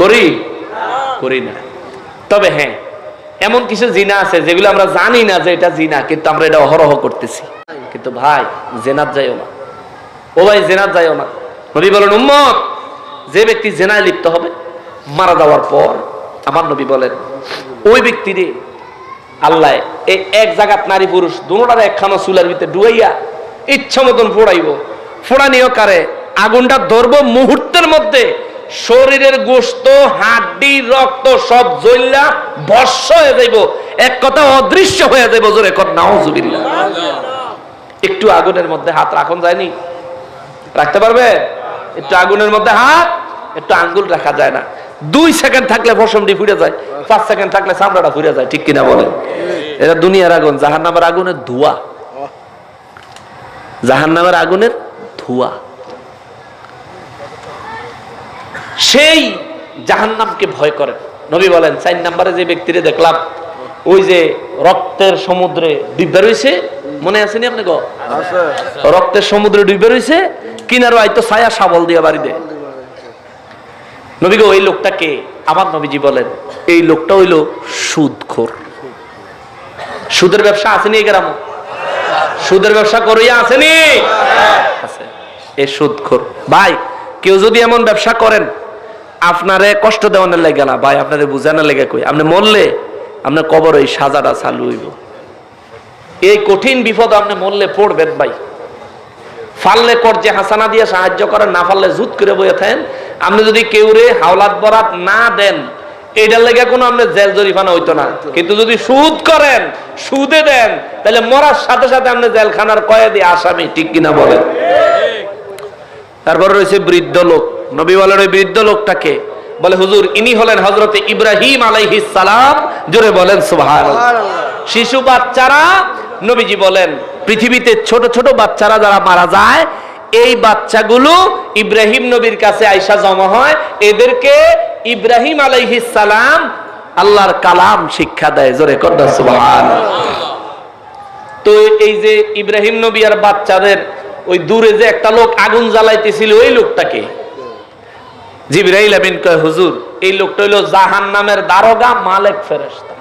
করি না। তবে হ্যাঁ, এমন কিছু জিনা আছে যেগুলো আমরা জানি না যে এটা জিনা, কিন্তু আমরা এটা অহরহ করতেছি। কিন্তু ভাই জেনাত যাইও না, ও ভাই জেনাত যাইও না। নবী বলেন, উম্মত যে ব্যক্তি জেনায় লিপ্ত হবে মারা যাওয়ার পর, আমার নবী বলেন ওই ব্যক্তিরে আল্লাহ এই এক জায়গাত নারী পুরুষ দুটোটার একখানা চুলার ভিতরে ডুবাইয়া ইচ্ছা মতন ফোড়াইব। ফোড়ানিও কারে আগুনটা ধরবো, মুহূর্তের মধ্যে শরীরের গোশত হাড্ডি রক্ত সব জ্বললা ভস্ম হয়ে যাইব, এক কথা অদৃশ্য হয়ে যাইব, জোরে কর নাউজুবিল্লাহ। একটু আগুনের মধ্যে হাত রাখুন যায়নি? রাখতে পারবে? একটু আগুনের মধ্যে হাত, একটু আঙ্গুল রাখা যায় না। 2 সেকেন্ড থাকলে ফসমডি ফুটে যায়, 5 সেকেন্ড থাকলে চামড়াটা ফুটে যায়, ঠিক কিনা বলেন? এটা দুনিয়ার আগুন, জাহান্নামের আগুনের ধোঁয়া, জাহান্নামের আগুনের ধোঁয়া। সেই জাহান্নামকে ভয় করেন। নবী বলেন 4 নম্বরে যে ব্যক্তিরে দেখলাম ওই যে রক্তের সমুদ্রে ডুবে রয়েছে, মনে আছে নি আপনি? রক্তের সমুদ্রে ডুবে রয়েছে, কিনারো আইতো ছায়া শাবল দিয়ে বাড়ি দেয়। নবী গো, এই লোকটাকে আমার নবীজি বলেন এই লোকটা হইল সুদখোর। সুদের ব্যবসা আসেনি এই গ্রামে? সুদের ব্যবসা করিয়া আসেনি? আছে। এই সুদখোর ভাই, কেউ যদি এমন ব্যবসা করেন, আপনারে কষ্ট দেওয়ানোর লেগে না ভাই, আপনাদের বুঝানোর লেগে কই, আপনি মরলে আপনার কবর এই সাজাটা চালু হইব। এই কঠিন বিপদ আপনি মরলে পড়বেন ভাই। ফাললে কর্জে হাসানা দিয়ে সাহায্য করেন, না ফাললে জুত করে বইয়ে থাকেন। আপনি যদি কেউরে হাওলাত বরাত না দেন, এটার লেগে কোনো আপনি জেল জরিফানা হইতো না। কিন্তু যদি সুদ করেন, সুদে দেন, তাহলে মরার সাথে সাথে আপনি জেলখানার কয়েদি আসামি, ঠিক কিনা বলেন? তারপর রয়েছে বৃদ্ধ লোক। নবী বলেন ওই বৃদ্ধ লোকটাকে বলে, হুজুর ইনি হলেন হযরতে ইব্রাহিম আলাইহিস সালাম, জোরে বলেন সুবহানাল্লাহ। শিশু বাচ্চারা, নবীজি বলেন পৃথিবীতে ছোট ছোট বাচ্চারা যারা মারা যায়, এই বাচ্চাগুলো ইব্রাহিম নবীর কাছে আইসা জমা হয়, এদেরকে ইব্রাহিম আলাইহিস সালাম আল্লাহর কালাম শিক্ষা দেয়, জোরে কর সুবহানাল্লাহ। তো এই যে ইব্রাহিম নবী আর বাচ্চাদের ওই দূরে যে একটা লোক আগুন জ্বালাইতেছিল, ওই লোকটাকে জিবরাইল আমিন কয়, হুজুর এই লোকটা হইল জাহান্নামের দারোগা মালিক ফেরেশতা।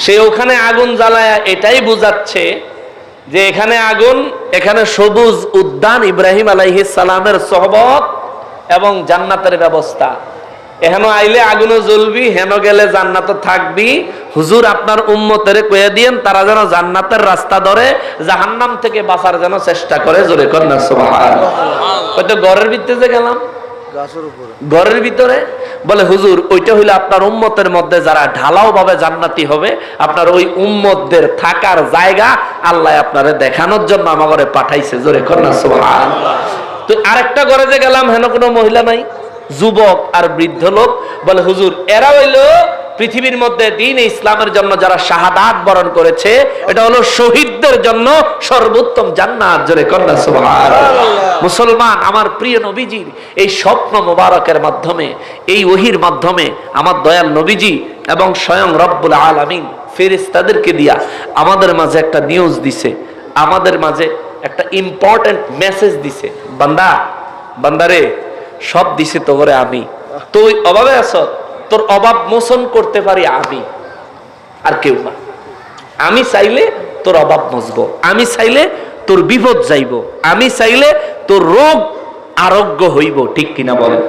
সে ওখানে আগুন জ্বালায়া এটাই বুঝাচ্ছে যে এখানে আগুন, এখানে সবুজ উদ্যান, ইব্রাহিম আলাইহিস সালামের সোহবত এবং জান্নাতের ব্যবস্থা। এহেন আইলে আগুনও জ্বলবি, হেন গেলে জান্নাতও থাকবি। হুজুর আপনার উম্মতেরে কয়ে দিয়েন তারা যেন জান্নাতের রাস্তা ধরে, জাহান্নাম থেকে বাঁচার যেন চেষ্টা করে, জোরে কর না সুবহানাল্লাহ। হয়তো ঘরের ভিতরে যে গেলাম, ঘরের ভিতরে বলে হুজুর ওইটা হইলে আপনার উম্মতের মধ্যে যারা ঢালাও ভাবে জান্নাতি হবে, আপনার ওই উম্মতদের থাকার জায়গা আল্লাহ আপনারে দেখানোর জন্য আমার ঘরে পাঠাইছে, জোরে কর না সুবহানাল্লাহ। তো আরেকটা ঘরে যে গেলাম, হেন কোনো মহিলা নাই, যুবক আর বৃদ্ধ লোক। বলে হুজুর এরা হইলো পৃথিবীর মধ্যে দ্বীন ইসলামের জন্য যারা শাহাদাত বরণ করেছে, এটা হলো শহীদদের জন্য সর্বোত্তম জান্নাত, জোরে কর না সুবহানাল্লাহ। মুসলমান, আমার প্রিয় নবীজির এই স্বপ্ন মোবারকের মাধ্যমে, এই ওহির মাধ্যমে আমার দয়াল নবীজি এবং স্বয়ং রব্বুল আলামিন ফেরেশতাদেরকে দিয়া আমাদের মাঝে একটা নিউজ দিছে, আমাদের মাঝে একটা ইম্পর্টেন্ট মেসেজ দিছে। বান্দা, বান্দারে সব দিছে তো করে আমি, তুই অভাবে আছো, তোর অভাব মোচন করতে পারি আমি, আর কেউ না। আমি চাইলে তোর অভাব মুছবো, আমি চাইলে তোর বিপদ যাইব, আমি চাইলে তোর রোগ আরোগ্য হইব, ঠিক কিনা বলেন?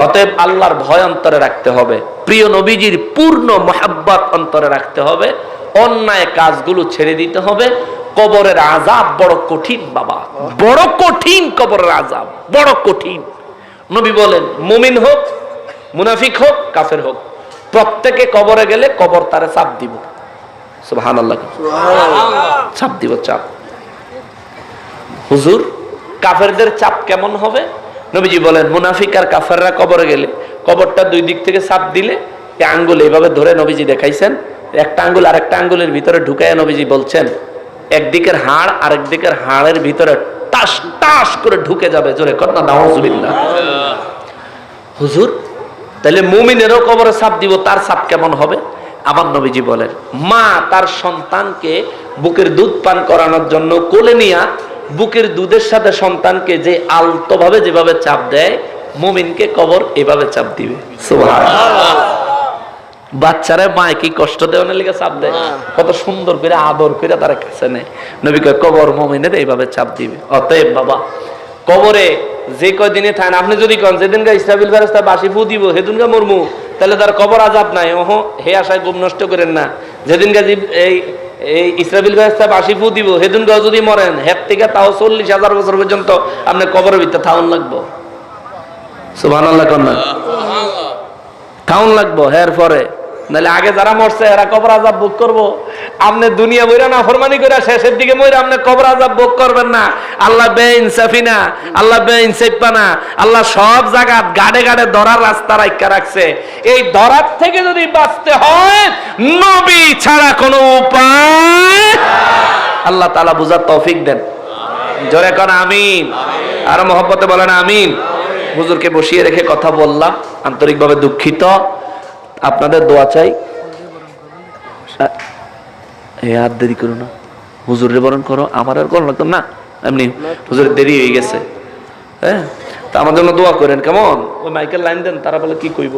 অতএব আল্লাহর ভয় অন্তরে রাখতে হবে, প্রিয় নবীজির পূর্ণ মহাব্বত অন্তরে রাখতে হবে, অন্যায় কাজগুলো ছেড়ে দিতে হবে। কবরের আযাব বড় কঠিন বাবা, বড় কঠিন কবরের আযাব, বড় কঠিন। নবী বলেন মুমিন হোক, মুনাফিক হোক, কাফের হোক, প্রত্যেকে কবরে গেলে কবর তারে চাপ দিব। সুবহানাল্লাহ, চাপ দিব, চাপ। হুজুর কাফেরদের চাপ কেমন হবে? নবীজি বলেন মুনাফিক আর কাফেররা কবরে গেলে কবরটা দুই দিক থেকে চাপ দিলে এই আঙ্গুল এইভাবে ধরে নবীজি দেখাইছেন, একটা আঙ্গুল আরেকটা আঙ্গুলের ভিতরে ঢুকাইয়া নবীজি বলছেন একদিকের হাড় আরেক দিকের হাড়ের ভিতরে টাস টাস করে ঢুকে যাবে। জোরে কর না নাউযুবিল্লাহ। হুজুর তাহলে মুমিনেরও কবরে চাপ দিব, তার চাপ কেমন হবে? আমার নবীজি বলেন মা তার সন্তানকে বুকের দুধ পান করানোর জন্য কোলে নিয়া বুকের দুধের সাথে সন্তানকে যে আলতোভাবে যেভাবে চাপ দেয়, মুমিনকে কবর এভাবে চাপ দিবে। সুবহানাল্লাহ। বাচ্চারা মায় কি কষ্ট দেওয়ার লেগে চাপ দেয়, কত সুন্দর করে আদর করে তারা কাছে নেয়। নবী কয় কবর মুমিনের এইভাবে চাপ দিবে। অতএব বাবা কবরে যে কয়দিনে থাকেন, আপনি যদি কন যেদিনকে ইসরাফিল ফেরেশতা বাঁশি ফু দিব সেদিনকে মরমু, তাহলে তার কবর আযাব নাই। ওহো, হে আশায় ঘুম নষ্ট করেন না। যেদিনকে এই ইসরাফিল ফেরেশতা বাঁশি ফু দিব সেদিনকে যদি মরেন, হের থেকে তাও 40,000 বছর পর্যন্ত আপনি কবরের ভিতরে থাউন লাগবো। সুবহানাল্লাহ কন্যা, থাউন লাগবো। হের পরে নাহলে আগে যারা মরছে এরা কবর আযাব ভোগ করবো। আপনি দুনিয়া বইরা না ফরমানি করে শেষের দিকে মইরা আপনি কবর আযাব ভোগ করবেন না। আল্লাহ বেইনসাফি না, আল্লাহ বেইনসাফি না। আল্লাহ সব জায়গা গাড়ে গাড়ে ধরার রাস্তা রাখা রাখছে। এই ধরার থেকে যদি বাঁচতে হয় নবী ছাড়া কোনো উপায়। আল্লাহ তাআলা বুঝার তৌফিক দেন। জোরে কোন আমিন। আর মহব্বতে বলেন আমিন। হুজুরকে বসিয়ে রেখে কথা বললাম, আন্তরিকভাবে দুঃখিত। আপনাদের দোয়া চাই। আর দেরি করো না, হুজুরের বরণ করো, আমার আর করো লাগতো না, এমনি হুজুরের দেরি হয়ে গেছে। হ্যাঁ, তা আমার জন্য দোয়া করেন কেমন? ওই মাইকেল লাইন দেন, তারা বলে কি কইব।